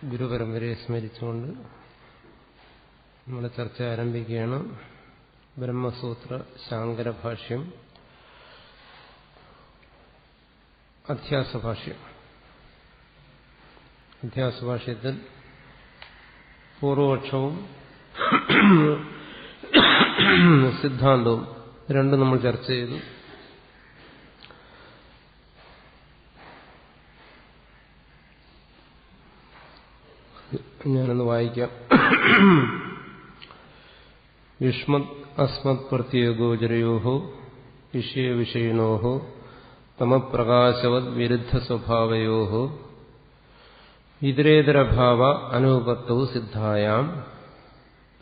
ഗുരുപരമ്പരയെ സ്മരിച്ചുകൊണ്ട് നമ്മുടെ ചർച്ച ആരംഭിക്കുകയാണ്. ബ്രഹ്മസൂത്ര ശാങ്കരഭാഷ്യം, അധ്യാസഭാഷ്യം. അധ്യാസഭാഷ്യത്തിൽ പൂർവപക്ഷവും സിദ്ധാന്തവും രണ്ടും നമ്മൾ ചർച്ച ചെയ്തു. ഞാനൊന്ന് വായിക്കാം. യുഷ്മത് അസ്മത് പ്രത്യഗോചരയോ വിഷയവിഷയിണോ തമപ്രകാശവത് വിരുദ്ധ സ്വഭാവയോ ഇതരേതരഭാവ അനുപത്തൗ സിദ്ധായാം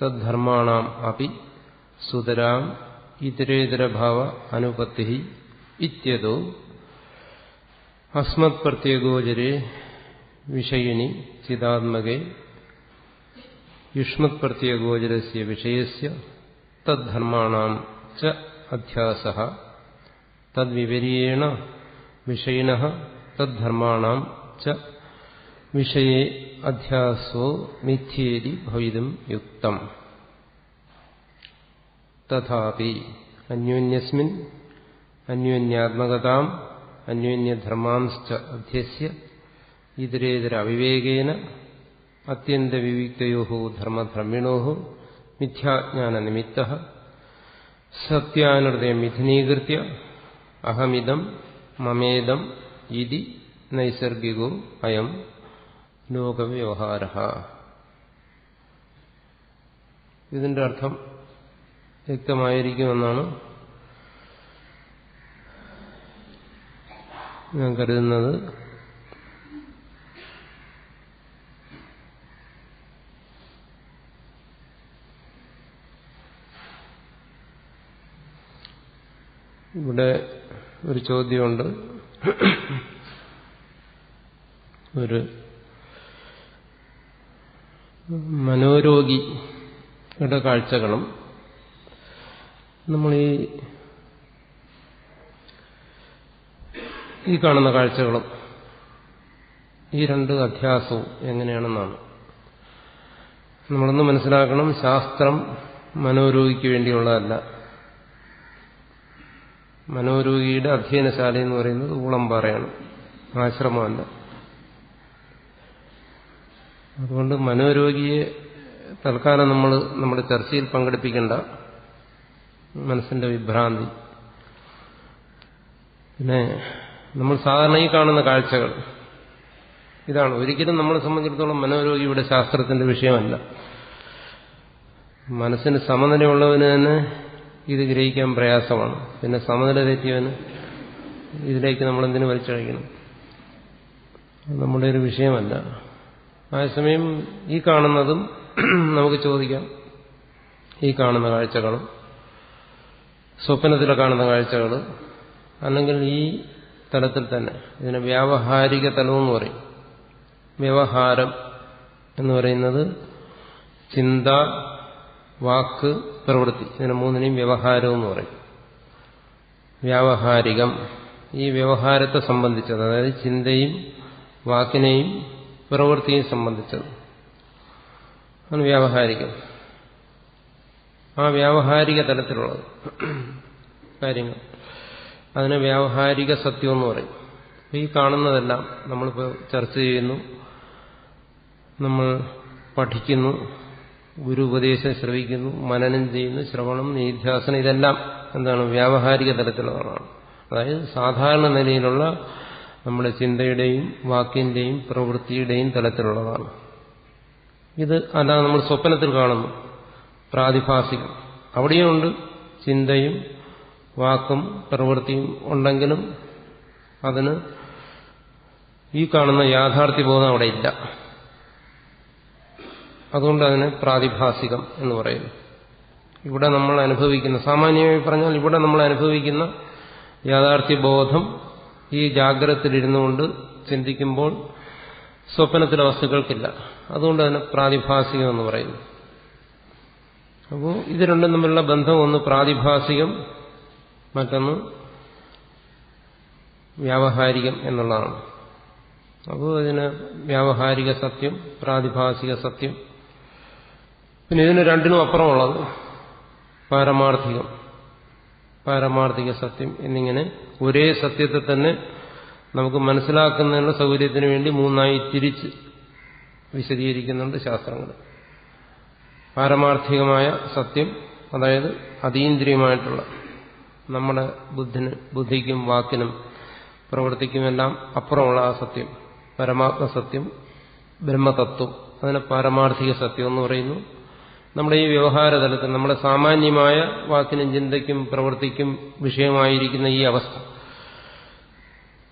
തദ്ധർമാണാം അപി സുതരാം ഇതരേതരഭാവ അനുപത്തി ഇത്യതോ അസ്മത് പ്രത്യഗോചരേ വിഷയിണി ചിദാത്മകേ യുഷ്മത് പ്രത്യഗോചരസ്യ വിഷയസ്യ തദ്ധർമാണാം ച അധ്യാസഃ തദ്വിപര്യേണ വിഷയിണഃ തദ്ധർമാണാം ച വിഷയേ അധ്യാസോ മിഥ്യേതി ഭവിതും യുക്തം. തഥാപി അന്യോന്യസ്മിൻ അന്യോന്യാത്മകതാം അന്യോന്യധർമാംശ്ച അധ്യസ്യ ഇതരേതര അവിവേകേന അത്യന്തവിവിക്തയോ ധർമ്മധർമ്മിണോ മിഥ്യാജ്ഞാനനിമിത്തഃ സത്യാനുഹൃതയം മിഥുനീകൃത്യ അഹമിദം മമേദം ഇതി നൈസർഗികോ അയം ലോകവ്യവഹാരഃ. ഇതിന്റെ അർത്ഥം വ്യക്തമായിരിക്കുമെന്നാണ് ഞാൻ കരുതുന്നത്. ഇവിടെ ഒരു ചോദ്യമുണ്ട്. ഒരു മനോരോഗിയുടെ കാഴ്ചകളും നമ്മൾ ഈ കാണുന്ന കാഴ്ചകളും ഈ രണ്ട് അധ്യാസവും എങ്ങനെയാണെന്നാണ് നമ്മളൊന്ന് മനസ്സിലാക്കണം. ശാസ്ത്രം മനോരോഗിക്ക് വേണ്ടിയുള്ളതല്ല. മനോരോഗിയുടെ അധ്യയനശാല എന്ന് പറയുന്നത് ഊളംപാറയാണ്, ആശ്രമമല്ല. അതുകൊണ്ട് മനോരോഗിയെ തൽക്കാലം നമ്മൾ നമ്മുടെ ചർച്ചയിൽ പങ്കെടുപ്പിക്കേണ്ട. മനസ്സിന്റെ വിഭ്രാന്തി. പിന്നെ നമ്മൾ സാധാരണ ഈ കാണുന്ന കാഴ്ചകൾ ഇതാണ്. ഒരിക്കലും നമ്മളെ സംബന്ധിച്ചിടത്തോളം മനോരോഗിയുടെ ശാസ്ത്രത്തിന്റെ വിഷയമല്ല. മനസ്സിന് സമനിലയുള്ളവന് തന്നെ ഇത് ഗ്രഹിക്കാൻ പ്രയാസമാണ്. പിന്നെ സമനില തെറ്റിയവന് ഇതിലേക്ക് നമ്മളെന്തിനു വലിച്ചഴിക്കണം? നമ്മുടെ ഒരു വിഷയമല്ല. അതേസമയം ഈ കാണുന്നതും നമുക്ക് ചോദിക്കാം. ഈ കാണുന്ന കാഴ്ചകളും സ്വപ്നത്തിലെ കാണുന്ന കാഴ്ചകൾ, അല്ലെങ്കിൽ ഈ തലത്തിൽ തന്നെ ഇതിനെ വ്യാവഹാരിക തലമെന്ന് പറയും. വ്യവഹാരം എന്ന് പറയുന്നത് ചിന്ത, വാക്ക്, പ്രവൃത്തി, ഇതിനെ മൂന്നിനെയും വ്യവഹാരം എന്ന് പറയും. വ്യാവഹാരികം ഈ വ്യവഹാരത്തെ സംബന്ധിച്ചത്, അതായത് ചിന്തയും വാക്കിനെയും പ്രവൃത്തിയും സംബന്ധിച്ചത് ആണ് വ്യാവഹാരികം. ആ വ്യാവഹാരിക തലത്തിലുള്ളത് കാര്യങ്ങൾ, അതിനെ വ്യാവഹാരിക സത്യം എന്ന് പറയും. ഈ കാണുന്നതെല്ലാം നമ്മളിപ്പോൾ ചർച്ച ചെയ്യുന്നു, നമ്മൾ പഠിക്കുന്നു, ഗുരു ഉപദേശം ശ്രവിക്കുന്നു, മനനം ചെയ്യുന്നു, ശ്രവണം, നിധ്യാസനം, ഇതെല്ലാം എന്താണ്? വ്യാവഹാരിക തലത്തിലുള്ളതാണ്. അതായത് സാധാരണ നിലയിലുള്ള നമ്മുടെ ചിന്തയുടെയും വാക്കിന്റെയും പ്രവൃത്തിയുടെയും തലത്തിലുള്ളതാണ്. ഇത് അല്ലാതെ നമ്മൾ സ്വപ്നത്തിൽ കാണുന്നു പ്രാതിഭാസികം. അവിടെയുണ്ട് ചിന്തയും വാക്കും പ്രവൃത്തിയും ഉണ്ടെങ്കിലും അതിന് ഈ കാണുന്ന യാഥാർത്ഥ്യബോധം അവിടെ ഇല്ല. അതുകൊണ്ട് അതിന് പ്രാതിഭാസികം എന്ന് പറയുന്നു. ഇവിടെ നമ്മൾ അനുഭവിക്കുന്ന, സാമാന്യമായി പറഞ്ഞാൽ ഇവിടെ നമ്മൾ അനുഭവിക്കുന്ന യാഥാർത്ഥ്യബോധം ഈ ജാഗ്രതത്തിലിരുന്നു കൊണ്ട് ചിന്തിക്കുമ്പോൾ സ്വപ്നത്തിലെ വസ്തുക്കൾക്കില്ല. അതുകൊണ്ട് അതിന് പ്രാതിഭാസികം എന്ന് പറയുന്നു. അപ്പോൾ ഇത് രണ്ടും തമ്മിലുള്ള ബന്ധം ഒന്ന് പ്രാതിഭാസികം, മറ്റൊന്ന് വ്യാവഹാരികം എന്നുള്ളതാണ്. അപ്പോൾ ഇതിന് വ്യാവഹാരിക സത്യം, പ്രാതിഭാസിക സത്യം, പിന്നെ ഇതിന് രണ്ടിനും അപ്പുറമുള്ളത് പാരമാർത്ഥികം, പാരമാർത്ഥിക സത്യം എന്നിങ്ങനെ ഒരേ സത്യത്തെ തന്നെ നമുക്ക് മനസ്സിലാക്കുന്നതിനുള്ള സൗകര്യത്തിന് വേണ്ടി മൂന്നായി തിരിച്ച് വിശദീകരിക്കുന്നുണ്ട് ശാസ്ത്രങ്ങൾ. പാരമാർത്ഥികമായ സത്യം, അതായത് അതീന്ദ്രിയമായിട്ടുള്ള നമ്മുടെ ബുദ്ധിക്കും വാക്കിനും പ്രവൃത്തിക്കുമെല്ലാം അപ്പുറമുള്ള ആ സത്യം, പരമാത്മസത്യം, ബ്രഹ്മതത്വം, അതിനെ പാരമാർത്ഥിക സത്യം എന്ന് പറയുന്നു. നമ്മുടെ ഈ വ്യവഹാരതലത്തിൽ നമ്മുടെ സാമാന്യമായ വാക്കിനും ചിന്തയ്ക്കും പ്രവൃത്തിക്കും വിഷയമായിരിക്കുന്ന ഈ അവസ്ഥ,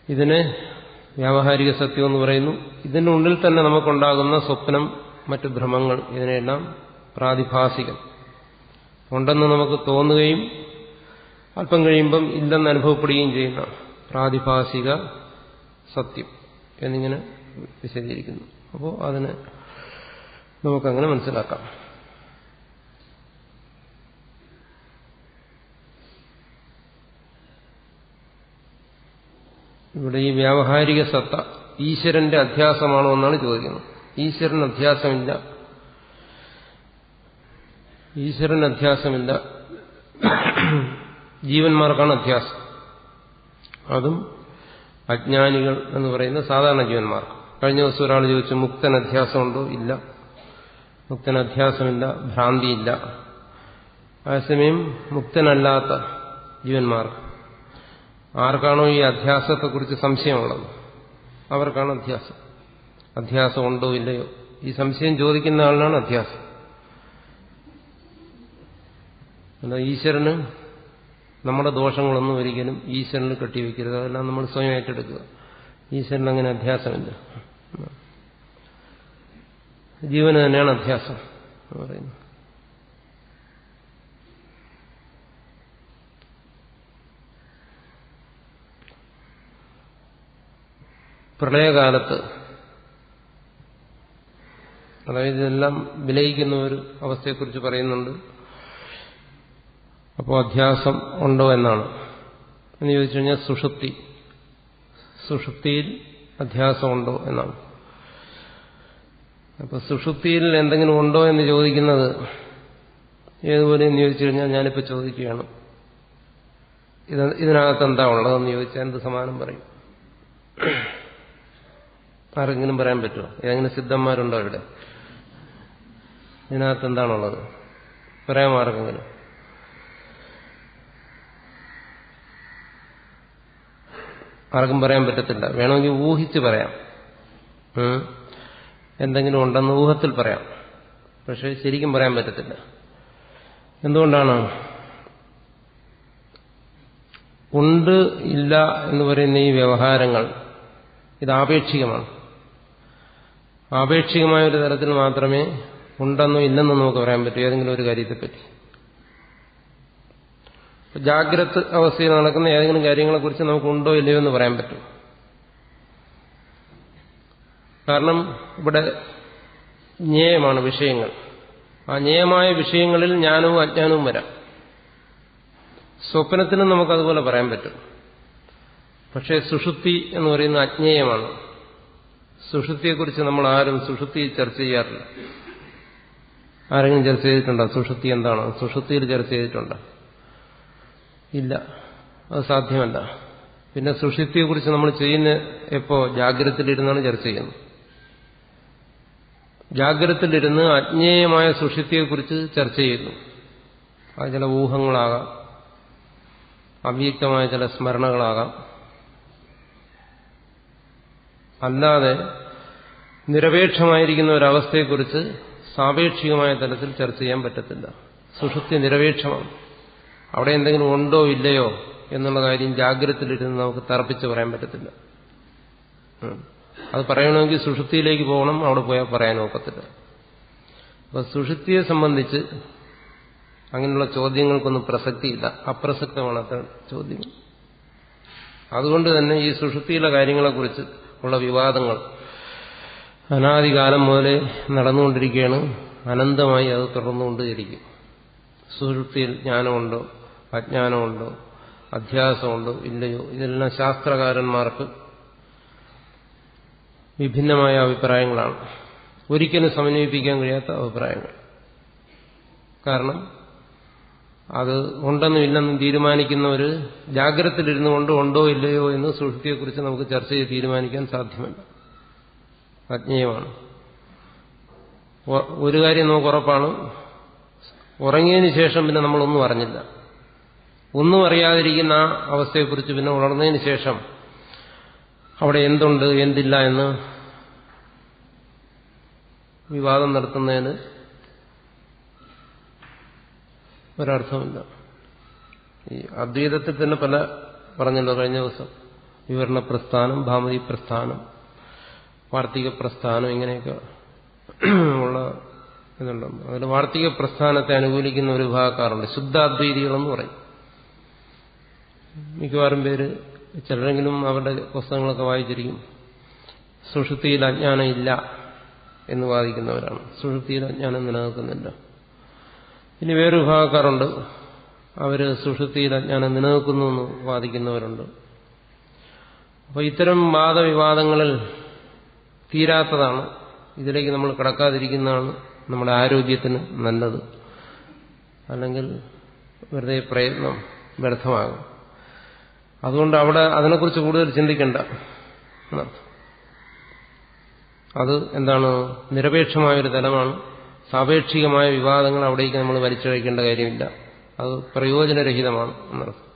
ഇതിനെ വ്യാവഹാരിക സത്യം എന്ന് പറയുന്നു. ഇതിനുള്ളിൽ തന്നെ നമുക്കുണ്ടാകുന്ന സ്വപ്നം, മറ്റു ഭ്രമങ്ങൾ, ഇതിനെല്ലാം പ്രാതിഭാസികം, ഉണ്ടെന്ന് നമുക്ക് തോന്നുകയും അല്പം കഴിയുമ്പം ഇല്ലെന്ന് അനുഭവപ്പെടുകയും ചെയ്യുന്ന പ്രാതിഭാസിക സത്യം എന്നിങ്ങനെ വിശദീകരിക്കുന്നു. അപ്പോൾ അതിനെ നമുക്കങ്ങനെ മനസ്സിലാക്കാം. ഇവിടെ ഈ വ്യാവഹാരിക സത്ത ഈശ്വരന്റെ അധ്യാസമാണോ എന്നാണ് ചോദിക്കുന്നത്. ഈശ്വരൻ അധ്യാസമില്ല, ഈശ്വരൻ അധ്യാസമില്ല, ജീവന്മാർക്കാണ് അധ്യാസം. അതും അജ്ഞാനികൾ എന്ന് പറയുന്ന സാധാരണ ജീവന്മാർക്ക്. കഴിഞ്ഞ ദിവസം ഒരാൾ ചോദിച്ചു, മുക്തൻ അധ്യാസമുണ്ടോ? ഇല്ല, മുക്തൻ അധ്യാസമില്ല, ഭ്രാന്തിയില്ല. അതേസമയം മുക്തനല്ലാത്ത ജീവന്മാർക്ക്, ആർക്കാണോ ഈ അധ്യാസത്തെക്കുറിച്ച് സംശയമുള്ളത്, അവർക്കാണ് അധ്യാസം. അധ്യാസം ഉണ്ടോ ഇല്ലയോ, ഈ സംശയം ചോദിക്കുന്ന ആളിനാണ് അധ്യാസം. അല്ല, ഈശ്വരന് നമ്മുടെ ദോഷങ്ങളൊന്നും ഒരിക്കലും ഈശ്വരന് കെട്ടിവെക്കരുത്, അതെല്ലാം നമ്മൾ സ്വയം ഏറ്റെടുക്കുക. ഈശ്വരന് അങ്ങനെ അധ്യാസമില്ല, ജീവന് തന്നെയാണ് അധ്യാസം എന്ന് പറയുന്നത്. പ്രളയകാലത്ത്, അതായത് ഇതെല്ലാം വിലയിക്കുന്ന ഒരു അവസ്ഥയെക്കുറിച്ച് പറയുന്നുണ്ട്. അപ്പോൾ അധ്യാസം ഉണ്ടോ എന്നാണ് എന്ന് ചോദിച്ചു കഴിഞ്ഞാൽ സുഷുപ്തിയിൽ അധ്യാസമുണ്ടോ എന്നാണ്. അപ്പൊ സുഷുപ്തിയിൽ എന്തെങ്കിലും ഉണ്ടോ എന്ന് ചോദിക്കുന്നത് ഏതുപോലെ എന്ന് ചോദിച്ചു കഴിഞ്ഞാൽ ഞാനിപ്പോൾ ചോദിക്കുകയാണ്, ഇതിനകത്ത് എന്താ ഉള്ളതെന്ന് ചോദിച്ചാൽ എന്ത് സമാനം പറയും? ആരെങ്കിലും പറയാൻ പറ്റുമോ? ഏതെങ്കിലും സിദ്ധന്മാരുണ്ടോ ഇവിടെ? ഇതിനകത്ത് എന്താണുള്ളത് പറയാമോ ആർക്കെങ്കിലും? ആർക്കും പറയാൻ പറ്റത്തില്ല. വേണമെങ്കിൽ ഊഹിച്ച് പറയാം, എന്തെങ്കിലും ഉണ്ടെന്ന് ഊഹത്തിൽ പറയാം, പക്ഷെ ശരിക്കും പറയാൻ പറ്റത്തില്ല. എന്തുകൊണ്ടാണ്? ഉണ്ട് ഇല്ല എന്ന് പറയുന്ന ഈ വ്യവഹാരങ്ങൾ ഇത് ആപേക്ഷികമാണ്. ആപേക്ഷികമായ ഒരു തരത്തിൽ മാത്രമേ ഉണ്ടെന്നോ ഇല്ലെന്നോ നമുക്ക് പറയാൻ പറ്റൂ ഏതെങ്കിലും ഒരു കാര്യത്തെപ്പറ്റി. ജാഗ്രത അവസ്ഥയിൽ നടക്കുന്ന ഏതെങ്കിലും കാര്യങ്ങളെക്കുറിച്ച് നമുക്ക് ഉണ്ടോ ഇല്ലയോ എന്ന് പറയാൻ പറ്റും. കാരണം ഇവിടെ ജ്ഞേയമാണ് വിഷയങ്ങൾ. ആ ജ്ഞേയമായ വിഷയങ്ങളിൽ ജ്ഞാനവും അജ്ഞാനവും വരാം. സ്വപ്നത്തിനും നമുക്കതുപോലെ പറയാൻ പറ്റും. പക്ഷേ സുഷുപ്തി എന്ന് പറയുന്ന അജ്ഞേയമാണ്. സുഷുപ്തിയെക്കുറിച്ച് നമ്മൾ ആരും സുഷുപ്തിയിൽ ചർച്ച ചെയ്യാറില്ല. ആരെങ്കിലും ചർച്ച ചെയ്തിട്ടുണ്ടോ? സുഷുപ്തി എന്താണ്? സുഷുപ്തിയിൽ ചർച്ച ചെയ്തിട്ടുണ്ടോ? ഇല്ല, അത് സാധ്യമല്ല. പിന്നെ സുഷുപ്തിയെക്കുറിച്ച് നമ്മൾ ചെയ്യുന്ന എപ്പോ? ജാഗ്രതയിലിരുന്നാണ് ചർച്ച ചെയ്യുന്നത്. ജാഗ്രതയിലിരുന്ന് അജ്ഞേയമായ സുഷുപ്തിയെക്കുറിച്ച് ചർച്ച ചെയ്യുന്നു. അത് ചില ഊഹങ്ങളാകാം, അവ്യക്തമായ ചില സ്മരണകളാകാം. അല്ലാതെ നിരപേക്ഷമായിരിക്കുന്ന ഒരവസ്ഥയെക്കുറിച്ച് സാപേക്ഷികമായ തലത്തിൽ ചർച്ച ചെയ്യാൻ പറ്റത്തില്ല. സുഷുപ്തി നിരപേക്ഷമാണ്. അവിടെ എന്തെങ്കിലും ഉണ്ടോ ഇല്ലയോ എന്നുള്ള കാര്യം ജാഗ്രതയിലിരുന്ന് നമുക്ക് തർപ്പിച്ച് പറയാൻ പറ്റത്തില്ല. അത് പറയണമെങ്കിൽ സുഷുപ്തിയിലേക്ക് പോകണം, അവിടെ പോയാൽ പറയാൻ ഒക്കത്തില്ല. അപ്പൊ സുഷുപ്തിയെ സംബന്ധിച്ച് അങ്ങനെയുള്ള ചോദ്യങ്ങൾക്കൊന്നും പ്രസക്തിയില്ല, അപ്രസക്തമാണ് അത്തരം ചോദ്യങ്ങൾ. അതുകൊണ്ട് തന്നെ ഈ സുഷുപ്തിയിലെ കാര്യങ്ങളെക്കുറിച്ച് ഉള്ള വിവാദങ്ങൾ അനാദികാലം മുതലേ നടന്നുകൊണ്ടിരിക്കുകയാണ്. അനന്തമായി അത് തുടർന്നുകൊണ്ടിരിക്കും. സുഷുപ്തിയിൽ ജ്ഞാനമുണ്ടോ അജ്ഞാനമുണ്ടോ അധ്യാസമുണ്ടോ ഇല്ലയോ, ഇതെല്ലാം ശാസ്ത്രകാരന്മാർക്ക് വിഭിന്നമായ അഭിപ്രായങ്ങളാണ്, ഒരിക്കലും സമന്വയിപ്പിക്കാൻ കഴിയാത്ത അഭിപ്രായങ്ങൾ. കാരണം അത് ഉണ്ടെന്നും ഇല്ലെന്നും തീരുമാനിക്കുന്ന ഒരു ജാഗ്രതയിലിരുന്നു കൊണ്ട് ഉണ്ടോ ഇല്ലയോ എന്ന് സുഷുപ്തിയെക്കുറിച്ച് നമുക്ക് ചർച്ച ചെയ്ത് തീരുമാനിക്കാൻ സാധ്യമല്ല, അജ്ഞേയമാണ്. ഒരു കാര്യം നമുക്ക് ഉറപ്പാണ്, ഉറങ്ങിയതിന് ശേഷം പിന്നെ നമ്മളൊന്നും അറിഞ്ഞില്ല. ഒന്നും അറിയാതിരിക്കുന്ന ആ അവസ്ഥയെക്കുറിച്ച് പിന്നെ ഉണർന്നതിന് ശേഷം അവിടെ എന്തുണ്ട് എന്തില്ല എന്ന് വിവാദം നടത്തുന്നതിന് ഒരർത്ഥമില്ല. ഈ അദ്വൈതത്തിൽ തന്നെ പല പറഞ്ഞല്ലോ കഴിഞ്ഞ ദിവസം, വിവരണ പ്രസ്ഥാനം, ഭാമതി പ്രസ്ഥാനം, വാർത്തിക പ്രസ്ഥാനം, ഇങ്ങനെയൊക്കെ ഉള്ള ഇതുണ്ട്. അതിൽ വാർത്തിക പ്രസ്ഥാനത്തെ അനുകൂലിക്കുന്ന ഒരു വിഭാഗക്കാരുണ്ട്, ശുദ്ധാദ്വൈതികളെന്ന് പറയും. മിക്കവാറും പേര്, ചിലരെങ്കിലും അവരുടെ പുസ്തകങ്ങളൊക്കെ വായിച്ചിരിക്കും. സുഷുപ്തിയിൽ അജ്ഞാനം ഇല്ല എന്ന് വാദിക്കുന്നവരാണ്, സുഷുപ്തിയിൽ അജ്ഞാനം നിലനിൽക്കുന്നില്ല. ഇനി വേറെ വിഭാഗക്കാരുണ്ട്, അവര് സുഷുപ്തിയിൽ അജ്ഞാനം നിലനിൽക്കുന്നു എന്ന് വാദിക്കുന്നവരുണ്ട്. അപ്പോൾ ഇത്തരം വാദവിവാദങ്ങളിൽ തീരാത്തതാണ്, ഇതിലേക്ക് നമ്മൾ കടക്കാതിരിക്കുന്നതാണ് നമ്മുടെ ആരോഗ്യത്തിന് നല്ലത്. അല്ലെങ്കിൽ വെറുതെ പ്രയത്നം വ്യർത്ഥമാകും. അതുകൊണ്ട് അവിടെ അതിനെക്കുറിച്ച് കൂടുതൽ ചിന്തിക്കേണ്ട എന്നർത്ഥം. അത് എന്താണ്, നിരപേക്ഷമായൊരു തലമാണ്. സാപേക്ഷികമായ വിവാദങ്ങൾ അവിടേക്ക് നമ്മൾ വലിച്ചഴക്കേണ്ട കാര്യമില്ല, അത് പ്രയോജനരഹിതമാണ് എന്നർത്ഥം.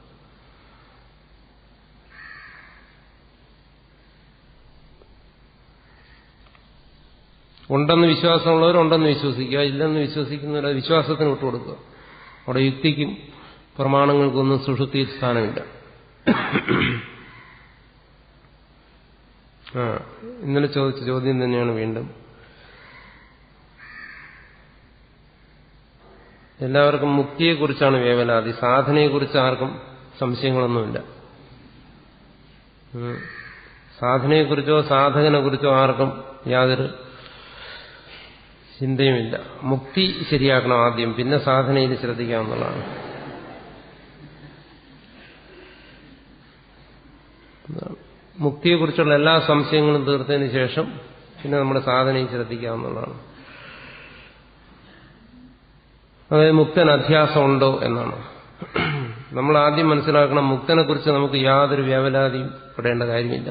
ഉണ്ടെന്ന് വിശ്വാസമുള്ളവരുണ്ടെന്ന് വിശ്വസിക്കുക, ഇല്ലെന്ന് വിശ്വസിക്കുന്നവർ വിശ്വാസത്തിന് വിട്ടുകൊടുക്കുക. അവിടെ യുക്തിക്കും പ്രമാണങ്ങൾക്കൊന്നും സുഷുപ്തിയിൽ സ്ഥാനമില്ല. ഇന്നലെ ചോദിച്ച ചോദ്യം തന്നെയാണ് വീണ്ടും. എല്ലാവർക്കും മുക്തിയെക്കുറിച്ചാണ് വേവലാതി, സാധനയെക്കുറിച്ച് ആർക്കും സംശയങ്ങളൊന്നുമില്ല. സാധനയെക്കുറിച്ചോ സാധകനെക്കുറിച്ചോ ആർക്കും യാതൊരു ചിന്തയുമില്ല. മുക്തി ശരിയാക്കണം ആദ്യം, പിന്നെ സാധനയിൽ ശ്രദ്ധിക്കാവുന്നതാണ്. മുക്തിയെക്കുറിച്ചുള്ള എല്ലാ സംശയങ്ങളും തീർത്തതിന് ശേഷം പിന്നെ നമ്മുടെ സാധനയിൽ ശ്രദ്ധിക്കാവുന്നതാണ്. അതായത് മുക്തൻ അധ്യാസം ഉണ്ടോ എന്നാണ് നമ്മൾ ആദ്യം മനസ്സിലാക്കണം. മുക്തനെക്കുറിച്ച് നമുക്ക് യാതൊരു വേവലാതിയും പെടേണ്ട കാര്യമില്ല.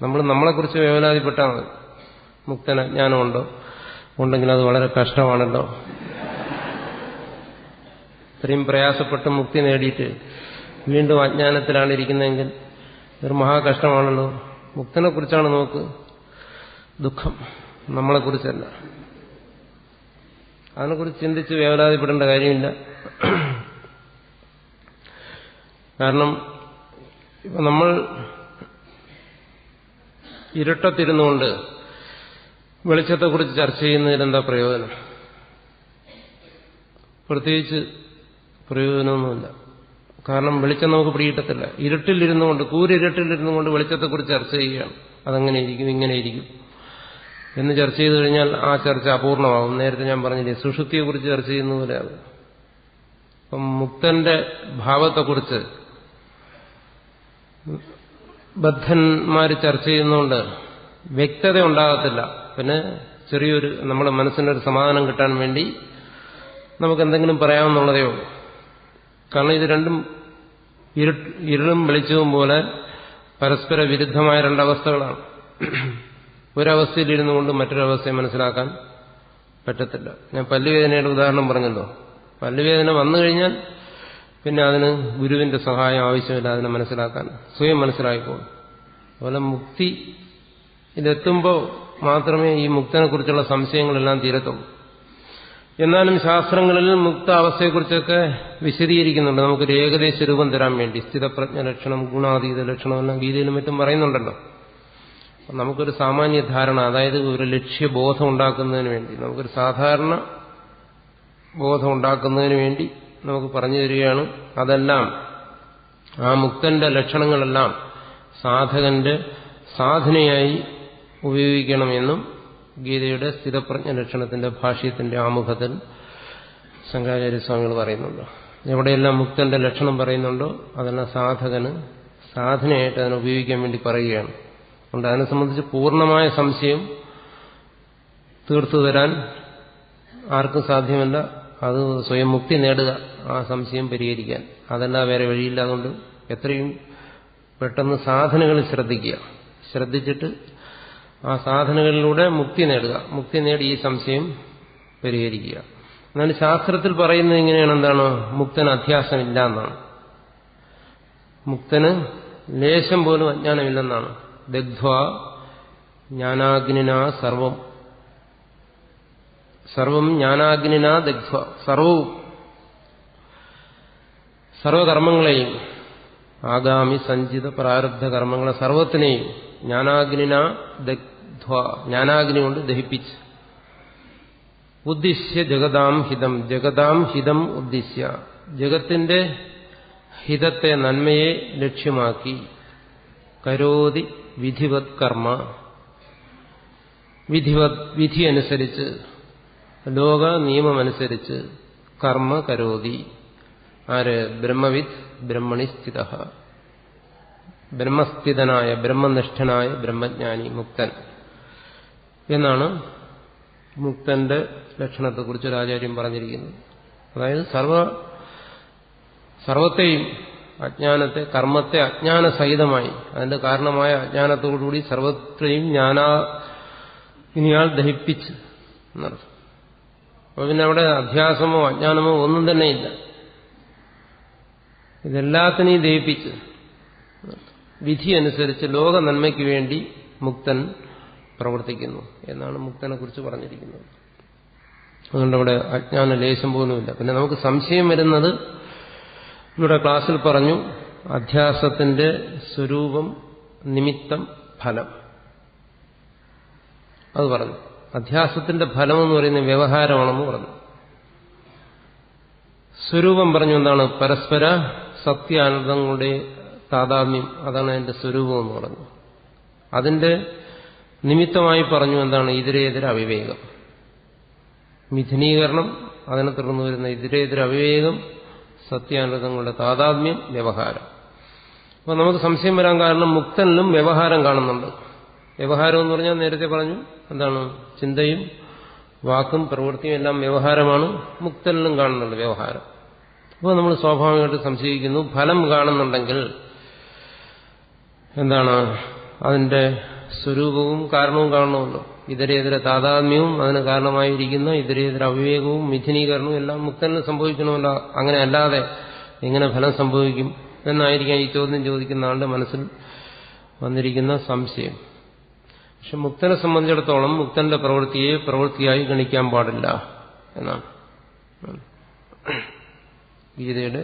നമ്മൾ നമ്മളെക്കുറിച്ച് വേവലാതിപ്പെട്ടാൽ മതി. മുക്തൻ അജ്ഞാനമുണ്ടോ, ഉണ്ടെങ്കിൽ അത് വളരെ കഷ്ടമാണല്ലോ. ഇത്രയും പ്രയാസപ്പെട്ട് മുക്തി നേടിയിട്ട് വീണ്ടും അജ്ഞാനത്തിലാണ് ഇരിക്കുന്നതെങ്കിൽ ഒരു മഹാകഷ്ടമാണല്ലോ. മുക്തനെക്കുറിച്ചാണ് നമുക്ക് ദുഃഖം, നമ്മളെക്കുറിച്ചല്ല. അതിനെക്കുറിച്ച് ചിന്തിച്ച് വേവലാതിപ്പെടേണ്ട കാര്യമില്ല. കാരണം ഇപ്പം നമ്മൾ ഇരുട്ടത്തിരുന്നുകൊണ്ട് വെളിച്ചത്തെക്കുറിച്ച് ചർച്ച ചെയ്യുന്നതിലെന്താ പ്രയോജനം? പ്രത്യേകിച്ച് പ്രയോജനമൊന്നുമില്ല. കാരണം വെളിച്ചം നമുക്ക് പിടികിട്ടത്തില്ല. ഇരുട്ടിലിരുന്നുകൊണ്ട്, കൂരിരുട്ടിലിരുന്നുകൊണ്ട് വെളിച്ചത്തെക്കുറിച്ച് ചർച്ച ചെയ്യുകയാണ്. അതങ്ങനെ ഇരിക്കും, ഇങ്ങനെ ഇരിക്കും എന്ന് ചർച്ച ചെയ്തു കഴിഞ്ഞാൽ ആ ചർച്ച അപൂർണമാകും. നേരത്തെ ഞാൻ പറഞ്ഞില്ലേ, സുഷുപ്തിയെക്കുറിച്ച് ചർച്ച ചെയ്യുന്ന പോലെ ആകും. അപ്പം മുക്തന്റെ ഭാവത്തെക്കുറിച്ച് ബദ്ധന്മാര് ചർച്ച ചെയ്യുന്നതുകൊണ്ട് വ്യക്തത ഉണ്ടാകത്തില്ല. പിന്നെ ചെറിയൊരു നമ്മുടെ മനസ്സിനൊരു സമാധാനം കിട്ടാൻ വേണ്ടി നമുക്ക് എന്തെങ്കിലും പറയാമെന്നുള്ളതേ ഉള്ളൂ. കാരണം ഇത് രണ്ടും ഇരുളും വെളിച്ചവും പോലെ പരസ്പര വിരുദ്ധമായ രണ്ടവസ്ഥകളാണ്. ഒരവസ്ഥയിലിരുന്നു കൊണ്ട് മറ്റൊരവസ്ഥയെ മനസ്സിലാക്കാൻ പറ്റത്തില്ല. ഞാൻ പല്ലുവേദനയുടെ ഉദാഹരണം പറഞ്ഞല്ലോ. പല്ലുവേദന വന്നു കഴിഞ്ഞാൽ പിന്നെ അതിന് ഗുരുവിന്റെ സഹായം ആവശ്യമില്ല അതിനെ മനസ്സിലാക്കാൻ, സ്വയം മനസ്സിലായിക്കോളും. അതുപോലെ മുക്തി ഇതെത്തുമ്പോൾ മാത്രമേ ഈ മുക്തനെക്കുറിച്ചുള്ള സംശയങ്ങളെല്ലാം തീരത്തുള്ളൂ. എന്നാലും ശാസ്ത്രങ്ങളിൽ മുക്ത അവസ്ഥയെക്കുറിച്ചൊക്കെ വിശദീകരിക്കുന്നുണ്ട്. നമുക്കൊരു ഏകദേശ രൂപം തരാൻ വേണ്ടി സ്ഥിതപ്രജ്ഞ ലക്ഷണം, ഗുണാതീത ലക്ഷണം എല്ലാം ഗീതയിലും മറ്റും പറയുന്നുണ്ടല്ലോ. നമുക്കൊരു സാമാന്യ ധാരണ, അതായത് ഒരു ലക്ഷ്യബോധം ഉണ്ടാക്കുന്നതിന് വേണ്ടി, നമുക്കൊരു സാധാരണ ബോധം ഉണ്ടാക്കുന്നതിന് വേണ്ടി നമുക്ക് പറഞ്ഞു തരികയാണ്. അതെല്ലാം ആ മുക്തന്റെ ലക്ഷണങ്ങളെല്ലാം സാധകന്റെ സാധനയായി ഉപയോഗിക്കണമെന്നും ഗീതയുടെ സ്ഥിതപ്രജ്ഞ ലക്ഷണത്തിന്റെ ഭാഷ്യത്തിന്റെ ആമുഖത്തിൽ ശങ്കരാചാര്യസ്വാമികൾ പറയുന്നുണ്ട്. എവിടെയെല്ലാം മുക്തന്റെ ലക്ഷണം പറയുന്നുണ്ടോ അതെല്ലാം സാധകന് സാധനയായിട്ട് അതിനെ ഉപയോഗിക്കാൻ വേണ്ടി പറയുകയാണ്. അതുകൊണ്ട് അതിനെ സംബന്ധിച്ച് പൂർണ്ണമായ സംശയം തീർത്തു തരാൻ ആർക്കും സാധ്യമല്ല. അത് സ്വയം മുക്തി നേടുക, ആ സംശയം പരിഹരിക്കാൻ. അതല്ല വേറെ വഴിയില്ല. അതുകൊണ്ട് എത്രയും പെട്ടെന്ന് സാധനങ്ങളിൽ ശ്രദ്ധിക്കുക. ശ്രദ്ധിച്ചിട്ട് ആ സാധനകളിലൂടെ മുക്തി നേടുക. മുക്തി നേടി ഈ സംശയം പരിഹരിക്കുക. എന്നാൽ ശാസ്ത്രത്തിൽ പറയുന്നത് ഇങ്ങനെയാണ്. എന്താണ്? മുക്തന് അധ്യാസമില്ല എന്നാണ്. മുക്തന് ലേശം പോലും അജ്ഞാനമില്ലെന്നാണ്. ദഗ്ധ്വാ ജ്ഞാനാഗ്നിനാ സർവം, സർവം ജ്ഞാനാഗ്നിനാ ദഗ്ധ്വ, സർവവും സർവകർമ്മങ്ങളെയും ആഗാമി സഞ്ചിത പ്രാരബ്ധ കർമ്മങ്ങളെ സർവത്തിനെയും ജ്ഞാനാഗ്നിനാ ദഗ്ധ്വ, ജ്ഞാനാഗ്നി കൊണ്ട് ദഹിപ്പിച്ച്, ഉദ്ദിശ്യ ജഗതാം ഹിതം, ജഗതാം ഹിതം ഉദ്ദിശ്യ, ജഗത്തിന്റെ ഹിതത്തെ നന്മയെ ലക്ഷ്യമാക്കി, കരോതി വിധിവത് കർമ്മ, വിധി അനുസരിച്ച് ലോക നിയമമനുസരിച്ച് കർമ്മ കരോതി. ആര്? ബ്രഹ്മവിദ് ബ്രഹ്മണി സ്ഥിത, ബ്രഹ്മസ്ഥിതനായ ബ്രഹ്മനിഷ്ഠനായ ബ്രഹ്മജ്ഞാനി മുക്തൻ എന്നാണ് മുക്തന്റെ ലക്ഷണത്തെക്കുറിച്ച് ഒരു ആചാര്യം പറഞ്ഞിരിക്കുന്നത്. അതായത് സർവത്തെയും അജ്ഞാനത്തെ, കർമ്മത്തെ അജ്ഞാനസഹിതമായി, അതിന്റെ കാരണമായ അജ്ഞാനത്തോടുകൂടി സർവത്തെയും ഇനിയാൾ ദഹിപ്പിച്ച് എന്നർത്ഥം. അപ്പൊ പിന്നെ അവിടെ അധ്യാസമോ അജ്ഞാനമോ ഒന്നും തന്നെയില്ല. ഇതെല്ലാത്തിനെയും ദഹിപ്പിച്ച് വിധി അനുസരിച്ച് ലോക നന്മയ്ക്ക് വേണ്ടി മുക്തൻ പ്രവർത്തിക്കുന്നു എന്നാണ് മുക്തനെ കുറിച്ച് പറഞ്ഞിരിക്കുന്നത്. അതുകൊണ്ട് അവിടെ അജ്ഞാന ലേശം പോലുമില്ല. പിന്നെ നമുക്ക് സംശയം വരുന്നത്, ഇവിടെ ക്ലാസ്സിൽ പറഞ്ഞു, അധ്യാസത്തിന്റെ സ്വരൂപം, നിമിത്തം, ഫലം. അത് പറഞ്ഞു. അധ്യാസത്തിന്റെ ഫലം എന്ന് പറയുന്നത് വ്യവഹാരമാണെന്ന് പറഞ്ഞു. സ്വരൂപം പറഞ്ഞു എന്താണ്? പരസ്പര സത്യാനന്ദങ്ങളുടെ താതാത്മ്യം, അതാണ് അതിന്റെ സ്വരൂപം എന്ന് പറഞ്ഞു. അതിന്റെ നിമിത്തമായി പറഞ്ഞു എന്താണ്? ഇതരേതര അവിവേകം, മിഥുനീകരണം, അതിനെ തുടർന്ന് വരുന്ന ഇതരേതര അവിവേകം, സത്യാനന്ദങ്ങളുടെ താതാത്മ്യം, വ്യവഹാരം. അപ്പൊ നമുക്ക് സംശയം വരാൻ കാരണം മുക്തനിലും വ്യവഹാരം കാണുന്നുണ്ട്. വ്യവഹാരം എന്ന് പറഞ്ഞാൽ നേരത്തെ പറഞ്ഞു എന്താണ്? ചിന്തയും വാക്കും പ്രവൃത്തിയും എല്ലാം വ്യവഹാരമാണ്. മുക്തനിലും കാണുന്നുണ്ട് വ്യവഹാരം. അപ്പോൾ നമ്മൾ സ്വാഭാവികമായിട്ട് സംശയിക്കുന്നു, ഫലം കാണുന്നുണ്ടെങ്കിൽ എന്താണ്? അതിന്റെ സ്വരൂപവും കാരണവും കാണണമല്ലോ. ഇതരേതര താതാത്മ്യവും അതിന് കാരണമായിരിക്കുന്ന ഇതരേതര അവിവേകവും മിഥുനീകരണവും എല്ലാം മുക്തനിൽ സംഭവിക്കണമല്ലോ. അങ്ങനെ അല്ലാതെ എങ്ങനെ ഫലം സംഭവിക്കും എന്നായിരിക്കാം ഈ ചോദ്യം ചോദിക്കുന്ന ആളുടെ മനസ്സിൽ വന്നിരിക്കുന്ന സംശയം. പക്ഷെ മുക്തനെ സംബന്ധിച്ചിടത്തോളം മുക്തന്റെ പ്രവൃത്തിയെ പ്രവൃത്തിയായി ഗണിക്കാൻ പാടില്ല എന്നാണ് ഗീതയുടെ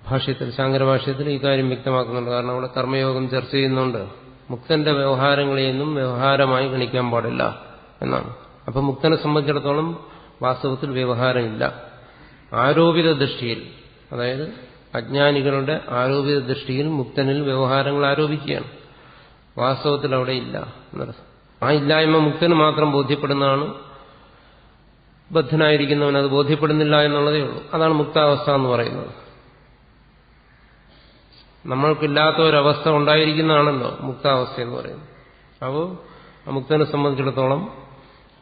ഭാഷ്യത്തിൽ, ശാങ്കരഭാഷ്യത്തിൽ ഈ കാര്യം വ്യക്തമാക്കുന്നുണ്ട്. കാരണം അവിടെ കർമ്മയോഗം ചർച്ച ചെയ്യുന്നുണ്ട്. മുക്തന്റെ വ്യവഹാരങ്ങളെയൊന്നും വ്യവഹാരമായി ഗണിക്കാൻ പാടില്ല എന്നാണ്. അപ്പൊ മുക്തനെ സംബന്ധിച്ചിടത്തോളം വാസ്തവത്തിൽ വ്യവഹാരമില്ല. ആരോപിത ദൃഷ്ടിയിൽ, അതായത് അജ്ഞാനികളുടെ ആരോപിത ദൃഷ്ടിയിൽ മുക്തനിൽ വ്യവഹാരങ്ങൾ ആരോപിക്കുകയാണ്. വാസ്തവത്തിൽ അവിടെ ഇല്ല എന്നർത്ഥം. ആ ഇല്ലായ്മ മുക്തന് മാത്രം ബോധ്യപ്പെടുന്നതാണ്. ബദ്ധനായിരിക്കുന്നവൻ അത് ബോധ്യപ്പെടുന്നില്ല എന്നുള്ളതേ ഉള്ളൂ. അതാണ് മുക്താവസ്ഥ എന്ന് പറയുന്നത്. നമ്മൾക്കില്ലാത്ത ഒരവസ്ഥ ഉണ്ടായിരിക്കുന്നതാണല്ലോ മുക്താവസ്ഥ എന്ന് പറയുന്നത്. അപ്പോൾ ആ മുക്തനെ സംബന്ധിച്ചിടത്തോളം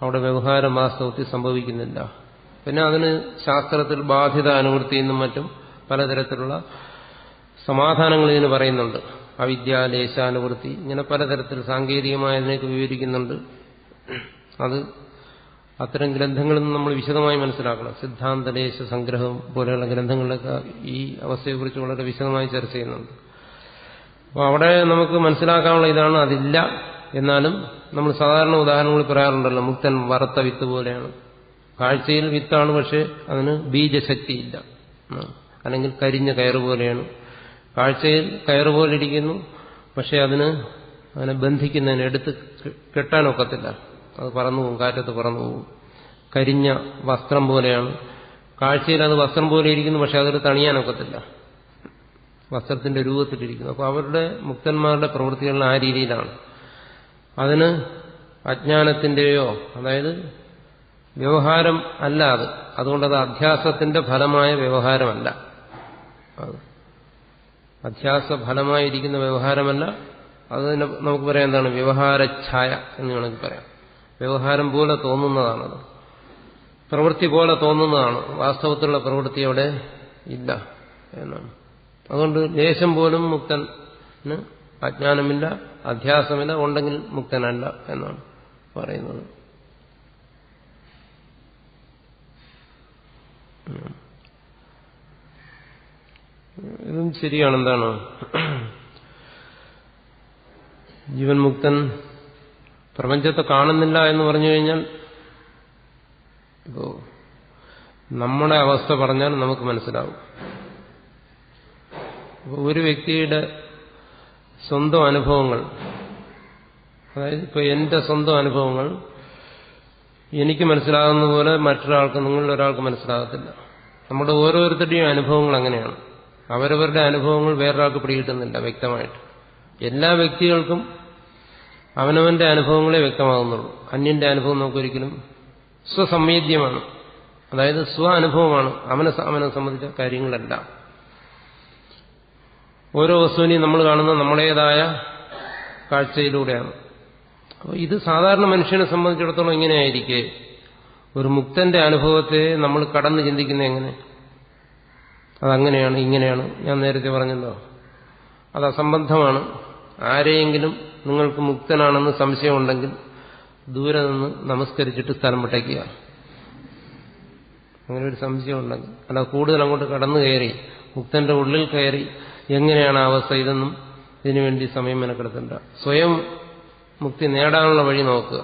അവിടെ വ്യവഹാരം വാസ്തവത്തിൽ സംഭവിക്കുന്നില്ല. പിന്നെ അതിന് ശാസ്ത്രത്തിൽ ബാധ്യത അനുവൃത്തി എന്നും മറ്റും പലതരത്തിലുള്ള സമാധാനങ്ങൾ ഇതിന് പറയുന്നുണ്ട്. അവിദ്യാലേശാനുവൃത്തി, ഇങ്ങനെ പലതരത്തിൽ സാങ്കേതികമായതിനൊക്കെ വിവരിക്കുന്നുണ്ട്. അത് അത്തരം ഗ്രന്ഥങ്ങളിൽ നിന്ന് നമ്മൾ വിശദമായി മനസ്സിലാക്കണം. സിദ്ധാന്തലേശ സംഗ്രഹം പോലെയുള്ള ഗ്രന്ഥങ്ങളിലൊക്കെ ഈ അവസ്ഥയെക്കുറിച്ച് വളരെ വിശദമായി ചർച്ച ചെയ്യുന്നുണ്ട്. അപ്പോൾ അവിടെ നമുക്ക് മനസ്സിലാക്കാനുള്ള ഇതാണ്, അതില്ല. എന്നാലും നമ്മൾ സാധാരണ ഉദാഹരണങ്ങൾ പറയാറുണ്ടല്ലോ, മുക്തൻ വറുത്ത വിത്ത് പോലെയാണ്. കാഴ്ചയിൽ വിത്താണ്, പക്ഷെ അതിന് ബീജശക്തിയില്ല. അല്ലെങ്കിൽ കരിഞ്ഞ കയറ് പോലെയാണ്. കാഴ്ചയിൽ കയറുപോലെ ഇരിക്കുന്നു, പക്ഷെ അതിനെ ബന്ധിക്കുന്നതിന് എടുത്ത് കെട്ടാനൊക്കത്തില്ല. അത് പറന്നു പോകും, കാറ്റത്ത് പറന്നു പോകും. കരിഞ്ഞ വസ്ത്രം പോലെയാണ്. കാഴ്ചയിൽ അത് വസ്ത്രം പോലെ ഇരിക്കുന്നു, പക്ഷെ അതിൽ തണിയാനൊക്കത്തില്ല. വസ്ത്രത്തിന്റെ രൂപത്തിലിരിക്കുന്നു. അപ്പോൾ അവരുടെ മുക്തന്മാരുടെ പ്രവൃത്തികളിൽ ആ രീതിയിലാണ്. അതിന് അജ്ഞാനത്തിന്റെയോ, അതായത് വ്യവഹാരം അല്ല അത്. അതുകൊണ്ടത് അധ്യാസത്തിന്റെ ഫലമായ വ്യവഹാരമല്ല. അത് അധ്യാസ ഫലമായിരിക്കുന്ന വ്യവഹാരമല്ല, അത് തന്നെ നമുക്ക് പറയാം എന്താണ് വ്യവഹാരഛായ എന്ന് വേണമെങ്കിൽ പറയാം. വ്യവഹാരം പോലെ തോന്നുന്നതാണത്, പ്രവൃത്തി പോലെ തോന്നുന്നതാണ്. വാസ്തവത്തിലുള്ള പ്രവൃത്തി അവിടെ ഇല്ല എന്നാണ്. അതുകൊണ്ട് ലേശം പോലും മുക്തന് അജ്ഞാനമില്ല, അധ്യാസമില്ല, ഉണ്ടെങ്കിൽ മുക്തനല്ല എന്നാണ് പറയുന്നത്. ഇതും ശരിയാണ്. എന്താണ് ജീവൻ മുക്തൻ പ്രപഞ്ചത്തെ കാണുന്നില്ല എന്ന് പറഞ്ഞു കഴിഞ്ഞാൽ, ഇപ്പോ നമ്മുടെ അവസ്ഥ പറഞ്ഞാൽ നമുക്ക് മനസ്സിലാവും. ഒരു വ്യക്തിയുടെ സ്വന്തം അനുഭവങ്ങൾ, അതായത് ഇപ്പൊ എന്റെ സ്വന്തം അനുഭവങ്ങൾ എനിക്ക് മനസ്സിലാകുന്ന പോലെ മറ്റൊരാൾക്ക്, നിങ്ങളിൽ ഒരാൾക്ക് മനസ്സിലാകത്തില്ല. നമ്മുടെ ഓരോരുത്തരുടെയും അനുഭവങ്ങൾ അങ്ങനെയാണ്. അവരവരുടെ അനുഭവങ്ങൾ വേറൊരാൾക്ക് പിടികിട്ടുന്നില്ല വ്യക്തമായിട്ട്. എല്ലാ വ്യക്തികൾക്കും അവനവന്റെ അനുഭവങ്ങളെ വ്യക്തമാകുന്നുള്ളൂ. അന്യന്റെ അനുഭവം നമുക്കൊരിക്കലും സ്വസംവേദ്യമാണ്, അതായത് സ്വ അനുഭവമാണ്. അവനെ സംബന്ധിച്ച കാര്യങ്ങളെല്ലാം ഓരോ വസ്തുവിനെയും നമ്മൾ കാണുന്ന നമ്മുടേതായ കാഴ്ചയിലൂടെയാണ്. അപ്പോൾ ഇത് സാധാരണ മനുഷ്യനെ സംബന്ധിച്ചിടത്തോളം ഇങ്ങനെയായിരിക്കെ ഒരു മുക്തന്റെ അനുഭവത്തെ നമ്മൾ കടന്ന് ചിന്തിക്കുന്നത് എങ്ങനെ? അതങ്ങനെയാണ്, ഇങ്ങനെയാണ്. ഞാൻ നേരത്തെ പറഞ്ഞല്ലോ, അത് അസംബന്ധമാണ്. ആരെയെങ്കിലും നിങ്ങൾക്ക് മുക്തനാണെന്ന് സംശയമുണ്ടെങ്കിൽ ദൂരെ നിന്ന് നമസ്കരിച്ചിട്ട് സ്ഥലം വിട്ടേക്കുക. അങ്ങനെ ഒരു സംശയം ഉണ്ടെങ്കിൽ, അല്ല കൂടുതൽ അങ്ങോട്ട് കടന്നു കയറി മുക്തന്റെ ഉള്ളിൽ കയറി എങ്ങനെയാണ് ആ അവസ്ഥ, ഇതൊന്നും ഇതിനുവേണ്ടി സമയം മെനക്കെടുത്തണ്ട. സ്വയം മുക്തി നേടാനുള്ള വഴി നോക്കുക.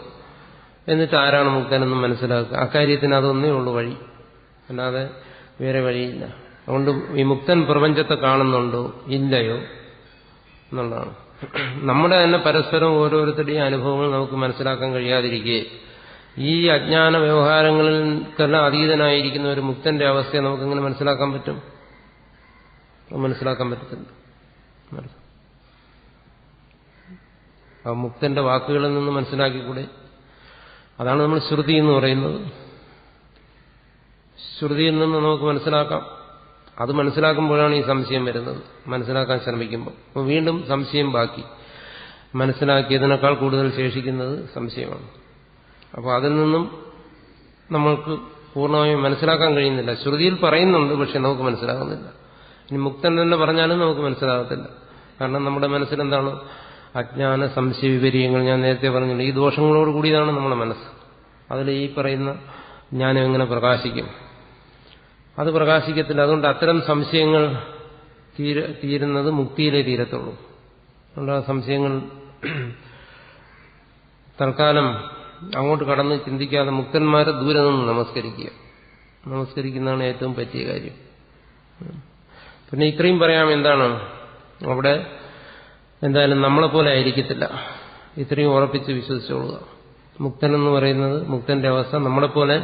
എന്നിട്ട് ആരാണ് മുക്തനെന്ന് മനസ്സിലാക്കുക. അക്കാര്യത്തിന് അതൊന്നേ ഉള്ളൂ വഴി, അല്ലാതെ വേറെ വഴിയില്ല. അതുകൊണ്ട് ഈ മുക്തൻ പ്രപഞ്ചത്തെ കാണുന്നുണ്ടോ ഇല്ലയോ എന്നുള്ളതാണ്. നമ്മുടെ തന്നെ പരസ്പരം ഓരോരുത്തരുടെയും അനുഭവങ്ങൾ നമുക്ക് മനസ്സിലാക്കാൻ കഴിയാതിരിക്കെ ഈ അജ്ഞാന വ്യവഹാരങ്ങൾക്കെല്ലാം അതീതനായിരിക്കുന്ന ഒരു മുക്തന്റെ അവസ്ഥയെ നമുക്കെങ്ങനെ മനസ്സിലാക്കാൻ പറ്റും? മനസ്സിലാക്കാൻ പറ്റത്തില്ല. ആ മുക്തന്റെ വാക്കുകളിൽ നിന്ന് മനസ്സിലാക്കിക്കൂടെ? അതാണ് നമ്മൾ ശ്രുതി എന്ന് പറയുന്നത്. ശ്രുതിയിൽ നിന്ന് നമുക്ക് മനസ്സിലാക്കാം. അത് മനസ്സിലാക്കുമ്പോഴാണ് ഈ സംശയം വരുന്നത്, മനസ്സിലാക്കാൻ ശ്രമിക്കുമ്പോൾ. അപ്പോൾ വീണ്ടും സംശയം ബാക്കി. മനസ്സിലാക്കിയതിനേക്കാൾ കൂടുതൽ ശേഷിക്കുന്നത് സംശയമാണ്. അപ്പോൾ അതിൽ നിന്നും നമ്മൾക്ക് പൂർണ്ണമായും മനസ്സിലാക്കാൻ കഴിയുന്നില്ല. ശ്രുതിയിൽ പറയുന്നുണ്ട്, പക്ഷെ നമുക്ക് മനസ്സിലാകുന്നില്ല. ഇനി മുക്തൻ തന്നെ പറഞ്ഞാലും നമുക്ക് മനസ്സിലാകത്തില്ല. കാരണം നമ്മുടെ മനസ്സിലെന്താണ്? അജ്ഞാന സംശയ വിപര്യങ്ങൾ. ഞാൻ നേരത്തെ പറഞ്ഞില്ല, ഈ ദോഷങ്ങളോട് കൂടിയതാണ് നമ്മുടെ മനസ്സ്. അതിൽ ഈ പറയുന്ന ജ്ഞാനം എങ്ങനെ പ്രകാശിക്കും? അത് പ്രകാശിക്കത്തില്ല. അതുകൊണ്ട് അത്തരം സംശയങ്ങൾ തീരുന്നത് മുക്തിയിലേ തീരത്തുള്ളൂ. അതുകൊണ്ട് ആ സംശയങ്ങൾ തൽക്കാലം അങ്ങോട്ട് കടന്ന് ചിന്തിക്കാതെ മുക്തന്മാരെ ദൂരെ നിന്ന് നമസ്കരിക്കുന്നതാണ് ഏറ്റവും പറ്റിയ കാര്യം. പിന്നെ ഇത്രയും പറയാം, എന്താണ് അവിടെ എന്തായാലും നമ്മളെപ്പോലെ ആയിരിക്കത്തില്ല. ഇത്രയും ഉറപ്പിച്ച് വിശ്വസിച്ചോളുക. മുക്തൻ എന്ന് പറയുന്നത്, മുക്തന്റെ അവസ്ഥ നമ്മളെപ്പോലെ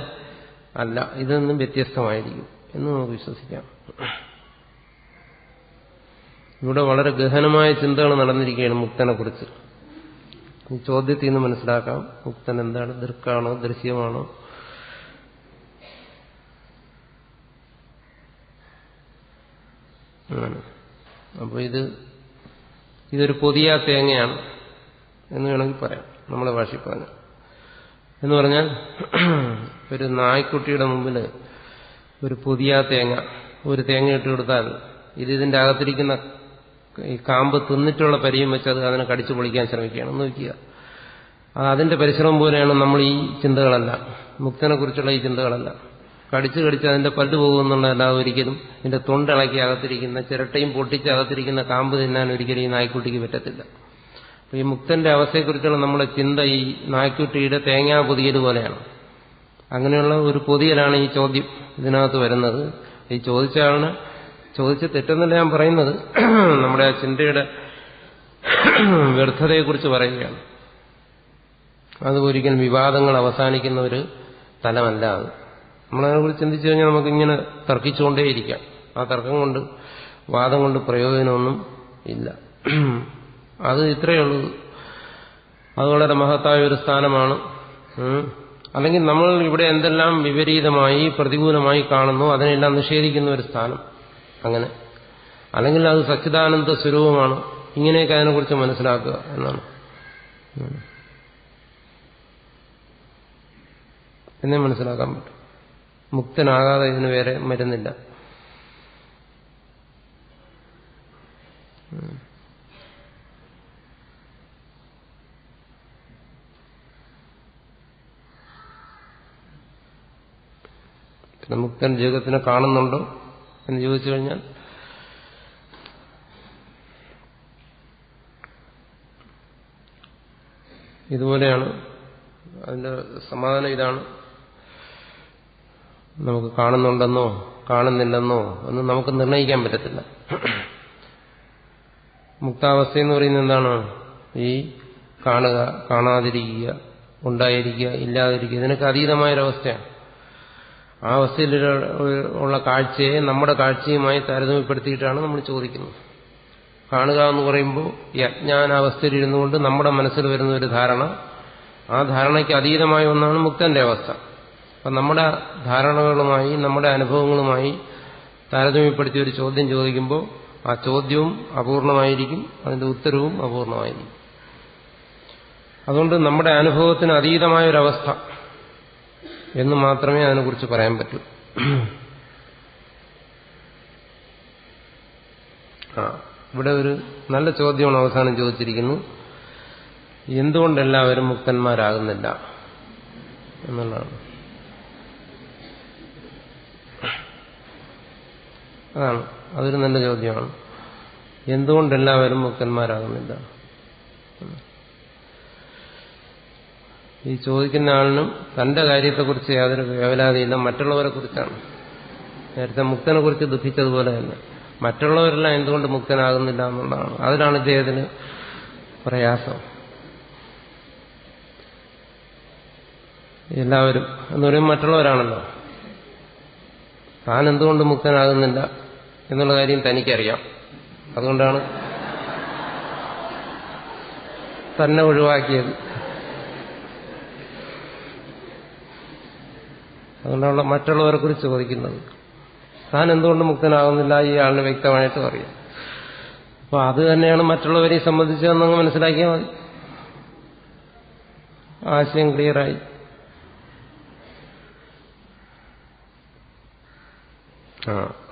അല്ല, ഇതിൽ നിന്നും വ്യത്യസ്തമായിരിക്കും എന്ന് നമുക്ക് വിശ്വസിക്കാം. ഇവിടെ വളരെ ഗഹനമായ ചിന്തകൾ നടന്നിരിക്കുകയാണ് മുക്തനെക്കുറിച്ച്. ഈ ചോദ്യത്തിൽ നിന്ന് മനസ്സിലാക്കാം മുക്തൻ എന്താണ്, ദൃക്കാണോ ദൃശ്യമാണോ? അപ്പോൾ ഇതൊരു പൊതിയ തേങ്ങയാണ് എന്ന് വേണമെങ്കിൽ പറയാം, നമ്മളെ ഭാഷയിൽ പറഞ്ഞു. എന്ന് പറഞ്ഞാൽ ഒരു നായ്ക്കുട്ടിയുടെ മുമ്പിൽ ഒരു പുതിയ തേങ്ങ, ഒരു തേങ്ങ ഇട്ട് കൊടുത്താൽ ഇതിന്റെ അകത്തിരിക്കുന്ന ഈ കാമ്പ് തിന്നിട്ടുള്ള പരിചയം വെച്ച് അത് അതിനെ കടിച്ചു പൊളിക്കാൻ ശ്രമിക്കുകയാണ്. നോക്കുക, അതിന്റെ പരിശ്രമം പോലെയാണ് നമ്മൾ ഈ ചിന്തകളല്ല, മുക്തനെ കുറിച്ചുള്ള ഈ ചിന്തകളല്ല. കടിച്ച് അതിന്റെ പല്ല് പോകുമെന്നുള്ളതല്ലാതെ ഒരിക്കലും ഇതിന്റെ തൊണ്ടിളക്കി അകത്തിരിക്കുന്ന ചിരട്ടയും പൊട്ടിച്ച് അകത്തിരിക്കുന്ന കാമ്പ് തിന്നാൻ ഒരിക്കലും ഈ നായ്ക്കുട്ടിക്ക് പറ്റത്തില്ല. ഈ മുക്തന്റെ അവസ്ഥയെക്കുറിച്ചുള്ള നമ്മുടെ ചിന്ത ഈ നായ്ക്കുട്ടിയുടെ തേങ്ങാ പൊതിയൽ പോലെയാണ്. അങ്ങനെയുള്ള ഒരു പൊതിയലാണ് ഈ ചോദ്യം ഇതിനകത്ത് വരുന്നത്. ഈ ചോദിച്ച തെറ്റെന്നല്ല ഞാൻ പറയുന്നത്, നമ്മുടെ ആ ചിന്തയുടെ വ്യർത്ഥതയെക്കുറിച്ച് പറയുകയാണ്. അത് ഒരിക്കലും വിവാദങ്ങൾ അവസാനിക്കുന്ന ഒരു തലമല്ല അത്. നമ്മളതിനെക്കുറിച്ച് ചിന്തിച്ചു കഴിഞ്ഞാൽ നമുക്കിങ്ങനെ തർക്കിച്ചുകൊണ്ടേയിരിക്കാം. ആ തർക്കം കൊണ്ട്, വാദം കൊണ്ട് പ്രയോജനമൊന്നും ഇല്ല. അത് ഇത്രയേ ഉള്ളൂ. അത് വളരെ മഹത്തായ ഒരു സ്ഥാനമാണ്. അല്ലെങ്കിൽ നമ്മൾ ഇവിടെ എന്തെല്ലാം വിപരീതമായി പ്രതികൂലമായി കാണുന്നു അതിനെല്ലാം നിഷേധിക്കുന്ന ഒരു സ്ഥാനം. അങ്ങനെ അല്ലെങ്കിൽ അത് സച്ചിദാനന്ദ സ്വരൂപമാണ് ഇങ്ങനെയൊക്കെ അതിനെക്കുറിച്ച് മനസ്സിലാക്കുക എന്നാണ്. എന്നേ മനസ്സിലാക്കാൻ പറ്റും. മുക്തനാകാതെ ഇതിന് വേറെ മരുന്നില്ല. പിന്നെ മുക്തൻ ജഗത്തിനെ കാണുന്നുണ്ടോ എന്ന് ചോദിച്ചു കഴിഞ്ഞാൽ ഇതുപോലെയാണ്. അതിന്റെ സമാധാനം ഇതാണ്. നമുക്ക് കാണുന്നുണ്ടെന്നോ കാണുന്നില്ലെന്നോ ഒന്നും നമുക്ക് നിർണയിക്കാൻ പറ്റത്തില്ല. മുക്താവസ്ഥ എന്ന് പറയുന്നത് എന്താണ്? ഈ കാണുക, കാണാതിരിക്കുക, ഉണ്ടായിരിക്കുക, ഇല്ലാതിരിക്കുക, ഇതിനൊക്കെ അതീതമായൊരവസ്ഥയാണ്. ആ അവസ്ഥയിൽ ഉള്ള കാഴ്ചയെ നമ്മുടെ കാഴ്ചയുമായി താരതമ്യപ്പെടുത്തിയിട്ടാണ് നമ്മൾ ചോദിക്കുന്നത്. കാണുക എന്ന് പറയുമ്പോൾ ഈ അജ്ഞാനാവസ്ഥയിൽ കൊണ്ട് നമ്മുടെ മനസ്സിൽ വരുന്ന ഒരു ധാരണ, ആ ധാരണയ്ക്ക് അതീതമായ ഒന്നാണ് മുക്തന്റെ അവസ്ഥ. അപ്പം നമ്മുടെ ധാരണകളുമായി നമ്മുടെ അനുഭവങ്ങളുമായി താരതമ്യപ്പെടുത്തി ഒരു ചോദ്യം ചോദിക്കുമ്പോൾ ആ ചോദ്യവും അപൂർണമായിരിക്കും, അതിന്റെ ഉത്തരവും അപൂർണമായിരിക്കും. അതുകൊണ്ട് നമ്മുടെ അനുഭവത്തിന് അതീതമായൊരവസ്ഥ എന്ന് മാത്രമേ അതിനെക്കുറിച്ച് പറയാൻ പറ്റൂ. ഇവിടെ ഒരു നല്ല ചോദ്യമാണ് അവസാനം ചോദിച്ചിരിക്കുന്നു. എന്തുകൊണ്ട് എല്ലാവരും മുക്തന്മാരാകുന്നില്ല എന്നുള്ളതാണ്. അതാണ്, അതൊരു നല്ല ചോദ്യമാണ്. എന്തുകൊണ്ട് എല്ലാവരും മുക്തന്മാരാകുന്നില്ല? ഈ ചോദിക്കുന്ന ആളിനും തന്റെ കാര്യത്തെക്കുറിച്ച് യാതൊരു വേവലാതിയില്ല, മറ്റുള്ളവരെ കുറിച്ചാണ്. നേരത്തെ മുക്തനെ കുറിച്ച് ദുഃഖിച്ചതുപോലെ തന്നെ മറ്റുള്ളവരെല്ലാം എന്തുകൊണ്ട് മുക്തനാകുന്നില്ല എന്നുള്ളതാണ്. അതിലാണ് ഇദ്ദേഹത്തിന് പ്രയാസം. എല്ലാവരും എന്ന് പറയുമ്പോൾ മറ്റുള്ളവരാണല്ലോ. താൻ എന്തുകൊണ്ട് മുക്തനാകുന്നില്ല എന്നുള്ള കാര്യം തനിക്കറിയാം. അതുകൊണ്ടാണ് തന്നെ ഒഴിവാക്കിയത്. അതുകൊണ്ടാണ് മറ്റുള്ളവരെ കുറിച്ച് ചോദിക്കുന്നത്. താൻ എന്തുകൊണ്ട് മുക്തനാകുന്നില്ല ഈ ആളിന് വ്യക്തമായിട്ടും അറിയാം. അപ്പോൾ അത് തന്നെയാണ് മറ്റുള്ളവരെ സംബന്ധിച്ചതെന്നങ്ങ് മനസ്സിലാക്കിയാൽ മതി. ആശയം ക്ലിയറായി.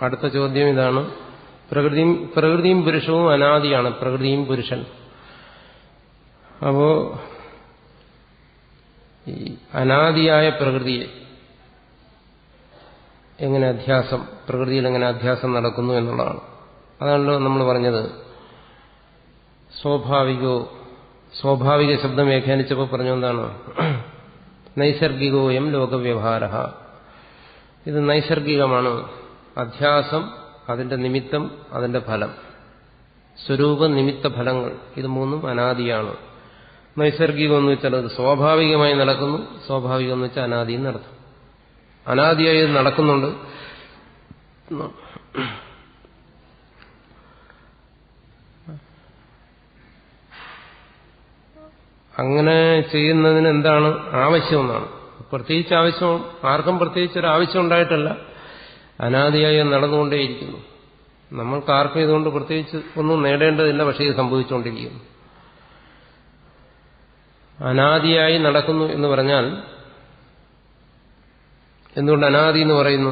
അടുത്ത ചോദ്യം ഇതാണ്. പ്രകൃതിയും പുരുഷവും അനാദിയാണ്. പ്രകൃതിയും പുരുഷൻ. അപ്പോ ഈ അനാദിയായ പ്രകൃതിയെ എങ്ങനെ അധ്യാസം, പ്രകൃതിയിൽ എങ്ങനെ അധ്യാസം നടക്കുന്നു എന്നുള്ളതാണ്. അതാണല്ലോ നമ്മൾ പറഞ്ഞത്. സ്വാഭാവിക ശബ്ദം വ്യാഖ്യാനിച്ചപ്പോൾ പറഞ്ഞു എന്താണ്? നൈസർഗികോയം ലോകവ്യവഹാര. ഇത് നൈസർഗികമാണ്. അധ്യാസം, അതിന്റെ നിമിത്തം, അതിന്റെ ഫലം, സ്വരൂപ നിമിത്ത ഫലങ്ങൾ, ഇത് മൂന്നും അനാദിയാണ്. നൈസർഗികം എന്ന് വെച്ചാൽ അത് സ്വാഭാവികമായി നടക്കുന്നു. സ്വാഭാവികം എന്ന് വെച്ചാൽ അനാദിയും നടത്തും. അനാദിയായി ഇത് നടക്കുന്നുണ്ട്. അങ്ങനെ ചെയ്യുന്നതിന് എന്താണ് ആവശ്യമെന്നാണ്. പ്രത്യേകിച്ച് ആവശ്യം ആർക്കും പ്രത്യേകിച്ച് ഒരു ആവശ്യം ഉണ്ടായിട്ടല്ല, അനാദിയായി നടന്നുകൊണ്ടേയിരിക്കുന്നു. നമ്മൾക്ക് ആർക്കും ഇതുകൊണ്ട് പ്രത്യേകിച്ച് ഒന്നും നേടേണ്ടതില്ല, പക്ഷേ ഇത് സംഭവിച്ചുകൊണ്ടിരിക്കുന്നു. അനാദിയായി നടക്കുന്നു എന്ന് പറഞ്ഞാൽ എന്തുകൊണ്ട് അനാദി എന്ന് പറയുന്നു?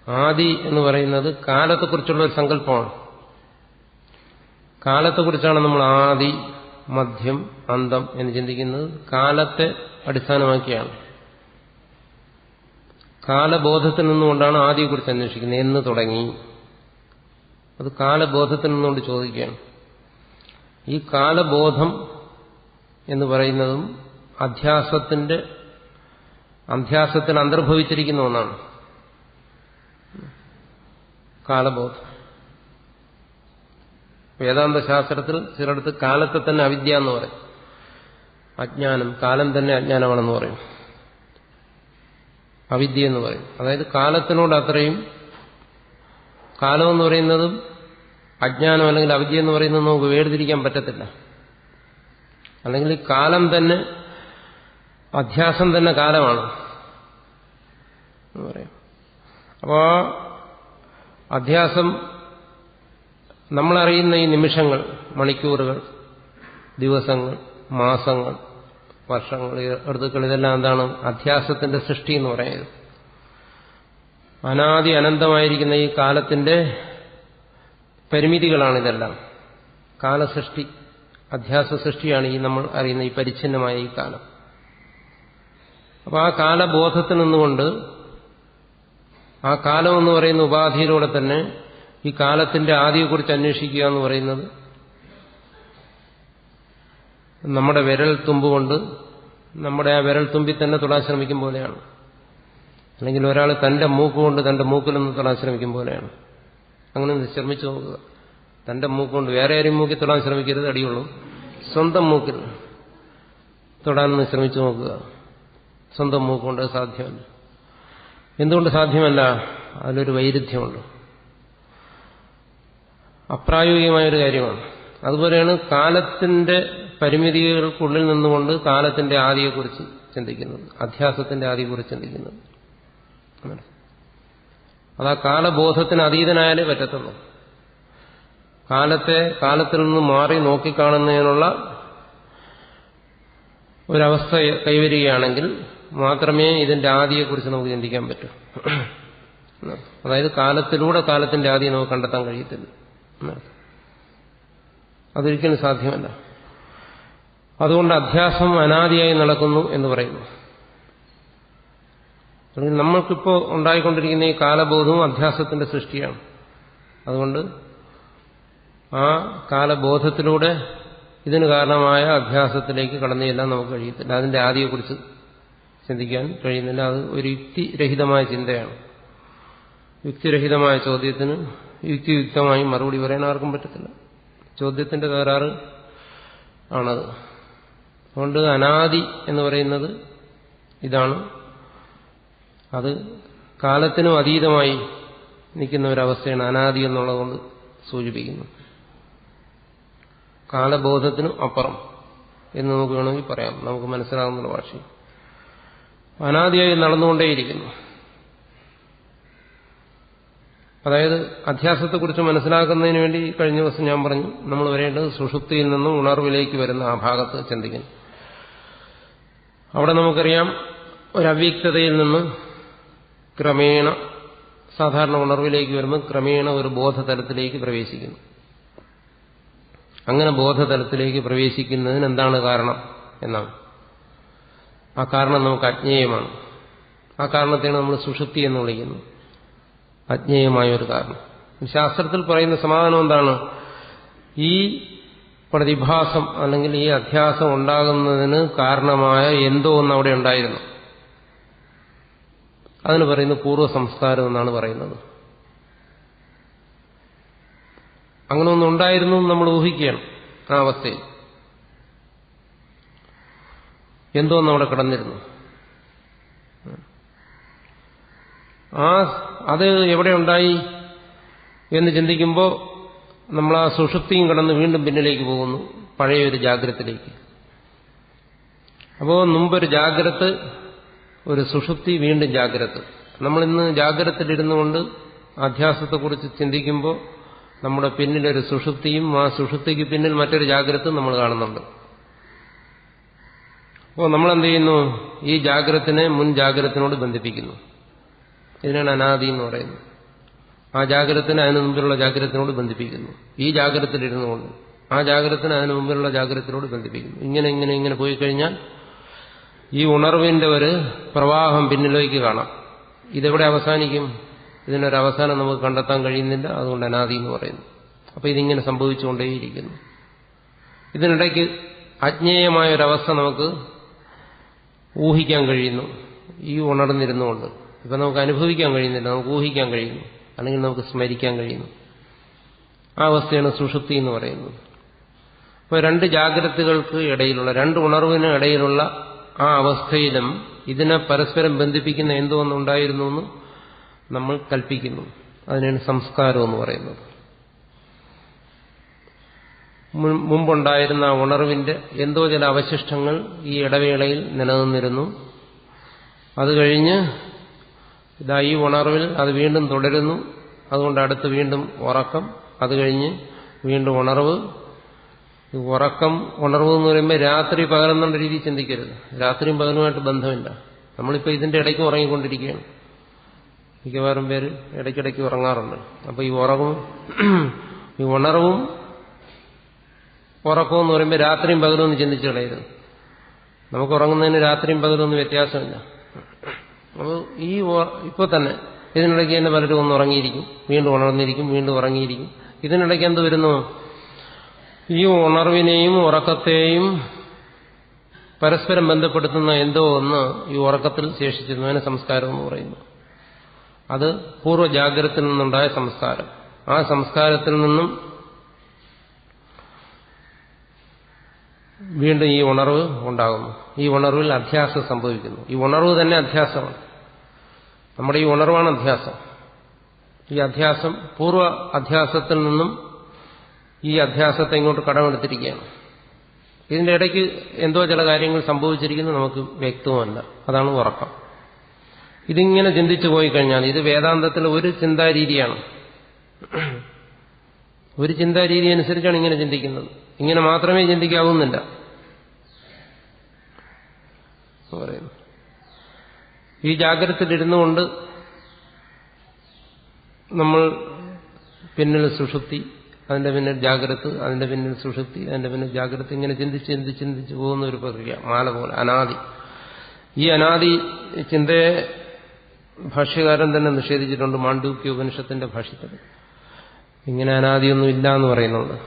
ആദി എന്ന് പറയുന്നത് കാലത്തെക്കുറിച്ചുള്ള ഒരു സങ്കല്പമാണ്. കാലത്തെക്കുറിച്ചാണ് നമ്മൾ ആദി, മധ്യം, അന്തം എന്ന് ചിന്തിക്കുന്നത്. കാലത്തെ അടിസ്ഥാനമാക്കിയാണ്. കാലബോധത്തിൽ നിന്നുകൊണ്ടാണ് ആദിയെക്കുറിച്ച് അന്വേഷിക്കുന്നത്. എന്ന് തുടങ്ങി, അത് കാലബോധത്തിൽ നിന്നുകൊണ്ട് ചോദിക്കുകയാണ്. ഈ കാലബോധം എന്ന് പറയുന്നതും അധ്യാസത്തിൽ അന്തർഭവിച്ചിരിക്കുന്ന ഒന്നാണ് കാലബോധം. വേദാന്ത ശാസ്ത്രത്തിൽ ചിലടത്ത് കാലത്തെ തന്നെ അവിദ്യ എന്ന് പറയും. അജ്ഞാനം, കാലം തന്നെ അജ്ഞാനമാണെന്ന് പറയും. അവിദ്യ എന്ന് പറയും. അതായത് കാലത്തിനോട് അത്രയും, കാലമെന്ന് പറയുന്നതും അജ്ഞാനം അല്ലെങ്കിൽ അവിദ്യ എന്ന് പറയുന്നത് നമുക്ക് വേർതിരിക്കാൻ പറ്റത്തില്ല. അല്ലെങ്കിൽ ഈ കാലം തന്നെ, അധ്യാസം തന്നെ കാലമാണ് എന്ന് പറയാം. അപ്പോൾ അധ്യാസം നമ്മളറിയുന്ന ഈ നിമിഷങ്ങൾ, മണിക്കൂറുകൾ, ദിവസങ്ങൾ, മാസങ്ങൾ, വർഷങ്ങൾ, ഋതുക്കൾ, ഇതെല്ലാം എന്താണ്? അധ്യാസത്തിന്റെ സൃഷ്ടി എന്ന് പറയുന്നത്. അനാദി അനന്തമായിരിക്കുന്ന ഈ കാലത്തിന്റെ പരിമിതികളാണിതെല്ലാം. കാലസൃഷ്ടി, അധ്യാസ സൃഷ്ടിയാണ് ഈ നമ്മൾ അറിയുന്ന ഈ പരിച്ഛിന്നമായ ഈ കാലം. അപ്പോൾ ആ കാലബോധത്തിൽ നിന്നുകൊണ്ട് ആ കാലം എന്ന് പറയുന്ന ഉപാധിയിലൂടെ തന്നെ ഈ കാലത്തിന്റെ ആദിയെക്കുറിച്ച് അന്വേഷിക്കുക എന്ന് പറയുന്നത് നമ്മുടെ വിരൽ തുമ്പുകൊണ്ട് നമ്മുടെ ആ വിരൽ തുമ്പിൽ തന്നെ തൊടാൻ ശ്രമിക്കും പോലെയാണ്. അല്ലെങ്കിൽ ഒരാൾ തന്റെ മൂക്കുകൊണ്ട് തന്റെ മൂക്കിൽ നിന്ന് തൊടാൻ ശ്രമിക്കും പോലെയാണ്. അങ്ങനെ ശ്രമിച്ചു നോക്കുക. തന്റെ മൂക്കുകൊണ്ട് വേറെ ആരും മൂക്കിൽ തൊടാൻ ശ്രമിക്കരുത്, അടിയുള്ളൂ. സ്വന്തം മൂക്കിൽ തൊടാനൊന്ന് ശ്രമിച്ചു നോക്കുക. സ്വന്തം മൂക്കുകൊണ്ട് സാധ്യമല്ല. എന്തുകൊണ്ട് സാധ്യമല്ല? അതിലൊരു വൈരുദ്ധ്യമുണ്ട്, അപ്രായോഗികമായൊരു കാര്യമാണ്. അതുപോലെയാണ് കാലത്തിന്റെ പരിമിതികൾക്കുള്ളിൽ നിന്നുകൊണ്ട് കാലത്തിന്റെ ആദിയെക്കുറിച്ച് ചിന്തിക്കുന്നത്, അധ്യാസത്തിന്റെ ആദിയെക്കുറിച്ച് ചിന്തിക്കുന്നത്. അത് ആ കാലബോധത്തിന് അതീതനായാലേ പറ്റത്തുള്ളൂ. കാലത്തിൽ നിന്ന് മാറി നോക്കിക്കാണുന്നതിനുള്ള ഒരവസ്ഥ കൈവരികയാണെങ്കിൽ മാത്രമേ ഇതിന്റെ ആദിയെക്കുറിച്ച് നമുക്ക് ചിന്തിക്കാൻ പറ്റൂ. അതായത് കാലത്തിലൂടെ കാലത്തിന്റെ ആദിയെ നമുക്ക് കണ്ടെത്താൻ കഴിയത്തില്ല. അതൊരിക്കലും സാധ്യമല്ല. അതുകൊണ്ട് അധ്യാസം അനാദിയായി നടക്കുന്നു എന്ന് പറയുന്നു. അല്ലെങ്കിൽ നമ്മൾക്കിപ്പോൾ ഉണ്ടായിക്കൊണ്ടിരിക്കുന്ന ഈ കാലബോധവും അധ്യാസത്തിന്റെ സൃഷ്ടിയാണ്. അതുകൊണ്ട് ആ കാലബോധത്തിലൂടെ ഇതിന് കാരണമായ അധ്യാസത്തിലേക്ക് കടന്നു ചെല്ലാൻ നമുക്ക് കഴിയത്തില്ല. അതിന്റെ ആദിയെക്കുറിച്ച് ചിന്തിക്കാൻ കഴിയുന്നില്ല. അത് ഒരു യുക്തിരഹിതമായ ചിന്തയാണ്. യുക്തിരഹിതമായ ചോദ്യത്തിന് യുക്തിയുക്തമായി മറുപടി പറയാൻ ആർക്കും പറ്റത്തില്ല. ചോദ്യത്തിന്റെ തകരാറ് ആണത്. അതുകൊണ്ട് അനാദി എന്ന് പറയുന്നത് ഇതാണ്. അത് കാലത്തിനും അതീതമായി നിൽക്കുന്ന ഒരവസ്ഥയാണ് അനാദി എന്നുള്ളതുകൊണ്ട് സൂചിപ്പിക്കുന്നു. കാലബോധത്തിനും അപ്പുറം എന്ന് നമുക്ക് വേണമെങ്കിൽ പറയാം, നമുക്ക് മനസ്സിലാകുന്ന ഭാഷയിൽ. അനാദിയായി നടന്നുകൊണ്ടേയിരിക്കുന്നു. അതായത് അധ്യാസത്തെക്കുറിച്ച് മനസ്സിലാക്കുന്നതിന് വേണ്ടി കഴിഞ്ഞ ദിവസം ഞാൻ പറഞ്ഞു, നമ്മൾ വരേണ്ടത് സുഷുപ്തിയിൽ നിന്നും ഉണർവിലേക്ക് വരുന്ന ആ ഭാഗത്ത് ചിന്തിക്കുന്നു. അവിടെ നമുക്കറിയാം ഒരവ്യക്തതയിൽ നിന്ന് ക്രമേണ സാധാരണ ഉണർവിലേക്ക് വരുമ്പോൾ ക്രമേണ ഒരു ബോധതലത്തിലേക്ക് പ്രവേശിക്കുന്നു. അങ്ങനെ ബോധതലത്തിലേക്ക് പ്രവേശിക്കുന്നതിന് എന്താണ് കാരണം എന്നാണ്. ആ കാരണം നമുക്ക് അജ്ഞേയമാണ്. ആ കാരണത്തെയാണ് നമ്മൾ സുഷുപ്തി എന്ന് വിളിക്കുന്നത്, അജ്ഞേയമായ ഒരു കാരണം. ശാസ്ത്രത്തിൽ പറയുന്ന സമാധാനം എന്താണ്? ഈ പ്രതിഭാസം അല്ലെങ്കിൽ ഈ അധ്യാസം ഉണ്ടാകുന്നതിന് കാരണമായ എന്തോ ഒന്ന് അവിടെ ഉണ്ടായിരുന്നു. അതിന് പറയുന്നത് പൂർവ്വ സംസ്കാരം എന്നാണ് പറയുന്നത്. അങ്ങനെ ഒന്നുണ്ടായിരുന്നു നമ്മൾ ഊഹിക്കുകയാണ്. ആ അവസ്ഥയിൽ എന്തോ ഒന്ന് അവിടെ കിടന്നിരുന്നു. അത് എവിടെ ഉണ്ടായി എന്ന് ചിന്തിക്കുമ്പോൾ നമ്മൾ ആ സുഷുപ്തിയും കടന്ന് വീണ്ടും പിന്നിലേക്ക് പോകുന്നു, പഴയൊരു ജാഗ്രതത്തിലേക്ക്. അപ്പോൾ മുമ്പൊരു ജാഗ്രത, ഒരു സുഷുപ്തി, വീണ്ടും ജാഗ്രത. നമ്മളിന്ന് ജാഗ്രതയിലിരുന്നു കൊണ്ട് അധ്യാസത്തെക്കുറിച്ച് ചിന്തിക്കുമ്പോൾ നമ്മുടെ പിന്നിലൊരു സുഷുപ്തിയും ആ സുഷുപ്തിക്ക് പിന്നിൽ മറ്റൊരു ജാഗ്രത നമ്മൾ കാണുന്നുണ്ട്. അപ്പോൾ നമ്മളെന്ത് ചെയ്യുന്നു? ഈ ജാഗ്രതത്തിനെ മുൻ ജാഗ്രതത്തിനോട് ബന്ധിപ്പിക്കുന്നു. ഇതിനാണ് അനാദി എന്ന് പറയുന്നത്. ആ ജാഗ്രതത്തിനെ അതിന് മുമ്പിലുള്ള ജാഗ്രതത്തിനോട് ബന്ധിപ്പിക്കുന്നു. ഈ ജാഗ്രതയിലിരുന്നു കൊണ്ട് ആ ജാഗ്രതത്തിനെ അതിന് മുമ്പിലുള്ള ജാഗ്രതത്തിനോട് ബന്ധിപ്പിക്കുന്നു. ഇങ്ങനെ പോയി കഴിഞ്ഞാൽ ഈ ഉണർവിന്റെ ഒരു പ്രവാഹം പിന്നിലേക്ക് കാണാം. ഇതെവിടെ അവസാനിക്കും? ഇതിനൊരവസാനം നമുക്ക് കണ്ടെത്താൻ കഴിയുന്നില്ല. അതുകൊണ്ട് അനാദി എന്ന് പറയുന്നു. അപ്പോൾ ഇതിങ്ങനെ സംഭവിച്ചുകൊണ്ടേയിരിക്കുന്നു. ഇതിനിടയ്ക്ക് അജ്ഞേയമായൊരവസ്ഥ നമുക്ക് ഊഹിക്കാൻ കഴിയുന്നു. ഈ ഉണർന്നിരുന്നുകൊണ്ട് ഇപ്പം നമുക്ക് അനുഭവിക്കാൻ കഴിയുന്നില്ല, നമുക്ക് ഊഹിക്കാൻ കഴിയുന്നു, അല്ലെങ്കിൽ നമുക്ക് സ്മരിക്കാൻ കഴിയുന്നു. ആ അവസ്ഥയാണ് സുഷുപ്തി എന്ന് പറയുന്നത്. അപ്പോൾ രണ്ട് ജാഗ്രതകൾക്ക് ഇടയിലുള്ള, രണ്ട് ഉണർവിന് ഇടയിലുള്ള ആ അവസ്ഥയിലും ഇതിനെ പരസ്പരം ബന്ധിപ്പിക്കുന്ന എന്തോ ഒന്നുണ്ടായിരുന്നു എന്ന് നമ്മൾ കൽപ്പിക്കുന്നു. അതിനാണ് സംസ്കാരം എന്ന് പറയുന്നത്. മുമ്പുണ്ടായിരുന്ന ഉണർവിന്റെ എന്തോ ചില അവശിഷ്ടങ്ങൾ ഈ ഇടവേളയിൽ നിലനിന്നിരുന്നു. അത് കഴിഞ്ഞ് ഈ ഉണർവിൽ അത് വീണ്ടും തുടരുന്നു. അതുകൊണ്ട് അടുത്ത് വീണ്ടും ഉറക്കം. അത് കഴിഞ്ഞ് വീണ്ടും ഉണർവ്. ഉറക്കം ഉണർവ് എന്ന് പറയുമ്പോൾ രാത്രി പകലെന്നുള്ള രീതിയിൽ ചിന്തിക്കരുത്. രാത്രിയും പകലുമായിട്ട് ബന്ധമില്ല. നമ്മളിപ്പോൾ ഇതിന്റെ ഇടയ്ക്ക് ഉറങ്ങിക്കൊണ്ടിരിക്കുകയാണ്. മിക്കവാറും പേര് ഇടയ്ക്കിടയ്ക്ക് ഉറങ്ങാറുണ്ട്. അപ്പോൾ ഈ ഉണർവും ഉറക്കവും എന്ന് പറയുമ്പോൾ രാത്രിയും പകലും ഒന്ന് ചിന്തിച്ചു കളയരുത്. നമുക്ക് ഉറങ്ങുന്നതിന് രാത്രിയും പകലും ഒന്നും വ്യത്യാസമില്ല. അപ്പോൾ ഇപ്പോൾ തന്നെ ഇതിനിടയ്ക്ക് തന്നെ പലരും ഒന്ന് ഉറങ്ങിയിരിക്കും, വീണ്ടും ഉണർന്നിരിക്കും, വീണ്ടും ഉറങ്ങിയിരിക്കും. ഇതിനിടയ്ക്ക് എന്ത് വരുന്നു? ഈ ഉണർവിനെയും ഉറക്കത്തെയും പരസ്പരം ബന്ധപ്പെടുത്തുന്ന എന്തോ ഒന്ന് ഈ ഉറക്കത്തിൽ ശേഷിച്ചിരുന്നു. അതിന് സംസ്കാരം എന്ന് പറയുന്നു. അത് പൂർവ്വജാഗ്രതയിൽ നിന്നുണ്ടായ സംസ്കാരം. ആ സംസ്കാരത്തിൽ നിന്നും വീണ്ടും ഈ ഉണർവ് ഉണ്ടാകുന്നു. ഈ ഉണർവിൽ അധ്യാസം സംഭവിക്കുന്നു. ഈ ഉണർവ് തന്നെ അധ്യാസമാണ്. നമ്മുടെ ഈ ഉണർവാണ് അധ്യാസം. ഈ അധ്യാസം പൂർവ്വ അധ്യാസത്തിൽ നിന്നും ഈ അധ്യാസത്തെ ഇങ്ങോട്ട് കടമെടുത്തിരിക്കുകയാണ്. ഇതിന്റെ ഇടയ്ക്ക് എന്തോ ചില കാര്യങ്ങൾ സംഭവിച്ചിരിക്കുന്നത് നമുക്ക് വ്യക്തവുമല്ല. അതാണ് ഉറക്കം. ഇതിങ്ങനെ ചിന്തിച്ചു പോയി കഴിഞ്ഞാൽ ഇത് വേദാന്തത്തിലെ ഒരു ചിന്താരീതിയാണ്. ഒരു ചിന്താരീതി അനുസരിച്ചാണ് ഇങ്ങനെ ചിന്തിക്കുന്നത്. ഇങ്ങനെ മാത്രമേ ചിന്തിക്കാവുന്നില്ല പറയുന്നു. ഈ ജാഗ്രതയിലിരുന്നു കൊണ്ട് നമ്മൾ പിന്നിൽ സുഷുപ്തി, അതിന്റെ പിന്നിൽ ജാഗ്രത, അതിന്റെ പിന്നിൽ സുഷുപ്തി, അതിന്റെ പിന്നിൽ ജാഗ്രത, ഇങ്ങനെ ചിന്തിച്ച് പോകുന്ന ഒരു പ്രക്രിയ, മാല പോലെ അനാദി. ഈ അനാദി ചിന്തയെ ഭാഷ്യകാരൻ തന്നെ നിഷേധിച്ചിട്ടുണ്ട്. മാണ്ഡൂക്യ ഉപനിഷത്തിന്റെ ഭാഷ്യത്തിൽ ഇങ്ങനെ അനാദിയൊന്നും ഇല്ല എന്ന് പറയുന്നുണ്ട്.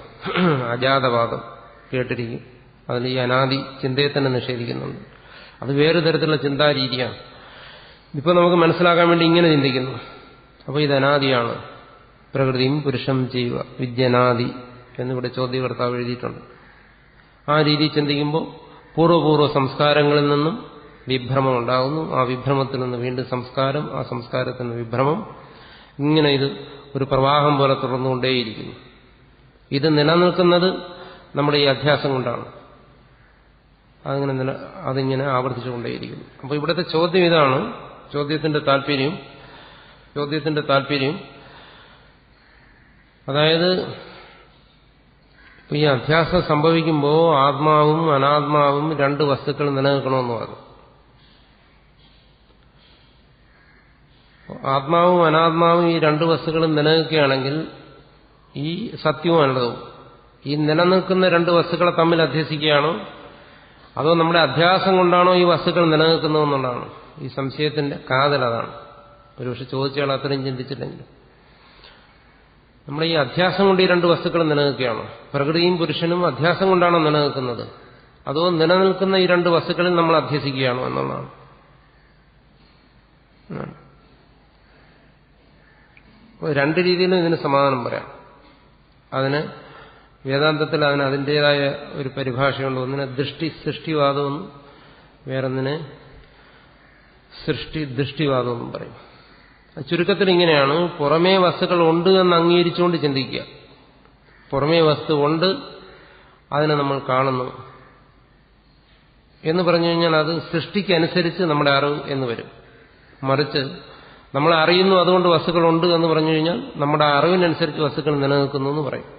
അജാതവാദം കേട്ടിരിക്കും. അതിൽ ഈ അനാദി ചിന്തയെ തന്നെ നിഷേധിക്കുന്നുണ്ട്. അത് വേറെ തരത്തിലുള്ള ചിന്താരീതിയാണ്. ഇപ്പൊ നമുക്ക് മനസ്സിലാക്കാൻ വേണ്ടി ഇങ്ങനെ ചിന്തിക്കുന്നു. അപ്പോൾ ഇത് അനാദിയാണ്. പ്രകൃതിയും പുരുഷം ചെയ്യുക വിദ്യനാദി എന്നിവിടെ ചോദ്യകർത്താവ് എഴുതിയിട്ടുണ്ട്. ആ രീതി ചിന്തിക്കുമ്പോൾ പൂർവ്വപൂർവ്വ സംസ്കാരങ്ങളിൽ നിന്നും വിഭ്രമം ഉണ്ടാകുന്നു. ആ വിഭ്രമത്തിൽ നിന്ന് വീണ്ടും സംസ്കാരം, ആ സംസ്കാരത്തിൽ നിന്ന് വിഭ്രമം. ഇങ്ങനെ ഇത് ഒരു പ്രവാഹം പോലെ തുടർന്നുകൊണ്ടേയിരിക്കുന്നു. ഇത് നിലനിൽക്കുന്നത് നമ്മുടെ ഈ അധ്യാസം കൊണ്ടാണ്. അതിങ്ങനെ ആവർത്തിച്ചുകൊണ്ടേയിരിക്കുന്നു. അപ്പോൾ ഇവിടുത്തെ ചോദ്യം ഇതാണ്. ചോദ്യത്തിന്റെ താല്പര്യം അതായത് ഈ അധ്യാസം സംഭവിക്കുമ്പോൾ ആത്മാവും അനാത്മാവും രണ്ട് വസ്തുക്കൾ നിലനിൽക്കണമെന്ന് പറഞ്ഞു. ആത്മാവും അനാത്മാവും ഈ രണ്ട് വസ്തുക്കളും നിലനിൽക്കുകയാണെങ്കിൽ ഈ സത്യവും അനന്തവും ഈ നിലനിൽക്കുന്ന രണ്ട് വസ്തുക്കളെ തമ്മിൽ അധ്യസിക്കുകയാണോ അതോ നമ്മുടെ അധ്യാസം കൊണ്ടാണോ ഈ വസ്തുക്കൾ നിലനിൽക്കുന്നതെന്നുള്ളതാണ് ഈ സംശയത്തിന്റെ കാതൽ. അതാണ് ഒരുപക്ഷെ ചോദിച്ചയാൾ അത്രയും ചിന്തിച്ചില്ലെങ്കിൽ. നമ്മുടെ ഈ അധ്യാസം കൊണ്ട് ഈ രണ്ട് വസ്തുക്കൾ നിലനിൽക്കുകയാണോ? പ്രകൃതിയും പുരുഷനും അധ്യാസം കൊണ്ടാണോ നിലനിൽക്കുന്നത്, അതോ നിലനിൽക്കുന്ന ഈ രണ്ട് വസ്തുക്കളിൽ നമ്മൾ അധ്യസിക്കുകയാണോ എന്നുള്ളതാണ്. രണ്ട് രീതിയിലും ഇതിന് സമാധാനം പറയാം. അതിന് വേദാന്തത്തിൽ അതിൻ്റെതായ ഒരു പരിഭാഷയുണ്ട്. ഒന്നിനെ സൃഷ്ടിവാദമെന്നും വേറൊന്നിനെ ദൃഷ്ടിവാദമെന്നും പറയും. ചുരുക്കത്തിൽ ഇങ്ങനെയാണ്. പുറമേ വസ്തുക്കൾ ഉണ്ട് എന്ന് അംഗീകരിച്ചുകൊണ്ട് ചിന്തിക്കുക. പുറമേ വസ്തു ഉണ്ട്, അതിനെ നമ്മൾ കാണുന്നു എന്ന് പറഞ്ഞു കഴിഞ്ഞാൽ അത് സൃഷ്ടിക്കനുസരിച്ച് നമ്മുടെ അറിവ് എന്ന് വരും. മറിച്ച് നമ്മൾ അറിയുന്നു അതുകൊണ്ട് വസ്തുക്കളുണ്ട് എന്ന് പറഞ്ഞു കഴിഞ്ഞാൽ നമ്മുടെ അറിവിനനുസരിച്ച് വസ്തുക്കൾ നിലനിൽക്കുന്നു എന്ന് പറയും.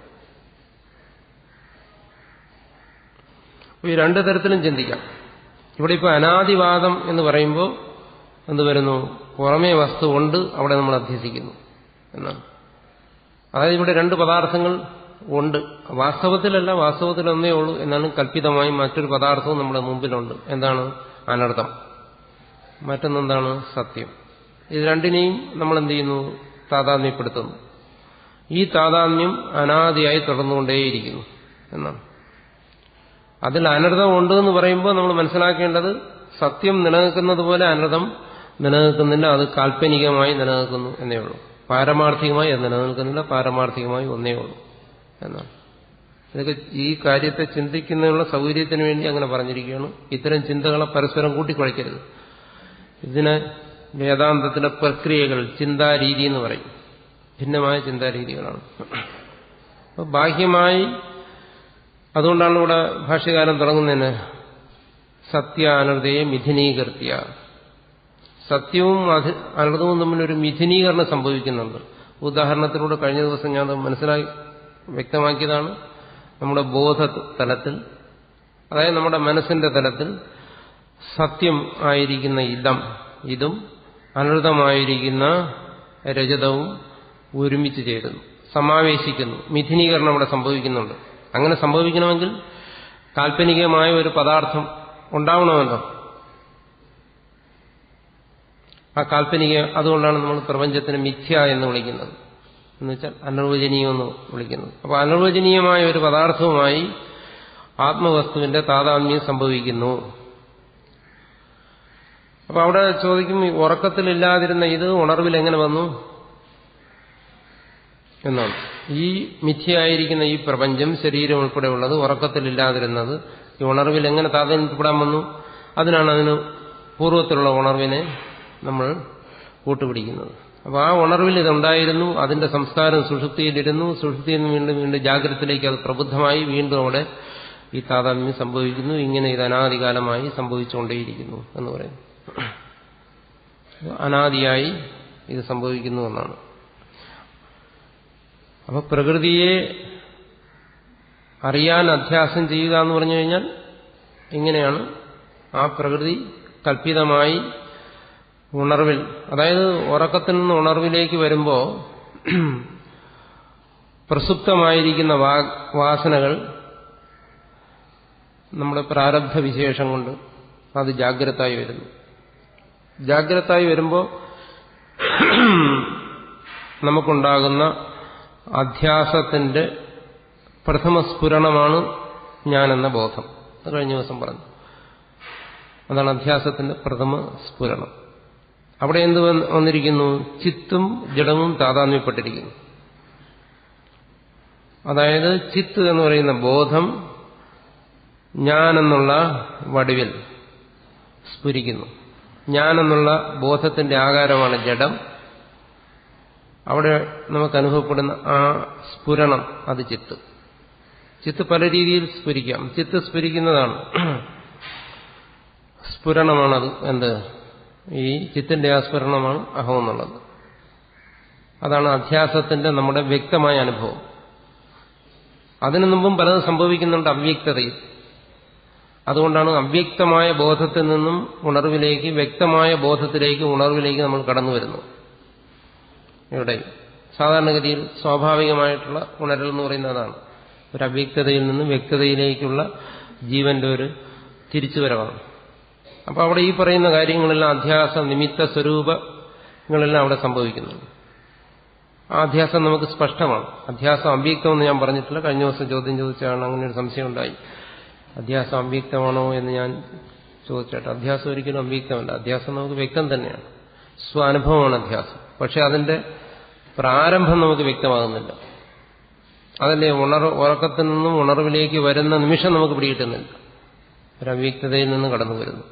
ഈ രണ്ടു തരത്തിലും ചിന്തിക്കാം. ഇവിടെ ഇപ്പോൾ അനാദിവാദം എന്ന് പറയുമ്പോൾ എന്ത് വരുന്നു? പുറമേ വസ്തു ഉണ്ട്, അവിടെ നമ്മൾ അധ്യസിക്കുന്നു എന്നാണ്. അതായത് ഇവിടെ രണ്ട് പദാർത്ഥങ്ങൾ ഉണ്ട്, വാസ്തവത്തിലല്ല, വാസ്തവത്തിൽ ഒന്നേ ഉള്ളൂ എന്നാണ്. കല്പിതമായി മറ്റൊരു പദാർത്ഥവും നമ്മുടെ മുമ്പിലുണ്ട്. എന്താണ്? അനർത്ഥം. മറ്റൊന്നെന്താണ്? സത്യം. ഇത് രണ്ടിനെയും നമ്മൾ എന്ത് ചെയ്യുന്നു? താതാത്മ്യപ്പെടുത്തുന്നു. ഈ താതാത്മ്യം അനാദിയായി തുടർന്നുകൊണ്ടേയിരിക്കുന്നു എന്നാണ്. അതിൽ അനർത്ഥം ഉണ്ട് എന്ന് പറയുമ്പോൾ നമ്മൾ മനസ്സിലാക്കേണ്ടത് സത്യം നിലനിൽക്കുന്നത് പോലെ അനർത്ഥം നിലനിൽക്കുന്നില്ല. അത് കാൽപ്പനികമായി നിലനിൽക്കുന്നു എന്നേ ഉള്ളൂ. പാരമാർത്ഥികമായി അത് നിലനിൽക്കുന്നില്ല, പാരമാർത്ഥികമായി ഒന്നേ ഉള്ളൂ എന്നാണ്. ഇതൊക്കെ ഈ കാര്യത്തെ ചിന്തിക്കുന്നതിനുള്ള സൗകര്യത്തിന് വേണ്ടി അങ്ങനെ പറഞ്ഞിരിക്കുകയാണ്. ഇത്തരം ചിന്തകളെ പരസ്പരം കൂട്ടിക്കുഴയ്ക്കരുത്. ഇതിനെ വേദാന്തത്തിലെ പ്രക്രിയകൾ, ചിന്താരീതി എന്ന് പറയും. ഭിന്നമായ ചിന്താരീതികളാണ്. അപ്പോൾ ബാഹ്യമായി അതുകൊണ്ടാണ് ഇവിടെ ഭാഷ്യകാരൻ തുടങ്ങുന്നതിന് സത്യാനർദയെ മിഥുനീകൃത്യ. സത്യവും അനർത്ഥവും തമ്മിലൊരു മിഥുനീകരണം സംഭവിക്കുന്നുണ്ട്. ഉദാഹരണത്തിലൂടെ കഴിഞ്ഞ ദിവസം ഞാൻ വ്യക്തമാക്കിയതാണ്. നമ്മുടെ ബോധ തലത്തിൽ, അതായത് നമ്മുടെ മനസ്സിന്റെ തലത്തിൽ സത്യം ആയിരിക്കുന്ന ഇതും അനൃതമായിരിക്കുന്ന രജതവും ഒരുമിച്ച് ചേരുന്നു, സമാവേശിക്കുന്നു. മിഥുനീകരണം അവിടെ സംഭവിക്കുന്നുണ്ട്. അങ്ങനെ സംഭവിക്കണമെങ്കിൽ കാൽപ്പനികമായ ഒരു പദാർത്ഥം ഉണ്ടാവണമല്ലോ. ആ കാൽപ്പനിക, അതുകൊണ്ടാണ് നമ്മൾ പ്രപഞ്ചത്തിന് മിഥ്യ എന്ന് വിളിക്കുന്നത്, എന്നുവെച്ചാൽ അനിർവചനീയമെന്ന് വിളിക്കുന്നത്. അപ്പോൾ അനിർവചനീയമായ ഒരു പദാർത്ഥവുമായി ആത്മവസ്തുവിന്റെ താതാത്മ്യം സംഭവിക്കുന്നു. അപ്പൊ അവിടെ ചോദിക്കും, ഉറക്കത്തിലില്ലാതിരുന്ന ഇത് ഉണർവിൽ എങ്ങനെ വന്നു എന്നാണ്. ഈ മിഥ്യയായിരിക്കുന്ന ഈ പ്രപഞ്ചം, ശരീരം ഉൾപ്പെടെ ഉള്ളത് ഉറക്കത്തിലില്ലാതിരുന്നത് ഈ ഉണർവിൽ എങ്ങനെ താതാത്മ്യപ്പെടാൻ വന്നു? അതിന് പൂർവ്വത്തിലുള്ള ഉണർവിനെ നമ്മൾ കൂട്ടുപിടിക്കുന്നത്. അപ്പോൾ ആ ഉണർവിൽ ഇതുണ്ടായിരുന്നു, അതിന്റെ സംസ്കാരം സുഷുപ്തിയിലിരുന്നു, സുഷുപ്തിയിൽ നിന്ന് വീണ്ടും വീണ്ടും ജാഗ്രതത്തിലേക്ക് അത് പ്രബുദ്ധമായി വീണ്ടും അവിടെ ഈ താതാത്മ്യം സംഭവിക്കുന്നു. ഇങ്ങനെ ഇത് അനാദികാലമായി സംഭവിച്ചുകൊണ്ടേയിരിക്കുന്നു എന്ന് പറയുന്നു. അനാദിയായി ഇത് സംഭവിക്കുന്നു എന്നാണ്. അപ്പൊ പ്രകൃതിയെ അറിയാൻ അധ്യാസം ചെയ്യുക എന്ന് പറഞ്ഞു കഴിഞ്ഞാൽ ഇങ്ങനെയാണ്. ആ പ്രകൃതി കൽപ്പിതമായി ഉണർവിൽ, അതായത് ഉറക്കത്തിൽ നിന്ന് ഉണർവിലേക്ക് വരുമ്പോൾ പ്രസുപ്തമായിരിക്കുന്ന വാസനകൾ നമ്മുടെ പ്രാരബ്ധ വിശേഷം കൊണ്ട് അത് ജാഗ്രതായി വരുന്നു. ജാഗ്രതായി വരുമ്പോൾ നമുക്കുണ്ടാകുന്ന അധ്യാസത്തിന്റെ പ്രഥമ സ്ഫുരണമാണ് ഞാനെന്ന ബോധം. അത് കഴിഞ്ഞ ദിവസം പറഞ്ഞു. അതാണ് അധ്യാസത്തിന്റെ പ്രഥമ സ്ഫുരണം. അവിടെ എന്ത് വന്നിരിക്കുന്നു? ചിത്തും ജഡവും താതാത്മ്യപ്പെട്ടിരിക്കുന്നു. അതായത് ചിത്ത് എന്ന് പറയുന്ന ബോധം ഞാനെന്നുള്ള വടിവിൽ സ്ഫുരിക്കുന്നു. ഞാനെന്നുള്ള ബോധത്തിന്റെ ആകാരമാണ് ജഡം. അവിടെ നമുക്ക് അനുഭവപ്പെടുന്ന ആ സ്ഫുരണം, അത് ചിത്ത്. ചിത്ത് പല രീതിയിൽ സ്ഫുരിക്കാം. ചിത്ത് സ്ഫുരിക്കുന്നതാണ്, സ്ഫുരണമാണത്. എന്ത്? ഈ ചിത്തിന്റെ ആ സ്ഫുരണമാണ് അഹം എന്നുള്ളത്. അതാണ് അധ്യാസത്തിന്റെ നമ്മുടെ വ്യക്തമായ അനുഭവം. അതിനു മുമ്പും പലതും സംഭവിക്കുന്നുണ്ട് അവ്യക്തതയിൽ. അതുകൊണ്ടാണ് അവ്യക്തമായ ബോധത്തിൽ നിന്നും ഉണർവിലേക്ക്, വ്യക്തമായ ബോധത്തിലേക്ക്, ഉണർവിലേക്ക് നമ്മൾ കടന്നു വരുന്നത്. ഇവിടെ സാധാരണഗതിയിൽ സ്വാഭാവികമായിട്ടുള്ള ഉണരൽ എന്ന് പറയുന്നതാണ്. ഒരു അവ്യക്തതയിൽ നിന്ന് വ്യക്തതയിലേക്കുള്ള ജീവന്റെ ഒരു തിരിച്ചുവരവാണ്. അപ്പോൾ അവിടെ ഈ പറയുന്ന കാര്യങ്ങളെല്ലാം അധ്യാസ നിമിത്ത സ്വരൂപങ്ങളെല്ലാം അവിടെ സംഭവിക്കുന്നുണ്ട്. ആ അധ്യാസം നമുക്ക് സ്പഷ്ടമാണ്. അധ്യാസം അവ്യക്തമെന്ന് ഞാൻ പറഞ്ഞിട്ടില്ല. കഴിഞ്ഞ ദിവസം ചോദ്യം ചോദിച്ചാണ് അങ്ങനെ ഒരു സംശയം ഉണ്ടായി. അധ്യാസം അവ്യക്തമാണോ എന്ന് ഞാൻ ചോദിച്ചേട്ടെ. അധ്യാസം ഒരിക്കലും അവ്യക്തമല്ല. അധ്യാസം നമുക്ക് വ്യക്തം തന്നെയാണ്. സ്വാനുഭവമാണ് അധ്യാസം. പക്ഷെ അതിന്റെ പ്രാരംഭം നമുക്ക് വ്യക്തമാകുന്നില്ല. അതല്ലേ ഉറക്കത്തിൽ നിന്നും ഉണർവിലേക്ക് വരുന്ന നിമിഷം നമുക്ക് പിടികിട്ടുന്നില്ല. ഒരു അവ്യക്തതയിൽ നിന്ന് കടന്നു വരുന്നു.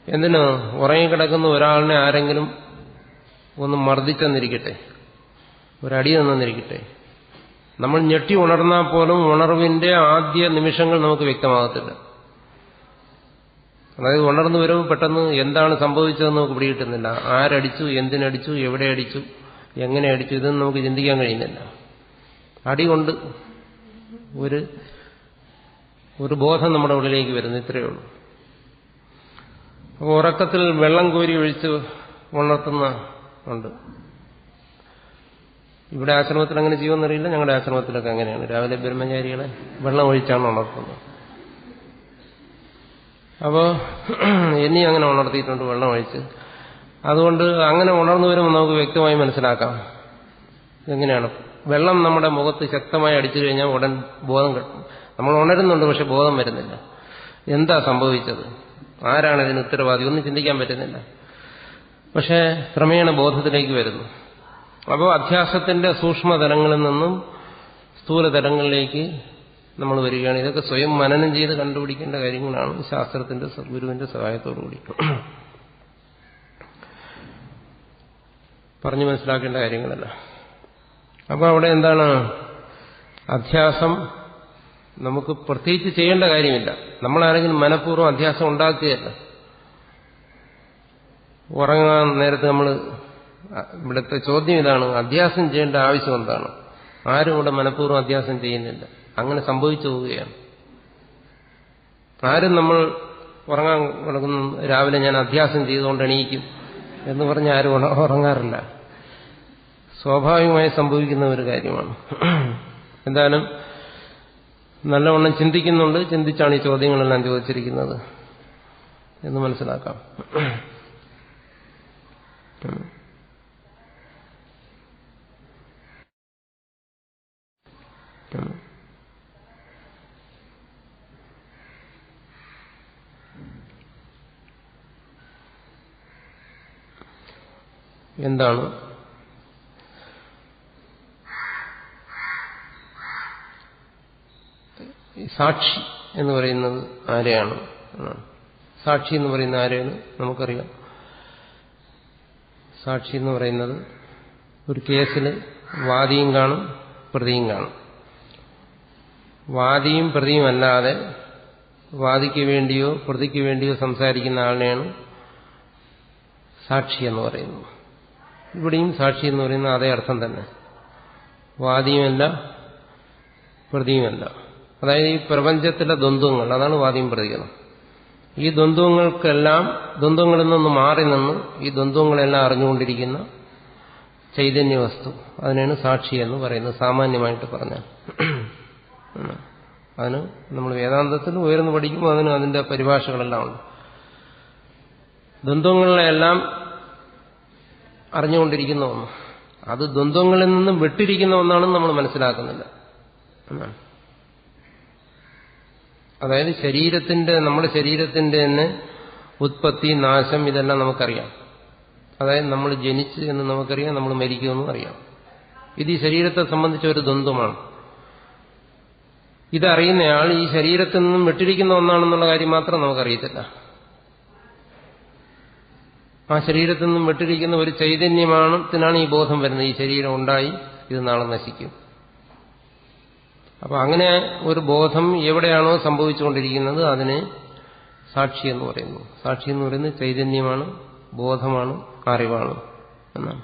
എന്തിന്? ഉറങ്ങിക്കിടക്കുന്ന ഒരാളിനെ ആരെങ്കിലും ഒന്ന് മർദ്ദിച്ചെന്നിരിക്കട്ടെ, ഒരടി തന്നിരിക്കട്ടെ, നമ്മൾ ഞെട്ടി ഉണർന്നാൽ പോലും ഉണർവിന്റെ ആദ്യ നിമിഷങ്ങൾ നമുക്ക് വ്യക്തമാകത്തില്ല. അതായത് ഉണർന്നു വരുമ്പോൾ പെട്ടെന്ന് എന്താണ് സംഭവിച്ചതെന്ന് നമുക്ക് പിടികിട്ടുന്നില്ല. ആരടിച്ചു, എന്തിനടിച്ചു, എവിടെ അടിച്ചു, എങ്ങനെ അടിച്ചു, ഇതൊന്നും നമുക്ക് ചിന്തിക്കാൻ കഴിയുന്നില്ല. അടി കൊണ്ട് ഒരു ബോധം നമ്മുടെ ഉള്ളിലേക്ക് വരുന്നു. ഇത്രയേ ഉള്ളൂ. അപ്പോൾ ഉറക്കത്തിൽ വെള്ളം കോരി ഒഴിച്ച് ഉണർത്തുന്ന ഉണ്ട്. ഇവിടെ ആശ്രമത്തിൽ അങ്ങനെ ചെയ്യുമെന്നറിയില്ല. ഞങ്ങളുടെ ആശ്രമത്തിലൊക്കെ അങ്ങനെയാണ്. രാവിലെ ബ്രഹ്മചാരികളെ വെള്ളം ഒഴിച്ചാണ് ഉണർത്തുന്നത്. അപ്പോൾ എന്നെ അങ്ങനെ ഉണർത്തിയിട്ടുണ്ട് വെള്ളം ഒഴിച്ച്. അതുകൊണ്ട് അങ്ങനെ ഉണർന്നു വരുമ്പോൾ നമുക്ക് വ്യക്തമായി മനസ്സിലാക്കാം എങ്ങനെയാണ്. വെള്ളം നമ്മുടെ മുഖത്ത് ശക്തമായി അടിച്ചു കഴിഞ്ഞാൽ ഉടൻ ബോധം കിട്ടും. നമ്മൾ ഉണരുന്നുണ്ട്, പക്ഷെ ബോധം വരുന്നില്ല. എന്താ സംഭവിച്ചത്, ആരാണ് ഇതിന് ഉത്തരവാദി, ഒന്നും ചിന്തിക്കാൻ പറ്റുന്നില്ല. പക്ഷേ ക്രമേണ ബോധത്തിലേക്ക് വരുന്നു. അപ്പോൾ അധ്യാസത്തിന്റെ സൂക്ഷ്മതലങ്ങളിൽ നിന്നും സ്ഥൂലതലങ്ങളിലേക്ക് നമ്മൾ വരികയാണ്. ഇതൊക്കെ സ്വയം മനനം ചെയ്ത് കണ്ടുപിടിക്കേണ്ട കാര്യങ്ങളാണ്, ശാസ്ത്രത്തിന്റെ ഗുരുവിന്റെ സഹായത്തോടുകൂടി പറഞ്ഞു മനസ്സിലാക്കേണ്ട കാര്യങ്ങളല്ല. അപ്പോൾ അവിടെ എന്താണ്? അധ്യാസം നമുക്ക് പ്രത്യേകിച്ച് ചെയ്യേണ്ട കാര്യമില്ല. നമ്മളാരെങ്കിലും മനഃപൂർവ്വം അധ്യാസം ഉണ്ടാക്കുകയല്ല. ഉറങ്ങാൻ നേരത്തെ നമ്മൾ, ഇവിടുത്തെ ചോദ്യം ഇതാണ്, അധ്യാസം ചെയ്യേണ്ട ആവശ്യം എന്താണ്? ആരും ഇവിടെ മനഃപൂർവ്വം അധ്യാസം ചെയ്യുന്നില്ല. അങ്ങനെ സംഭവിച്ചു പോവുകയാണ്. ആരും നമ്മൾ ഉറങ്ങാൻ കിടക്കുന്ന രാവിലെ ഞാൻ അധ്യാസം ചെയ്തുകൊണ്ട് എണീക്കും എന്ന് പറഞ്ഞ് ആരും ഉറങ്ങാറില്ല. സ്വാഭാവികമായി സംഭവിക്കുന്ന ഒരു കാര്യമാണ്. എന്തായാലും നല്ലവണ്ണം ചിന്തിക്കുന്നുണ്ട്. ചിന്തിച്ചാണ് ഈ ചോദ്യങ്ങളെല്ലാം ചോദിച്ചിരിക്കുന്നത് എന്ന് മനസ്സിലാക്കാം. എന്താണ് സാക്ഷി എന്ന് പറയുന്നത് ആരെയാണ്? സാക്ഷി എന്ന് പറയുന്ന ആരെയാണ് നമുക്കറിയാം. സാക്ഷി എന്ന് പറയുന്നത് ഒരു കേസിൽ വാദിയും കാണും പ്രതിയും കാണും. വാദിയും പ്രതിയും അല്ലാതെ വാദിക്ക് വേണ്ടിയോ പ്രതിക്ക് വേണ്ടിയോ സംസാരിക്കുന്ന ആളിനെയാണ് സാക്ഷി എന്ന് പറയുന്നത്. ഇവിടെയും സാക്ഷി എന്ന് പറയുന്ന അതേ അർത്ഥം തന്നെ. വാദിയുമല്ല പ്രതിയുമല്ല. അതായത് ഈ പ്രപഞ്ചത്തിലെ ദ്വന്ദ്വങ്ങൾ, അതാണ് വാദിയും പ്രതികളും. ഈ ദ്വന്ദ്വങ്ങളിൽ നിന്ന് മാറി നിന്ന് ഈ ദ്വന്ദ്വങ്ങളെല്ലാം അറിഞ്ഞുകൊണ്ടിരിക്കുന്ന ചൈതന്യ വസ്തു, അതിനാണ് സാക്ഷി എന്ന് പറയുന്നത്. സാമാന്യമായിട്ട് പറഞ്ഞാൽ അതിന് നമ്മൾ വേദാന്തത്തിൽ ഉയർന്നു പഠിക്കുമ്പോൾ അതിന് അതിന്റെ പരിഭാഷകളെല്ലാം ഉണ്ട്. ദ്വന്ദ്വങ്ങളെല്ലാം അറിഞ്ഞുകൊണ്ടിരിക്കുന്ന ഒന്ന്, അത് ദ്വന്ദ്വങ്ങളിൽ നിന്നും വിട്ടിരിക്കുന്ന ഒന്നാണെന്ന് നമ്മൾ മനസ്സിലാക്കുന്നില്ല എന്നാണ്. അതായത് നമ്മുടെ ശരീരത്തിന്റെ തന്നെ ഉത്പത്തി, നാശം, ഇതെല്ലാം നമുക്കറിയാം. അതായത് നമ്മൾ ജനിച്ച് എന്ന് നമുക്കറിയാം, നമ്മൾ മരിക്കുമെന്നും അറിയാം. ഇത് ഈ ശരീരത്തെ സംബന്ധിച്ച ഒരു ദ്വന്ദ്വമാണ്. ഇതറിയുന്നയാൾ ഈ ശരീരത്തിൽ നിന്നും വിട്ടിരിക്കുന്ന ഒന്നാണെന്നുള്ള കാര്യം മാത്രം നമുക്കറിയത്തില്ല. ആ ശരീരത്തിൽ നിന്നും വിട്ടിരിക്കുന്ന ഒരു ചൈതന്യമാണത്തിനാണ് ഈ ബോധം വരുന്നത്. ഈ ശരീരം ഉണ്ടായി, ഇത് നാളെ നശിക്കും. അപ്പൊ അങ്ങനെ ഒരു ബോധം എവിടെയാണോ സംഭവിച്ചുകൊണ്ടിരിക്കുന്നത് അതിനെ സാക്ഷി എന്ന് പറയുന്നു. സാക്ഷി എന്ന് പറയുന്നത് ചൈതന്യമാണ്, ബോധമാണ്, അറിവാണ് എന്നാണ്.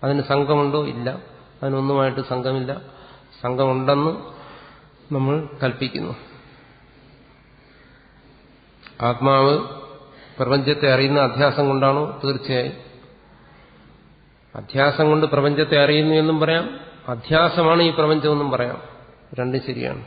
അതിന് സംഘമുണ്ടോ? ഇല്ല. അതിനൊന്നുമായിട്ട് സംഘമില്ല. സംഘമുണ്ടെന്ന് നമ്മൾ കൽപ്പിക്കുന്നു. ആത്മാവ് പ്രപഞ്ചത്തെ അറിയുന്ന അധ്യാസം കൊണ്ടാണോ? തീർച്ചയായും. അധ്യാസം കൊണ്ട് പ്രപഞ്ചത്തെ അറിയുന്നു എന്നും പറയാം, അധ്യാസമാണ് ഈ പ്രപഞ്ചമെന്നും പറയാം. രണ്ടും ശരിയാണ്.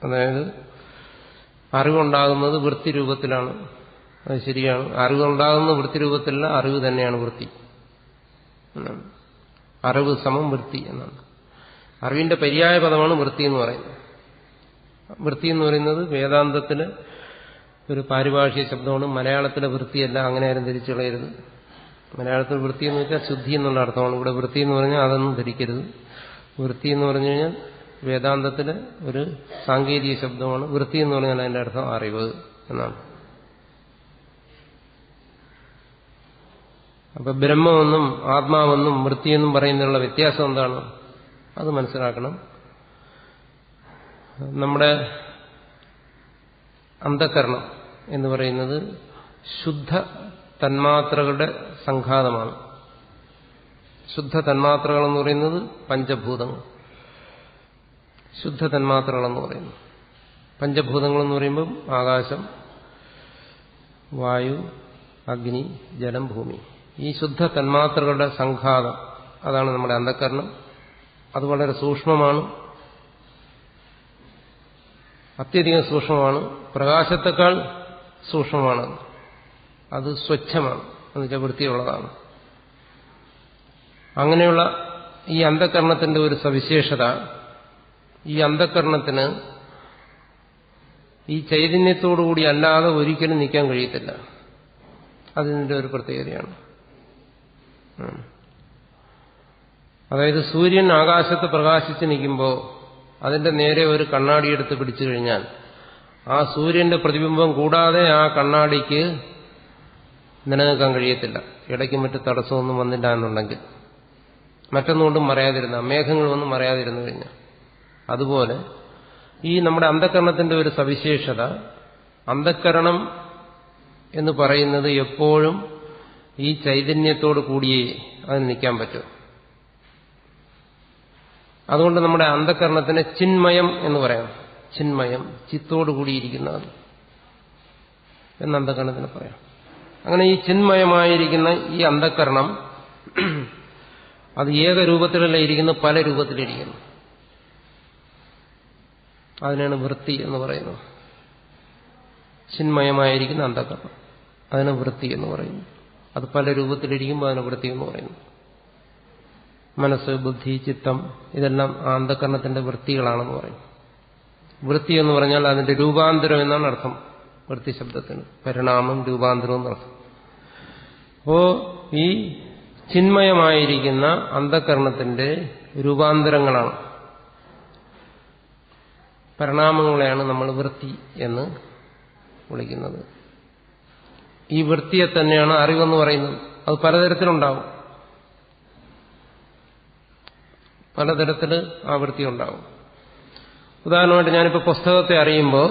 അതായത് അറിവുണ്ടാകുന്നത് വൃത്തി രൂപത്തിലാണ്. അത് ശരിയാണ്. അറിവുണ്ടാകുന്ന വൃത്തി രൂപത്തിലല്ല, അറിവ് തന്നെയാണ് വൃത്തി എന്നാണ്. അറിവ് സമം വൃത്തി എന്നാണ്. അറിവിന്റെ പര്യായ പദമാണ് വൃത്തി എന്ന് പറയുന്നത്. വൃത്തി എന്ന് പറയുന്നത് വേദാന്തത്തിലെ ഒരു പാരിഭാഷിക ശബ്ദമാണ്. മലയാളത്തിലെ വൃത്തിയല്ല, അങ്ങനെ ആരും ധരിച്ചു കളയരുത്. മലയാളത്തിൽ വൃത്തി എന്ന് വെച്ചാൽ ശുദ്ധി എന്നുള്ള അർത്ഥമാണ്. ഇവിടെ വൃത്തി എന്ന് പറഞ്ഞാൽ അതൊന്നും ധരിക്കരുത്. വൃത്തി എന്ന് പറഞ്ഞു കഴിഞ്ഞാൽ വേദാന്തത്തിലെ ഒരു സാങ്കേതിക ശബ്ദമാണ്. വൃത്തി എന്ന് പറഞ്ഞാൽ അതിന്റെ അർത്ഥം അറിവ് എന്നാണ്. അപ്പൊ ബ്രഹ്മമെന്നും ആത്മാവെന്നും വൃത്തിയെന്നും പറയുന്നതിനുള്ള വ്യത്യാസം എന്താണ്? അത് മനസ്സിലാക്കണം. നമ്മുടെ അന്ധകരണം എന്ന് പറയുന്നത് ശുദ്ധ തന്മാത്രകളുടെ സംഘാതമാണ്. ശുദ്ധ തന്മാത്രകൾ എന്ന് പറയുന്നത് പഞ്ചഭൂതങ്ങൾ. ശുദ്ധ തന്മാത്രകളെന്ന് പറയുന്നു. പഞ്ചഭൂതങ്ങളെന്ന് പറയുമ്പം ആകാശം, വായു, അഗ്നി, ജലം, ഭൂമി. ഈ ശുദ്ധ തന്മാത്രകളുടെ സംഘാതം, അതാണ് നമ്മുടെ അന്ധകരണം. അത് വളരെ സൂക്ഷ്മമാണ്, അത്യധികം സൂക്ഷ്മമാണ്. പ്രകാശത്തെക്കാൾ സൂക്ഷ്മമാണ്. അത് സ്വച്ഛമാണ്, എന്നുവെച്ചാൽ വൃത്തിയുള്ളതാണ്. അങ്ങനെയുള്ള ഈ അന്ധകരണത്തിന്റെ ഒരു സവിശേഷത, ഈ അന്ധകരണത്തിന് ഈ ചൈതന്യത്തോടുകൂടി അല്ലാതെ ഒരിക്കലും നിൽക്കാൻ കഴിയത്തില്ല. അതിന്റെ ഒരു പ്രത്യേകതയാണ്. അതായത് സൂര്യൻ ആകാശത്ത് പ്രകാശിച്ച് നിൽക്കുമ്പോൾ അതിന്റെ നേരെ ഒരു കണ്ണാടിയെടുത്ത് പിടിച്ചു കഴിഞ്ഞാൽ ആ സൂര്യന്റെ പ്രതിബിംബം കൂടാതെ ആ കണ്ണാടിക്ക് നിലനിൽക്കാൻ കഴിയത്തില്ല. ഇടയ്ക്ക് മറ്റ് തടസ്സമൊന്നും വന്നില്ല എന്നുണ്ടെങ്കിൽ, മറ്റൊന്നുകൊണ്ടും മറയാതിരുന്ന, മേഘങ്ങളൊന്നും മറയാതിരുന്നു കഴിഞ്ഞാൽ. അതുപോലെ ഈ നമ്മുടെ അന്ധകരണത്തിന്റെ ഒരു സവിശേഷത, അന്ധകരണം എന്ന് പറയുന്നത് എപ്പോഴും ഈ ചൈതന്യത്തോട് കൂടിയേ അതിന് നിൽക്കാൻ പറ്റും. അതുകൊണ്ട് നമ്മുടെ അന്ധകരണത്തിന് ചിന്മയം എന്ന് പറയാം. ചിന്മയം, ചിത്തോട് കൂടിയിരിക്കുന്നത് എന്ന് അന്ധകരണത്തിന് പറയാം. അങ്ങനെ ഈ ചിന്മയമായിരിക്കുന്ന ഈ അന്ധകരണം അത് ഏകരൂപത്തിലല്ല ഇരിക്കുന്നു, പല രൂപത്തിലിരിക്കുന്നു. അതിനാണ് വൃത്തി എന്ന് പറയുന്നത്. ചിന്മയമായിരിക്കുന്ന അന്ധകരണം, അതിന് വൃത്തി എന്ന് പറയുന്നു. അത് പല രൂപത്തിലിരിക്കുമ്പോൾ അതിന് വൃത്തി എന്ന് പറയുന്നു. മനസ്സ്, ബുദ്ധി, ചിത്തം ഇതെല്ലാം ആ അന്ധകരണത്തിന്റെ വൃത്തികളാണെന്ന് പറയും. വൃത്തി എന്ന് പറഞ്ഞാൽ അതിന്റെ രൂപാന്തരം എന്നാണ് അർത്ഥം. വൃത്തി ശബ്ദത്തിന് പരിണാമം, രൂപാന്തരം എന്നർത്ഥം. അപ്പോ ഈ ചിന്മയമായിരിക്കുന്ന അന്ധകരണത്തിന്റെ രൂപാന്തരങ്ങളാണ്, പരിണാമങ്ങളെയാണ് നമ്മൾ വൃത്തി എന്ന് വിളിക്കുന്നത്. ഈ വൃത്തിയെ തന്നെയാണ് അറിവെന്ന് പറയുന്നത്. അത് പലതരത്തിലുണ്ടാവും, പലതരത്തിൽ ആ വൃത്തി ഉണ്ടാവും. ഉദാഹരണമായിട്ട് ഞാനിപ്പോൾ പുസ്തകത്തെ അറിയുമ്പോൾ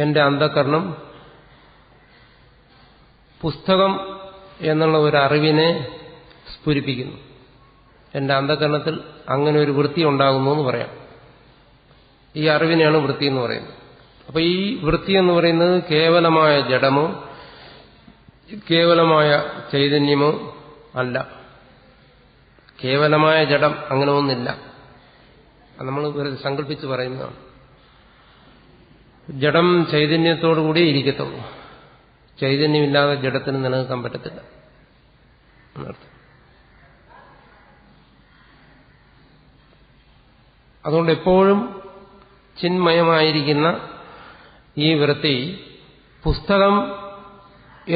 എന്റെ അന്ധകരണം പുസ്തകം എന്നുള്ള ഒരു അറിവിനെ സ്ഫുരിപ്പിക്കുന്നു. എന്റെ അന്ധകരണത്തിൽ അങ്ങനെ ഒരു വൃത്തി ഉണ്ടാകുന്നു എന്ന് പറയാം. ഈ അറിവിനെയാണ് വൃത്തി എന്ന് പറയുന്നത്. അപ്പൊ ഈ വൃത്തി എന്ന് പറയുന്നത് കേവലമായ ജഡമോ കേവലമായ ചൈതന്യമോ അല്ല. കേവലമായ ജഡം അങ്ങനെ ഒന്നില്ല. നമ്മൾ സങ്കല്പിച്ച് പറയുന്നതാണ്. ജഡം ചൈതന്യത്തോടുകൂടി ഇരിക്കത്തുള്ളൂ. ചൈതന്യമില്ലാതെ ജഡത്തിന് നിലനിൽക്കാൻ പറ്റത്തില്ല എന്നർത്ഥം. അതുകൊണ്ട് എപ്പോഴും ചിന്മയമായിരിക്കുന്ന ഈ വൃത്തി പുസ്തകം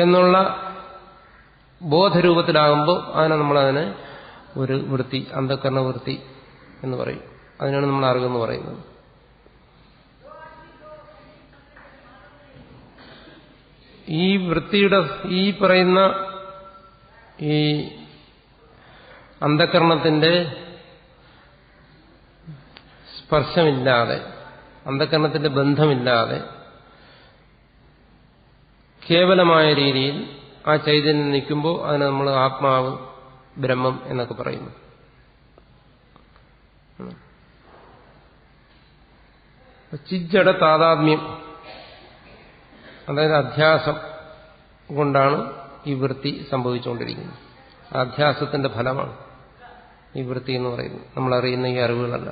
എന്നുള്ള ബോധരൂപത്തിലാകുമ്പോൾ നമ്മളതിനെ ഒരു വൃത്തി, അന്ധകരണ വൃത്തി എന്ന് പറയും. അതിനാണ് നമ്മൾ അറിവെന്ന് പറയുന്നത്. ഈ വൃത്തിയുടെ ഈ പറയുന്ന ഈ അന്ധകരണത്തിന്റെ സ്പർശമില്ലാതെ, അന്ധകരണത്തിന്റെ ബന്ധമില്ലാതെ കേവലമായ രീതിയിൽ ആ ചൈതന്യം നിൽക്കുമ്പോൾ അതിനെ നമ്മൾ ആത്മാവ്, ബ്രഹ്മം എന്നൊക്കെ പറയുന്നു. ചിജ്ജട താതാത്മ്യം, അതായത് അധ്യാസം കൊണ്ടാണ് ഈ വൃത്തി സംഭവിച്ചുകൊണ്ടിരിക്കുന്നത്. അധ്യാസത്തിന്റെ ഫലമാണ് ഈ വൃത്തി എന്ന് പറയുന്നത്. നമ്മളറിയുന്ന ഈ അറിവുകളല്ല.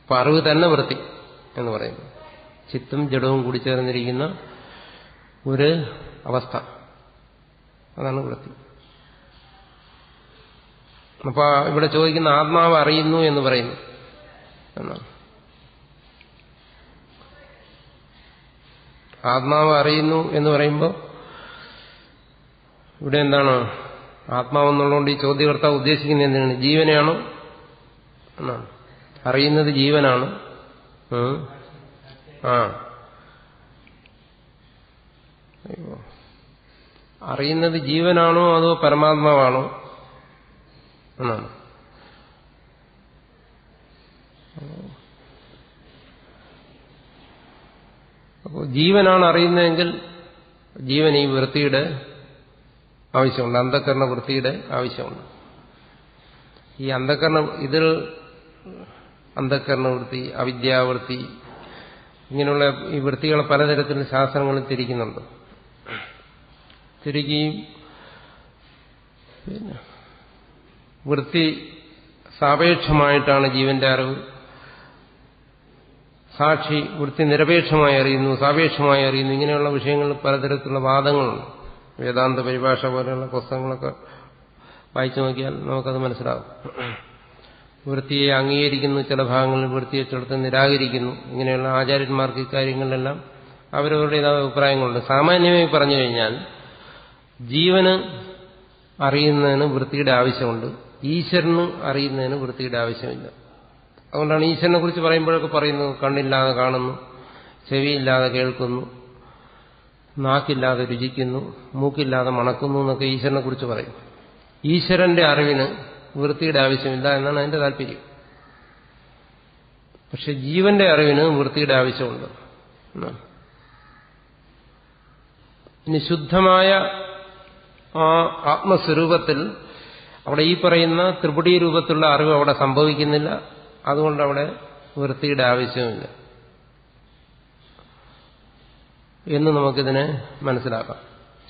അപ്പൊ അറിവ് തന്നെ വൃത്തി എന്ന് പറയുന്നു. ചിത്തും ജഡവും കൂടി ചേർന്നിരിക്കുന്ന ഒരു അവസ്ഥ, അതാണ് വൃത്തി. അപ്പൊ ഇവിടെ ചോദിക്കുന്ന ആത്മാവ് അറിയുന്നു എന്ന് പറയുന്നു എന്നാണ്. ആത്മാവ് അറിയുന്നു എന്ന് പറയുമ്പോൾ ഇവിടെ എന്താണ്? ആത്മാവെന്നുള്ളതുകൊണ്ട് ഈ ചോദ്യകർത്താവ് ഉദ്ദേശിക്കുന്നത് എന്തിനാണ്? ജീവനെയാണോ എന്നാണ്. അറിയുന്നത് ജീവനാണ്. അറിയുന്നത് ജീവനാണോ അതോ പരമാത്മാവാണോ എന്നാണ്. അപ്പോൾ ജീവനാണ് അറിയുന്നതെങ്കിൽ ജീവൻ ഈ വൃത്തിയുടെ ആവശ്യമുണ്ട്, അന്ധകരണ വൃത്തിയുടെ ആവശ്യമുണ്ട്. ഈ ഇതിൽ അന്ധകരണ വൃത്തി, അവിദ്യാവൃത്തി, ഇങ്ങനെയുള്ള ഈ വൃത്തികളെ പലതരത്തിൽ ശാസ്ത്രങ്ങളിൽ തിരിക്കുന്നുണ്ട്. തിരിക്കുകയും പിന്നെ വൃത്തി സാപേക്ഷമായിട്ടാണ് ജീവന്റെ അറിവ്. സാക്ഷി വൃത്തി നിരപേക്ഷമായി അറിയുന്നു, സാപേക്ഷമായി അറിയുന്നു. ഇങ്ങനെയുള്ള വിഷയങ്ങളിൽ പലതരത്തിലുള്ള വാദങ്ങളുണ്ട്. വേദാന്ത പരിഭാഷ പോലെയുള്ള പുസ്തകങ്ങളൊക്കെ വായിച്ചു നോക്കിയാൽ നമുക്കത് മനസ്സിലാവും. വൃത്തിയെ അംഗീകരിക്കുന്നു ചില ഭാഗങ്ങളിൽ, വൃത്തിയെ ചിലത്ത് നിരാകരിക്കുന്നു. ഇങ്ങനെയുള്ള ആചാര്യന്മാർക്ക് ഇക്കാര്യങ്ങളിലെല്ലാം അവരവരുടേതായ അഭിപ്രായങ്ങളുണ്ട്. സാമാന്യമായി പറഞ്ഞു കഴിഞ്ഞാൽ ജീവന് അറിയുന്നതിന് വൃത്തിയുടെ ആവശ്യമുണ്ട്, ഈശ്വരന് അറിയുന്നതിന് വൃത്തിയുടെ ആവശ്യമില്ല. അതുകൊണ്ടാണ് ഈശ്വരനെ കുറിച്ച് പറയുമ്പോഴൊക്കെ പറയുന്നത് കണ്ണില്ലാതെ കാണുന്നു, ചെവിയില്ലാതെ കേൾക്കുന്നു, നാക്കില്ലാതെ രുചിക്കുന്നു, മൂക്കില്ലാതെ മണക്കുന്നു എന്നൊക്കെ ഈശ്വരനെ കുറിച്ച് പറയും. ഈശ്വരന്റെ അറിവിന് വൃത്തിയുടെ ആവശ്യമില്ല എന്നാണ് അതിന്റെ താല്പര്യം. പക്ഷെ ജീവന്റെ അറിവിന് വൃത്തിയുടെ ആവശ്യമുണ്ട്. ഇനി ശുദ്ധമായ ആ ആത്മസ്വരൂപത്തിൽ അവിടെ ഈ പറയുന്ന ത്രിപുടി രൂപത്തിലുള്ള അറിവ് അവിടെ സംഭവിക്കുന്നില്ല. അതുകൊണ്ട് അവിടെ വൃത്തിയുടെ ആവശ്യമില്ല എന്ന് നമുക്കിതിനെ മനസ്സിലാക്കാം.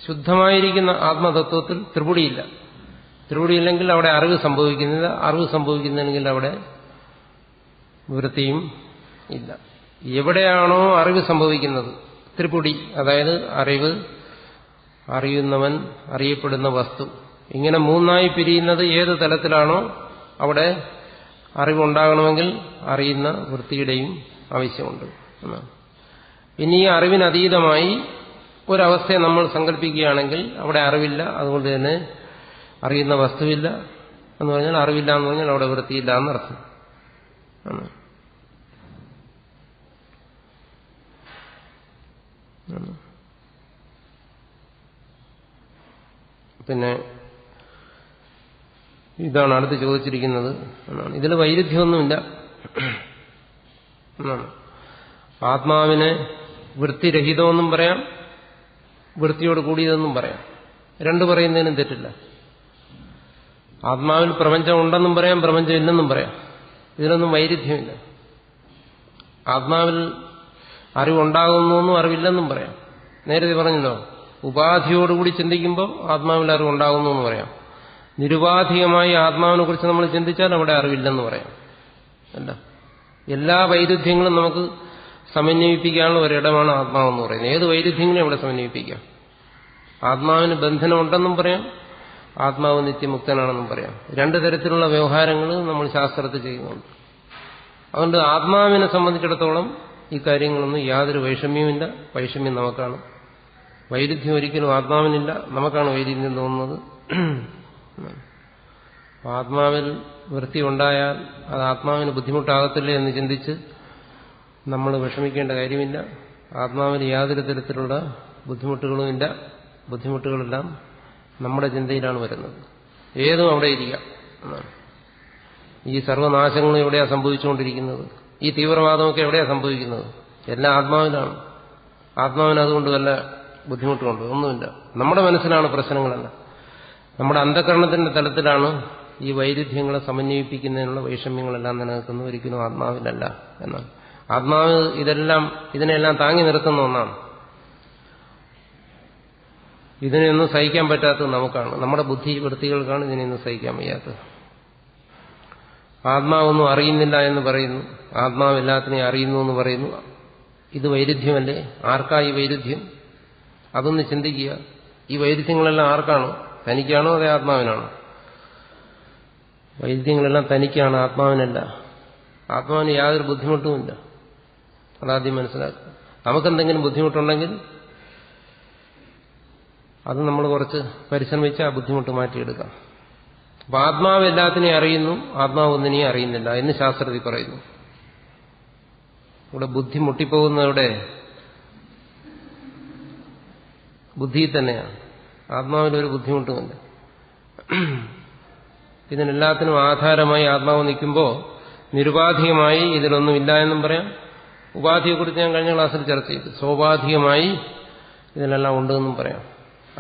ശുദ്ധമായിരിക്കുന്ന ആത്മതത്വത്തിൽ ത്രിപുടിയില്ല. ത്രിപുടിയില്ലെങ്കിൽ അവിടെ അറിവ് സംഭവിക്കുന്നില്ല. അറിവ് സംഭവിക്കുന്നില്ലെങ്കിൽ അവിടെ വൃത്തിയും ഇല്ല. എവിടെയാണോ അറിവ് സംഭവിക്കുന്നത്, ത്രിപുടി, അതായത് അറിവ്, അറിയുന്നവൻ, അറിയപ്പെടുന്ന വസ്തു, ഇങ്ങനെ മൂന്നായി പിരിയുന്നത് ഏത് തലത്തിലാണോ അവിടെ അറിവുണ്ടാകണമെങ്കിൽ അറിയുന്ന വൃത്തിയുടെയും ആവശ്യമുണ്ട് എന്നാണ്. ഇനി ഈ അറിവിനതീതമായി ഒരവസ്ഥയെ നമ്മൾ സങ്കല്പിക്കുകയാണെങ്കിൽ അവിടെ അറിവില്ല, അതുകൊണ്ട് തന്നെ അറിയുന്ന വസ്തുവില്ല എന്ന് പറഞ്ഞാൽ അറിവില്ല എന്ന് പറഞ്ഞാൽ അവിടെ വൃത്തിയില്ല എന്നർത്ഥം. പിന്നെ ഇതാണ് അടുത്ത് ചോദിച്ചിരിക്കുന്നത് എന്നാണ്. ഇതിൽ വൈരുദ്ധ്യമൊന്നുമില്ല എന്നാണ്. ആത്മാവിനെ വൃത്തിരഹിതമെന്നും പറയാം, വൃത്തിയോട് കൂടിയതെന്നും പറയാം. രണ്ടു പറയുന്നതിനും തെറ്റില്ല. ആത്മാവിൽ പ്രപഞ്ചം ഉണ്ടെന്നും പറയാം, പ്രപഞ്ചം ഇല്ലെന്നും പറയാം. ഇതിലൊന്നും വൈരുദ്ധ്യമില്ല. ആത്മാവിൽ അറിവുണ്ടാകുന്നു, അറിവില്ലെന്നും പറയാം. നേരത്തെ പറഞ്ഞല്ലോ, ഉപാധിയോടുകൂടി ചിന്തിക്കുമ്പോൾ ആത്മാവിൽ അറിവുണ്ടാകുന്നു എന്ന് പറയാം. നിരുപാധികമായി ആത്മാവിനെ കുറിച്ച് നമ്മൾ ചിന്തിച്ചാൽ അവിടെ അറിവില്ലെന്ന് പറയാം. അല്ല, എല്ലാ വൈരുദ്ധ്യങ്ങളും നമുക്ക് സമന്വയിപ്പിക്കാനുള്ള ഒരിടമാണ് ആത്മാവെന്ന് പറയുന്നത്. ഏത് വൈരുദ്ധ്യങ്ങളും ഇവിടെ സമന്വയിപ്പിക്കാം. ആത്മാവിന് ബന്ധനമുണ്ടെന്നും പറയാം, ആത്മാവ് നിത്യമുക്തനാണെന്നും പറയാം. രണ്ടു തരത്തിലുള്ള വ്യവഹാരങ്ങൾ നമ്മൾ ശാസ്ത്രത്തിൽ ചെയ്യുന്നുണ്ട്. അതുകൊണ്ട് ആത്മാവിനെ സംബന്ധിച്ചിടത്തോളം ഈ കാര്യങ്ങളൊന്നും യാതൊരു വൈഷമ്യവുമില്ല. വൈഷമ്യം നമുക്കാണ്. വൈരുദ്ധ്യം ഒരിക്കലും ആത്മാവിനില്ല, നമുക്കാണ് വൈരുദ്ധ്യം തോന്നുന്നത്. ആത്മാവിൽ വൃത്തി ഉണ്ടായാൽ അത് ആത്മാവിന് ബുദ്ധിമുട്ടാകത്തില്ല എന്ന് ചിന്തിച്ച് നമ്മൾ വിഷമിക്കേണ്ട കാര്യമില്ല. ആത്മാവിന് യാതൊരു തരത്തിലുള്ള ബുദ്ധിമുട്ടുകളുമില്ല. ബുദ്ധിമുട്ടുകളെല്ലാം നമ്മുടെ ചിന്തയിലാണ് വരുന്നത്. ഏതും അവിടെ ഇരിക്കാം എന്നാണ്. ഈ സർവനാശങ്ങളും എവിടെയാണ് സംഭവിച്ചുകൊണ്ടിരിക്കുന്നത്? ഈ തീവ്രവാദമൊക്കെ എവിടെയാണ് സംഭവിക്കുന്നത്? എല്ലാം ആത്മാവിലാണ്. ആത്മാവിന് അതുകൊണ്ട് വല്ല ബുദ്ധിമുട്ടുമുണ്ട്? ഒന്നുമില്ല. നമ്മുടെ മനസ്സിലാണ് പ്രശ്നങ്ങളല്ല. നമ്മുടെ അന്ധകരണത്തിന്റെ തലത്തിലാണ് ഈ വൈരുദ്ധ്യങ്ങളെ സമന്വയിപ്പിക്കുന്നതിനുള്ള വൈഷമ്യങ്ങളെല്ലാം നിലനിൽക്കുന്നത്. ഒരിക്കലും ആത്മാവിലല്ല എന്നാണ്. ആത്മാവ് ഇതിനെല്ലാം താങ്ങി നിർത്തുന്ന ഒന്നാണ്. ഇതിനെയൊന്നും സഹിക്കാൻ പറ്റാത്തത് നമുക്കാണ്. നമ്മുടെ ബുദ്ധി വൃത്തികൾക്കാണ് ഇതിനെയൊന്നും സഹിക്കാൻ വയ്യാത്തത്. ആത്മാവൊന്നും അറിയുന്നില്ല എന്ന് പറയുന്നു, ആത്മാവ് എല്ലാത്തിനെയും അറിയുന്നു എന്ന് പറയുന്നു. ഇത് വൈരുദ്ധ്യമല്ലേ? ആർക്കാ ഈ വൈരുദ്ധ്യം? അതൊന്ന് ചിന്തിക്കുക. ഈ വൈരുദ്ധ്യങ്ങളെല്ലാം ആർക്കാണോ? തനിക്കാണോ അതേ ആത്മാവിനാണോ? വൈരുദ്ധ്യങ്ങളെല്ലാം തനിക്കാണ്, ആത്മാവിനല്ല. ആത്മാവിന് യാതൊരു ബുദ്ധിമുട്ടുമില്ല. അതാദ്യം മനസ്സിലാക്കുക. നമുക്കെന്തെങ്കിലും ബുദ്ധിമുട്ടുണ്ടെങ്കിൽ അത് നമ്മൾ കുറച്ച് പരിശ്രമിച്ച് ആ ബുദ്ധിമുട്ട് മാറ്റിയെടുക്കാം. അപ്പൊ ആത്മാവ് എല്ലാത്തിനെയും അറിയുന്നു, ആത്മാവ് ഒന്നിനെയും അറിയുന്നില്ല എന്ന് ശാസ്ത്രത്തിൽ പറയുന്നു. ഇവിടെ ബുദ്ധി മുട്ടിപ്പോകുന്നവിടെ ബുദ്ധിയിൽ തന്നെയാണ്. ആത്മാവിനൊരു ബുദ്ധിമുട്ടുമില്ല. ഇതിനെല്ലാത്തിനും ആധാരമായി ആത്മാവ് നിൽക്കുമ്പോൾ നിരുപാധികമായി ഇതിലൊന്നുമില്ല എന്നും പറയാം. ഉപാധിയെക്കുറിച്ച് ഞാൻ കഴിഞ്ഞ ക്ലാസ്സിൽ ചർച്ച ചെയ്തു. സ്വാഭാവികമായി ഇതിനെല്ലാം ഉണ്ടെന്നും പറയാം.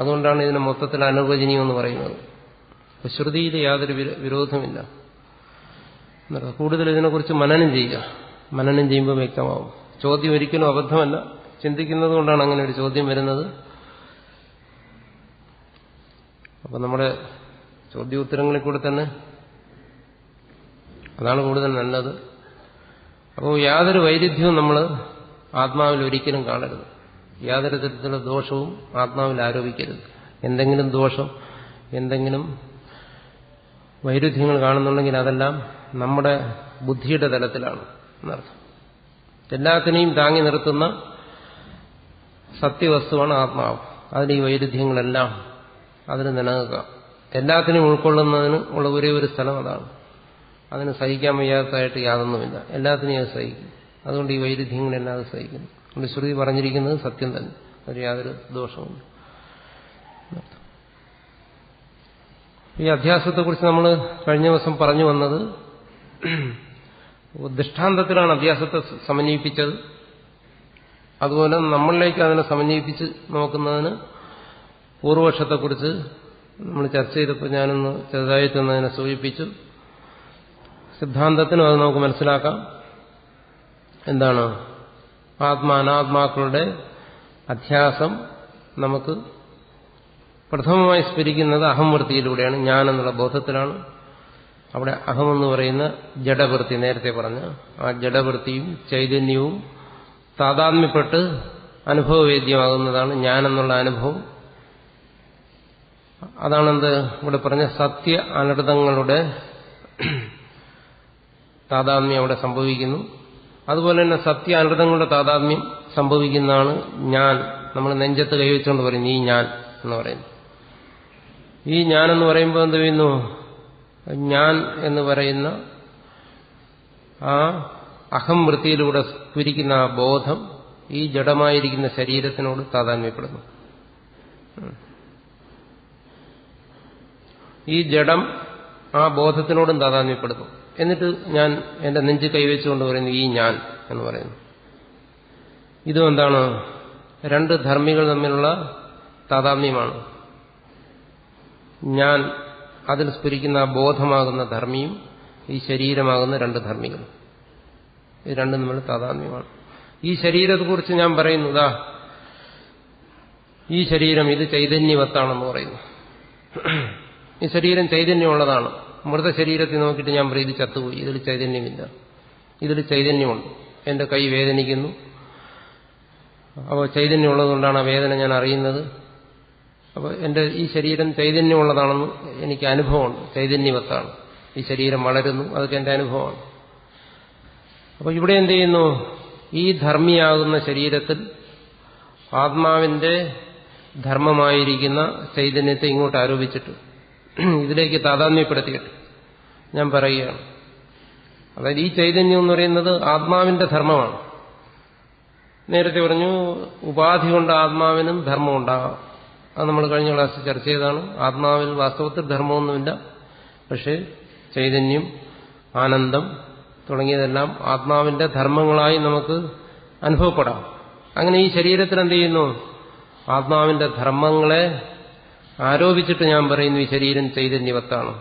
അതുകൊണ്ടാണ് ഇതിനെ മൊത്തത്തിൽ അനിർവചനീയം എന്ന് പറയുന്നത്. ശ്രുതിയിൽ യാതൊരു വിരോധമില്ല. കൂടുതൽ ഇതിനെക്കുറിച്ച് മനനം ചെയ്യുക. മനനം ചെയ്യുമ്പോൾ വ്യക്തമാവും. ചോദ്യം ഒരിക്കലും അബദ്ധമല്ല. ചിന്തിക്കുന്നത് കൊണ്ടാണ് അങ്ങനെ ഒരു ചോദ്യം വരുന്നത്. അപ്പം നമ്മുടെ ചോദ്യോത്തരങ്ങളിൽ കൂടെ തന്നെ അതാണ് കൂടുതൽ നല്ലത്. അപ്പോൾ യാതൊരു വൈരുദ്ധ്യവും നമ്മൾ ആത്മാവിൽ ഒരിക്കലും കാണരുത്. യാതൊരു തരത്തിലുള്ള ദോഷവും ആത്മാവിൽ ആരോപിക്കരുത്. എന്തെങ്കിലും ദോഷം, എന്തെങ്കിലും വൈരുദ്ധ്യങ്ങൾ കാണുന്നുണ്ടെങ്കിൽ അതെല്ലാം നമ്മുടെ ബുദ്ധിയുടെ തലത്തിലാണ് എന്നർത്ഥം. എല്ലാത്തിനെയും താങ്ങി നിർത്തുന്ന സത്യവസ്തുവാണ് ആത്മാവ്. അതിന് ഈ വൈരുദ്ധ്യങ്ങളെല്ലാം അതിന് നിലനിൽക്കുക. എല്ലാത്തിനെയും ഉൾക്കൊള്ളുന്നതിന് ഉള്ള ഒരേ ഒരു സ്ഥലം അതാണ്. അതിന് സഹിക്കാൻ വയ്യാത്തതായിട്ട് യാതൊന്നുമില്ല. എല്ലാത്തിനെയും അത് സഹിക്കും. അതുകൊണ്ട് ഈ വൈരുദ്ധ്യങ്ങളെല്ലാം അത് സഹിക്കുന്നു. അതുകൊണ്ട് ശ്രുതി പറഞ്ഞിരിക്കുന്നത് സത്യം തന്നെ. അതിന് യാതൊരു ദോഷവുമില്ല. ഈ അധ്യാസത്തെക്കുറിച്ച് നമ്മൾ കഴിഞ്ഞ ദിവസം പറഞ്ഞു വന്നത് ദൃഷ്ടാന്തത്തിലാണ് അധ്യാസത്തെ സമന്വയിപ്പിച്ചത്. അതുപോലെ നമ്മളിലേക്ക് അതിനെ സമന്വയിപ്പിച്ച് നോക്കുന്നതിന് പൂർവപക്ഷത്തെക്കുറിച്ച് നമ്മൾ ചർച്ച ചെയ്തപ്പോൾ ഞാനൊന്ന് ചെറുതായിട്ടൊന്ന് അതിനെ സൂചിപ്പിച്ചു. സിദ്ധാന്തത്തിനും അത് നമുക്ക് മനസ്സിലാക്കാം. എന്താണ്? അനാത്മാക്കളുടെ അധ്യാസം നമുക്ക് പ്രഥമമായി സ്ഫുരിക്കുന്നത് അഹംവൃത്തിയിലൂടെയാണ്, ഞാൻ എന്നുള്ള ബോധത്തിലാണ്. അവിടെ അഹമെന്ന് പറയുന്ന ജഡവൃത്തി, നേരത്തെ പറഞ്ഞ ആ ജഡവൃത്തിയും ചൈതന്യവും താതാത്മ്യപ്പെട്ട് അനുഭവവേദ്യമാകുന്നതാണ് ഞാനെന്നുള്ള അനുഭവം. അതാണെന്ത് ഇവിടെ പറഞ്ഞ സത്യ അനർത്ഥങ്ങളുടെ താതാത്മ്യം അവിടെ സംഭവിക്കുന്നു. അതുപോലെ തന്നെ സത്യ അനർത്ഥങ്ങളുടെ താതാത്മ്യം സംഭവിക്കുന്നതാണ് ഞാൻ. നമ്മൾ നെഞ്ചത്ത് കൈവച്ചുകൊണ്ട് പറയുന്നു ഈ ഞാൻ എന്ന് പറയുന്നു. ഈ ഞാൻ എന്ന് പറയുമ്പോൾ എന്ത് ചെയ്യുന്നു? ഞാൻ എന്ന് പറയുന്ന ആ അഹംവൃത്തിയിലൂടെ സ്ഫുരിക്കുന്ന ആ ബോധം ഈ ജഡമായിരിക്കുന്ന ശരീരത്തിനോട് താതാത്മ്യപ്പെടുന്നു. ഈ ജഡം ആ ബോധത്തിനോടും താതാത്മ്യപ്പെടുന്നു. എന്നിട്ട് ഞാൻ എന്റെ നെഞ്ച് കൈവച്ചുകൊണ്ട് പറയുന്നു ഈ ഞാൻ എന്ന് പറയുന്നു. ഇതും എന്താണ്? രണ്ട് ധർമ്മികൾ തമ്മിലുള്ള താതാത്മ്യമാണ്. ഞാൻ അതിൽ സ്ഫുരിക്കുന്ന ആ ബോധമാകുന്ന ധർമ്മിയും ഈ ശരീരമാകുന്ന രണ്ട് ധർമ്മികളും, ഇത് രണ്ടും തമ്മിൽ താതാത്മ്യമാണ്. ഈ ശരീരത്തെക്കുറിച്ച് ഞാൻ പറയുന്നതാ, ഈ ശരീരം ഇത് ചൈതന്യവത്താണെന്ന് പറയുന്നു. ഈ ശരീരം ചൈതന്യമുള്ളതാണ്. മൃതശരീരത്തിൽ നോക്കിയിട്ട് ഞാൻ പറയും ഇത് ചത്തുപോയി, ഇതിൽ ചൈതന്യമില്ല. ഇതിൽ ചൈതന്യമുണ്ട്. എന്റെ കൈ വേദനിക്കുന്നു, അപ്പോൾ ചൈതന്യമുള്ളതുകൊണ്ടാണ് ആ വേദന ഞാൻ അറിയുന്നത്. അപ്പോൾ എന്റെ ഈ ശരീരം ചൈതന്യമുള്ളതാണെന്ന് എനിക്ക് അനുഭവമുണ്ട്, ചൈതന്യവത്താണ്. ഈ ശരീരം വളരുന്നു, അതൊക്കെ എന്റെ അനുഭവമാണ്. അപ്പോൾ ഇവിടെ എന്ത് ചെയ്യുന്നു? ഈ ധർമ്മിയാകുന്ന ശരീരത്തിൽ ആത്മാവിന്റെ ധർമ്മമായിരിക്കുന്ന ചൈതന്യത്തെ ഇങ്ങോട്ട് ആരോപിച്ചിട്ട് ഇതിലേക്ക് താതാത്മ്യപ്പെടുത്തിയിട്ട് ഞാൻ പറയുകയാണ്. അതായത് ഈ ചൈതന്യം എന്ന് പറയുന്നത് ആത്മാവിന്റെ ധർമ്മമാണ്. നേരത്തെ പറഞ്ഞു ഉപാധി കൊണ്ട് ആത്മാവിനും ധർമ്മം ഉണ്ടാകാം. അത് നമ്മൾ കഴിഞ്ഞ ക്ലാസ്സിൽ ചർച്ച ചെയ്തതാണ്. ആത്മാവിൽ വാസ്തവത്തിൽ ധർമ്മമൊന്നുമില്ല. പക്ഷേ ചൈതന്യം, ആനന്ദം തുടങ്ങിയതെല്ലാം ആത്മാവിന്റെ ധർമ്മങ്ങളായി നമുക്ക് അനുഭവപ്പെടാം. അങ്ങനെ ഈ ശരീരത്തിൽ എന്ത് ചെയ്യുന്നു? ആത്മാവിന്റെ ധർമ്മങ്ങളെ ആരോപിച്ചിട്ട് ഞാൻ പറയുന്നു ഈ ശരീരം ചൈതന്യവത്താണ്,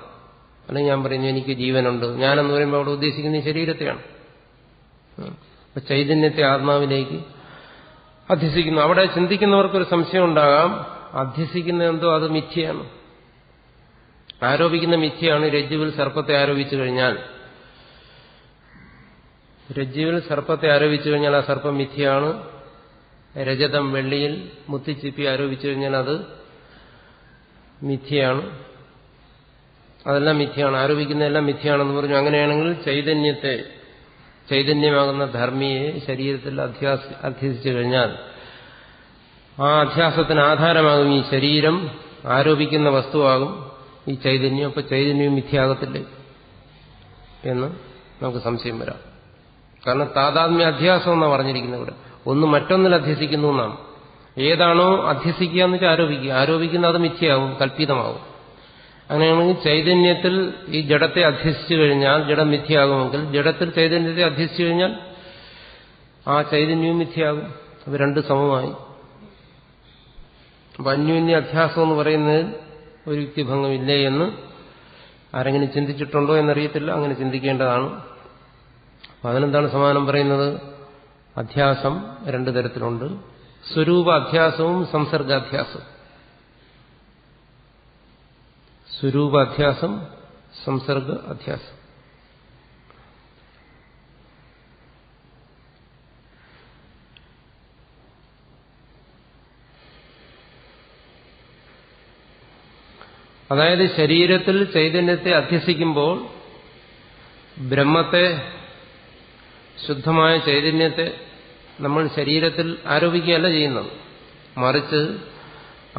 അല്ലെങ്കിൽ ഞാൻ പറയുന്നു എനിക്ക് ജീവനുണ്ട്. ഞാനെന്ന് പറയുമ്പോൾ അവിടെ ഉദ്ദേശിക്കുന്ന ഈ ശരീരത്തെയാണ്. അപ്പൊ ചൈതന്യത്തെ ആത്മാവിലേക്ക് അധ്യസിക്കുന്നു. അവിടെ ചിന്തിക്കുന്നവർക്കൊരു സംശയം ഉണ്ടാകാം, അധ്യസിക്കുന്ന എന്തോ അത് മിഥ്യയാണ്, ആരോപിക്കുന്ന മിഥ്യയാണ്. രജ്ജുവിൽ സർപ്പത്തെ ആരോപിച്ചു കഴിഞ്ഞാൽ ആ സർപ്പം മിഥ്യയാണ്. രജതം വെള്ളിയിൽ മുത്തിച്ചിപ്പി ആരോപിച്ചു കഴിഞ്ഞാൽ അത് മിഥ്യയാണ്. അതെല്ലാം മിഥ്യയാണ്, ആരോപിക്കുന്നതെല്ലാം മിഥ്യയാണെന്ന് പറഞ്ഞു. അങ്ങനെയാണെങ്കിൽ ചൈതന്യമാകുന്ന ധർമ്മിയെ ശരീരത്തിൽ അധ്യസിച്ചു കഴിഞ്ഞാൽ ആ അധ്യാസത്തിന് ആധാരമാകും ഈ ശരീരം, ആരോപിക്കുന്ന വസ്തുവാകും ഈ ചൈതന്യം. അപ്പൊ ചൈതന്യവും മിഥ്യയാകത്തില്ലേ എന്ന് നമുക്ക് സംശയം വരാം. കാരണം താതാത്മ്യ അധ്യാസം എന്നാണ് പറഞ്ഞിരിക്കുന്നത്. ഇവിടെ ഒന്ന് മറ്റൊന്നിൽ അധ്യസിക്കുന്നു എന്നാണ്. ഏതാണോ അധ്യസിക്കുക എന്ന് വെച്ചാൽ ആരോപിക്കുന്ന അത് മിഥ്യയാവും, കൽപ്പിതമാവും. അങ്ങനെയാണെങ്കിൽ ചൈതന്യത്തിൽ ഈ ജഡത്തെ അധ്യസിച്ചു കഴിഞ്ഞാൽ ജഡം മിഥ്യയാകുമെങ്കിൽ ജഡത്തിൽ ചൈതന്യത്തെ അധ്യസിച്ചു കഴിഞ്ഞാൽ ആ ചൈതന്യവും മിഥ്യയാകും. അത് രണ്ട് സമമായി. അപ്പൊ അന്യോന്യ അധ്യാസം എന്ന് പറയുന്നതിൽ ഒരു യുക്തിഭംഗമില്ലേ എന്ന് ആരെങ്കിലും ചിന്തിച്ചിട്ടുണ്ടോ എന്നറിയത്തില്ല. അങ്ങനെ ചിന്തിക്കേണ്ടതാണ്. അപ്പൊ അതിനെന്താണ് സമാനം പറയുന്നത്? അധ്യാസം രണ്ടു തരത്തിലുണ്ട്. സ്വരൂപ അധ്യാസവും സംസർഗാധ്യാസവും. സ്വരൂപാധ്യാസം, സംസർഗ അധ്യാസം. അതായത് ശരീരത്തിൽ ചൈതന്യത്തെ അധ്യസിക്കുമ്പോൾ ബ്രഹ്മത്തെ, ശുദ്ധമായ ചൈതന്യത്തെ നമ്മൾ ശരീരത്തിൽ ആരോപിക്കുകയല്ല ചെയ്യുന്നത്. മറിച്ച്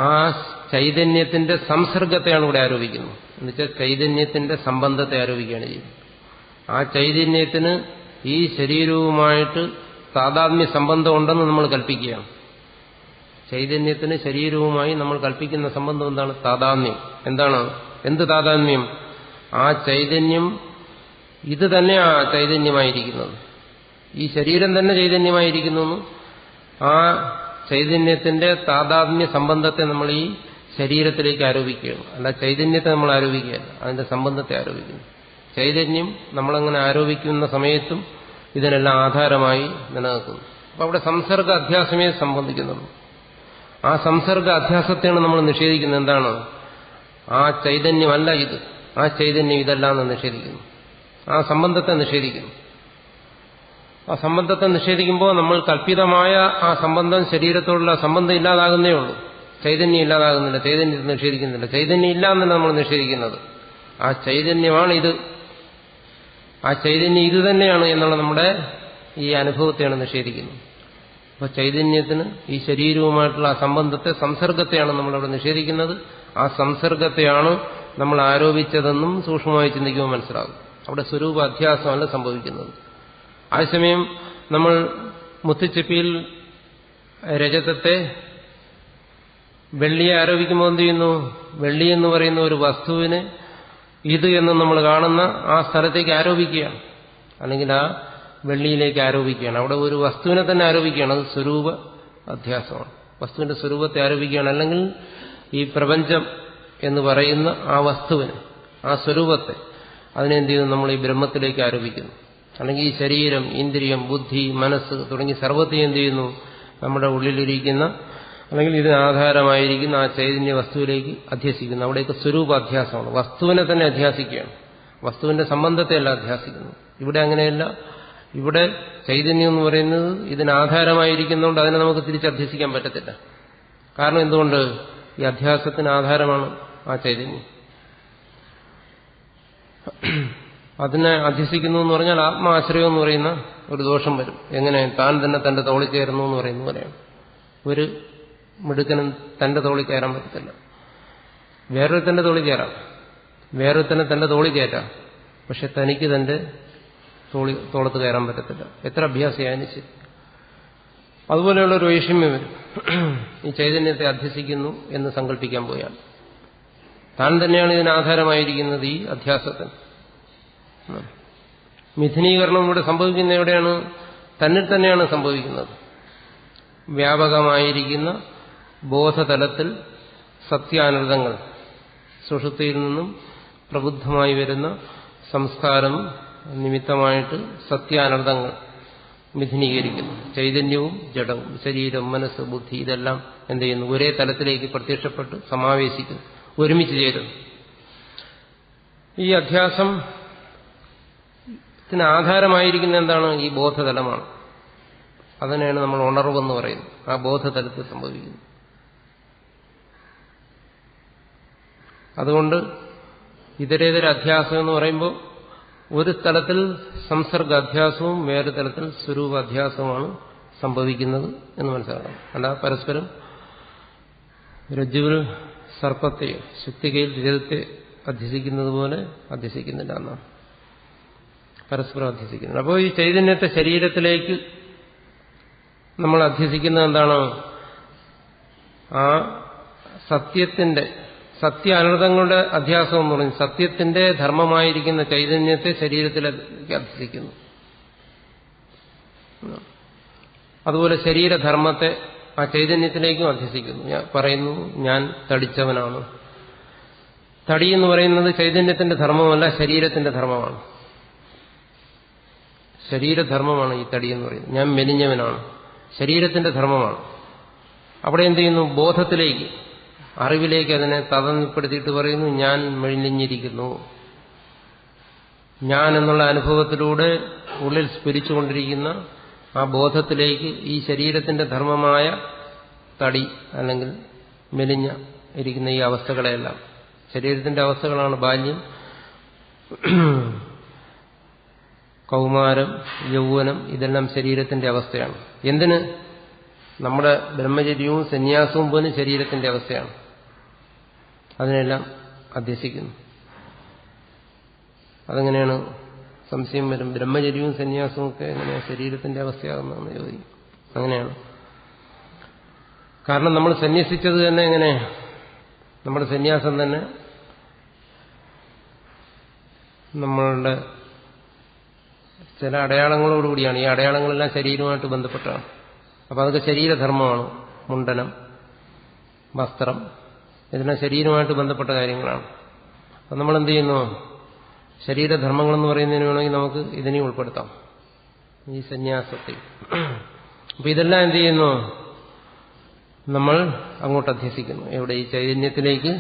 ആ ചൈതന്യത്തിന്റെ സംസർഗത്തെയാണ് ഇവിടെ ആരോപിക്കുന്നത്. എന്നുവെച്ചാൽ ചൈതന്യത്തിന്റെ സംബന്ധത്തെ ആരോപിക്കുകയാണ് ചെയ്യുന്നത്. ആ ചൈതന്യത്തിന് ഈ ശരീരവുമായിട്ട് താതാത്മ്യ സംബന്ധം ഉണ്ടെന്ന് നമ്മൾ കൽപ്പിക്കുകയാണ്. ചൈതന്യത്തിന് ശരീരവുമായി നമ്മൾ കൽപ്പിക്കുന്ന സംബന്ധം എന്താണ്? താതാത്മ്യം. എന്താണ്? എന്ത് താതാത്മ്യം? ആ ചൈതന്യം ഇത് തന്നെയാണ് ചൈതന്യമായിരിക്കുന്നത്. ഈ ശരീരം തന്നെ ചൈതന്യമായിരിക്കുന്നു. ആ ചൈതന്യത്തിന്റെ താദാത്മ്യ സംബന്ധത്തെ നമ്മൾ ഈ ശരീരത്തിലേക്ക് ആരോപിക്കുകയാണ്. അല്ല ചൈതന്യത്തെ നമ്മൾ ആരോപിക്കുകയല്ല, അതിന്റെ സംബന്ധത്തെ ആരോപിക്കുന്നു. ചൈതന്യം നമ്മളങ്ങനെ ആരോപിക്കുന്ന സമയത്തും ഇതിനെല്ലാം ആധാരമായി നിലനിൽക്കുന്നു. അപ്പൊ അവിടെ സംസർഗ അധ്യാസമേ സംബന്ധിക്കുന്നുള്ളൂ. ആ സംസർഗ അധ്യാസത്തെയാണ് നമ്മൾ നിഷേധിക്കുന്നത്. എന്താണ്? ആ ചൈതന്യമല്ല ഇത്, ആ ചൈതന്യം ഇതല്ല എന്ന് നിഷേധിക്കുന്നു. ആ സംബന്ധത്തെ നിഷേധിക്കുന്നു. ആ സംബന്ധത്തെ നിഷേധിക്കുമ്പോൾ നമ്മൾ കൽപ്പിതമായ ആ സംബന്ധം, ശരീരത്തോടുള്ള സംബന്ധം ഇല്ലാതാകുന്നേ ഉള്ളൂ. ചൈതന്യം ഇല്ലാതാകുന്നില്ല, ചൈതന്യത്തെ നിഷേധിക്കുന്നില്ല. ചൈതന്യം ഇല്ല എന്നല്ല നമ്മൾ നിഷേധിക്കുന്നത്. ആ ചൈതന്യമാണ് ഇത്, ആ ചൈതന്യം ഇത് തന്നെയാണ് എന്നുള്ള നമ്മുടെ ഈ അനുഭവത്തെയാണ് നിഷേധിക്കുന്നത്. അപ്പോൾ ചൈതന്യത്തിന് ഈ ശരീരവുമായിട്ടുള്ള ആ സംബന്ധത്തെ, സംസർഗത്തെയാണ് നമ്മളവിടെ നിഷേധിക്കുന്നത്. ആ സംസർഗത്തെയാണ് നമ്മൾ ആരോപിച്ചതെന്നും സൂക്ഷ്മമായി ചിന്തിക്കുമ്പോൾ മനസ്സിലാകും. അവിടെ സ്വരൂപ അധ്യാസമല്ല സംഭവിക്കുന്നത്. അതേസമയം നമ്മൾ മുത്തുച്ചിപ്പിയിൽ രജതത്തെ വെള്ളിയെ ആരോപിക്കുമ്പോൾ എന്ത് ചെയ്യുന്നു? വെള്ളി എന്ന് പറയുന്ന ഒരു വസ്തുവിന് ഇത് എന്ന് നമ്മൾ കാണുന്ന ആ സ്ഥലത്തേക്ക് ആരോപിക്കുകയാണ്, അല്ലെങ്കിൽ ആ വെള്ളിയിലേക്ക് ആരോപിക്കുകയാണ്. അവിടെ ഒരു വസ്തുവിനെ തന്നെ ആരോപിക്കുകയാണ്. അത് സ്വരൂപ അധ്യാസമാണ്. വസ്തുവിന്റെ സ്വരൂപത്തെ ആരോപിക്കുകയാണ്. അല്ലെങ്കിൽ ഈ പ്രപഞ്ചം എന്ന് പറയുന്ന ആ വസ്തുവിനെ, ആ സ്വരൂപത്തെ, അതിനെന്ത് ചെയ്യുന്നു? നമ്മൾ ഈ ബ്രഹ്മത്തിലേക്ക് ആരോപിക്കുന്നു. അല്ലെങ്കിൽ ഈ ശരീരം, ഇന്ദ്രിയം, ബുദ്ധി, മനസ്സ് തുടങ്ങി സർവ്വത്തെയും എന്ത് ചെയ്യുന്നു? നമ്മുടെ ഉള്ളിലിരിക്കുന്ന അല്ലെങ്കിൽ ഇതിന് ആധാരമായിരിക്കുന്ന ആ ചൈതന്യ വസ്തുവിലേക്ക് അധ്യസിക്കുന്നു. അവിടേക്ക് സ്വരൂപാധ്യാസമാണ്. വസ്തുവിനെ തന്നെ അധ്യാസിക്കുകയാണ്, വസ്തുവിന്റെ സംബന്ധത്തെയല്ല അധ്യാസിക്കുന്നു. ഇവിടെ അങ്ങനെയല്ല. ഇവിടെ ചൈതന്യം എന്ന് പറയുന്നത് ഇതിനാധാരമായിരിക്കുന്നതുകൊണ്ട് അതിനെ നമുക്ക് തിരിച്ചധ്യസിക്കാൻ പറ്റത്തില്ല. കാരണം എന്തുകൊണ്ട്? ഈ അധ്യാസത്തിന് ആധാരമാണ് ആ ചൈതന്യം. അതിനെ അധ്യസിക്കുന്നു എന്ന് പറഞ്ഞാൽ ആത്മാശ്രയം എന്ന് പറയുന്ന ഒരു ദോഷം വരും. എങ്ങനെ? താൻ തന്നെ തന്റെ തോളിൽ കയറുന്നു എന്ന് പറയുന്ന പോലെയാണ്. ഒരു മിടുക്കനും തന്റെ തോളിൽ കയറാൻ പറ്റത്തില്ല. വേറൊരുത്തന്റെ തോളിൽ കയറാം, വേറൊരുത്തനെ തന്റെ തോളിൽ കയറ്റാം. പക്ഷെ തനിക്ക് തന്റെ തോളത്ത് കയറാൻ പറ്റത്തില്ല, എത്ര അഭ്യാസിയായാലും ശരി. അതുപോലെയുള്ള ഒരു വൈഷമ്യം വരും ഈ ചൈതന്യത്തെ അധ്യസിക്കുന്നു എന്ന് സങ്കല്പിക്കാൻ പോയാൽ. താൻ തന്നെയാണ് ഇതിനാധാരമായിരിക്കുന്നത് ഈ അധ്യാസത്തിന്. മിഥുനീകരണം ഇവിടെ സംഭവിക്കുന്ന എവിടെയാണ്? തന്നിൽ തന്നെയാണ് സംഭവിക്കുന്നത്. വ്യാപകമായിരിക്കുന്ന ബോധതലത്തിൽ സത്യാനർഥങ്ങൾ, സുഷുപ്തിയിൽ നിന്നും പ്രബുദ്ധമായി വരുന്ന സംസ്കാരം നിമിത്തമായിട്ട് സത്യാനർഥങ്ങൾ മിഥുനീകരിക്കുന്നു. ചൈതന്യവും ജഡവും, ശരീരം, മനസ്സ്, ബുദ്ധി ഇതെല്ലാം എന്ത് ചെയ്യുന്നു? ഒരേ തലത്തിലേക്ക് പ്രത്യക്ഷപ്പെട്ട് സമാവേശിക്കുന്നു, ഒരുമിച്ച് ചേരുന്നു. ഈ അധ്യാസത്തിന് ആധാരമായിരിക്കുന്ന എന്താണ്? ഈ ബോധതലമാണ്. അതിനെയാണ് നമ്മൾ ഉണർവെന്ന് പറയുന്നത്. ആ ബോധതലത്തിൽ സംഭവിക്കുന്നു. അതുകൊണ്ട് ഇതരേതര അധ്യാസം എന്ന് പറയുമ്പോൾ ഒരു തലത്തിൽ സംസർഗ അധ്യാസവും വേറെ തലത്തിൽ സ്വരൂപ അധ്യാസവുമാണ് സംഭവിക്കുന്നത് എന്ന് മനസ്സിലാക്കണം. അല്ല പരസ്പരം രജ്ജുവിൽ സർപ്പത്തെയോ ശുക്തികയിൽ രജതത്തെ അധ്യസിക്കുന്നത് പോലെ അധ്യസിക്കുന്നില്ല എന്നാണ്. പരസ്പരം അധ്യസിക്കുന്നത്. അപ്പോൾ ഈ ചൈതന്യത്തെ ശരീരത്തിലേക്ക് നമ്മൾ അധ്യസിക്കുന്നത് എന്താണ്? ആ സത്യത്തിന്റെ, സത്യ അനർത്ഥങ്ങളുടെ അധ്യാസം എന്ന് പറഞ്ഞു. സത്യത്തിന്റെ ധർമ്മമായിരിക്കുന്ന ചൈതന്യത്തെ ശരീരത്തിലേക്ക് അധ്യസിക്കുന്നു. അതുപോലെ ശരീരധർമ്മത്തെ ആ ചൈതന്യത്തിലേക്കും അധ്യസിക്കുന്നു. ഞാൻ പറയുന്നു, ഞാൻ തടിച്ചവനാണ്. തടി എന്ന് പറയുന്നത് ചൈതന്യത്തിന്റെ ധർമ്മമല്ല, ശരീരത്തിന്റെ ധർമ്മമാണ്. ശരീരധർമ്മമാണ് ഈ തടി എന്ന് പറയുന്നത്. ഞാൻ മെലിഞ്ഞവനാണ്, ശരീരത്തിന്റെ ധർമ്മമാണ്. അവിടെ എന്ത് ചെയ്യുന്നു? ബോധത്തിലേക്ക്, അറിവിലേക്ക് അതിനെ തടഞ്ഞപ്പെടുത്തിയിട്ട് പറയുന്നു, ഞാൻ മെലിഞ്ഞിരിക്കുന്നു. ഞാൻ എന്നുള്ള അനുഭവത്തിലൂടെ ഉള്ളിൽ സ്ഫുരിച്ചുകൊണ്ടിരിക്കുന്ന ആ ബോധത്തിലേക്ക് ഈ ശരീരത്തിന്റെ ധർമ്മമായ തടി അല്ലെങ്കിൽ മെലിഞ്ഞ ഇരിക്കുന്ന ഈ അവസ്ഥകളെല്ലാം, ശരീരത്തിന്റെ അവസ്ഥകളാണ് ബാല്യം, കൗമാരം, യൗവനം, ഇതെല്ലാം ശരീരത്തിന്റെ അവസ്ഥയാണ്. എന്തിന്? നമ്മുടെ ബ്രഹ്മചര്യവും സന്യാസവും പോലും ശരീരത്തിന്റെ അവസ്ഥയാണ്. അതിനെല്ലാം അധ്യസിക്കുന്നു. അതെങ്ങനെയാണ്? സംശയം വരും. ബ്രഹ്മചര്യവും സന്യാസവും ഒക്കെ എങ്ങനെയാണ് ശരീരത്തിന്റെ അവസ്ഥയാകുന്നതെന്ന് ചോദിക്കും. അങ്ങനെയാണ്. കാരണം നമ്മൾ സന്യസിച്ചത് തന്നെ എങ്ങനെ? നമ്മുടെ സന്യാസം തന്നെ നമ്മളുടെ ചില അടയാളങ്ങളോടുകൂടിയാണ്. ഈ അടയാളങ്ങളെല്ലാം ശരീരവുമായിട്ട് ബന്ധപ്പെട്ടാണ്. അപ്പം അതൊക്കെ ശരീരധർമ്മമാണ്. മുണ്ടനം, വസ്ത്രം, ഇതെല്ലാം ശരീരവുമായിട്ട് ബന്ധപ്പെട്ട കാര്യങ്ങളാണ്. അപ്പം നമ്മളെന്ത് ചെയ്യുന്നു? ശരീരധർമ്മങ്ങളെന്ന് പറയുന്നതിന് വേണമെങ്കിൽ നമുക്ക് ഇതിനെയും ഉൾപ്പെടുത്താം, ഈ സന്യാസത്തെ. അപ്പം ഇതെല്ലാം എന്ത് ചെയ്യുന്നു? നമ്മൾ അങ്ങോട്ട് അധ്യസിക്കുന്നു. എവിടെ? ഈ ചൈതന്യത്തിലേക്ക്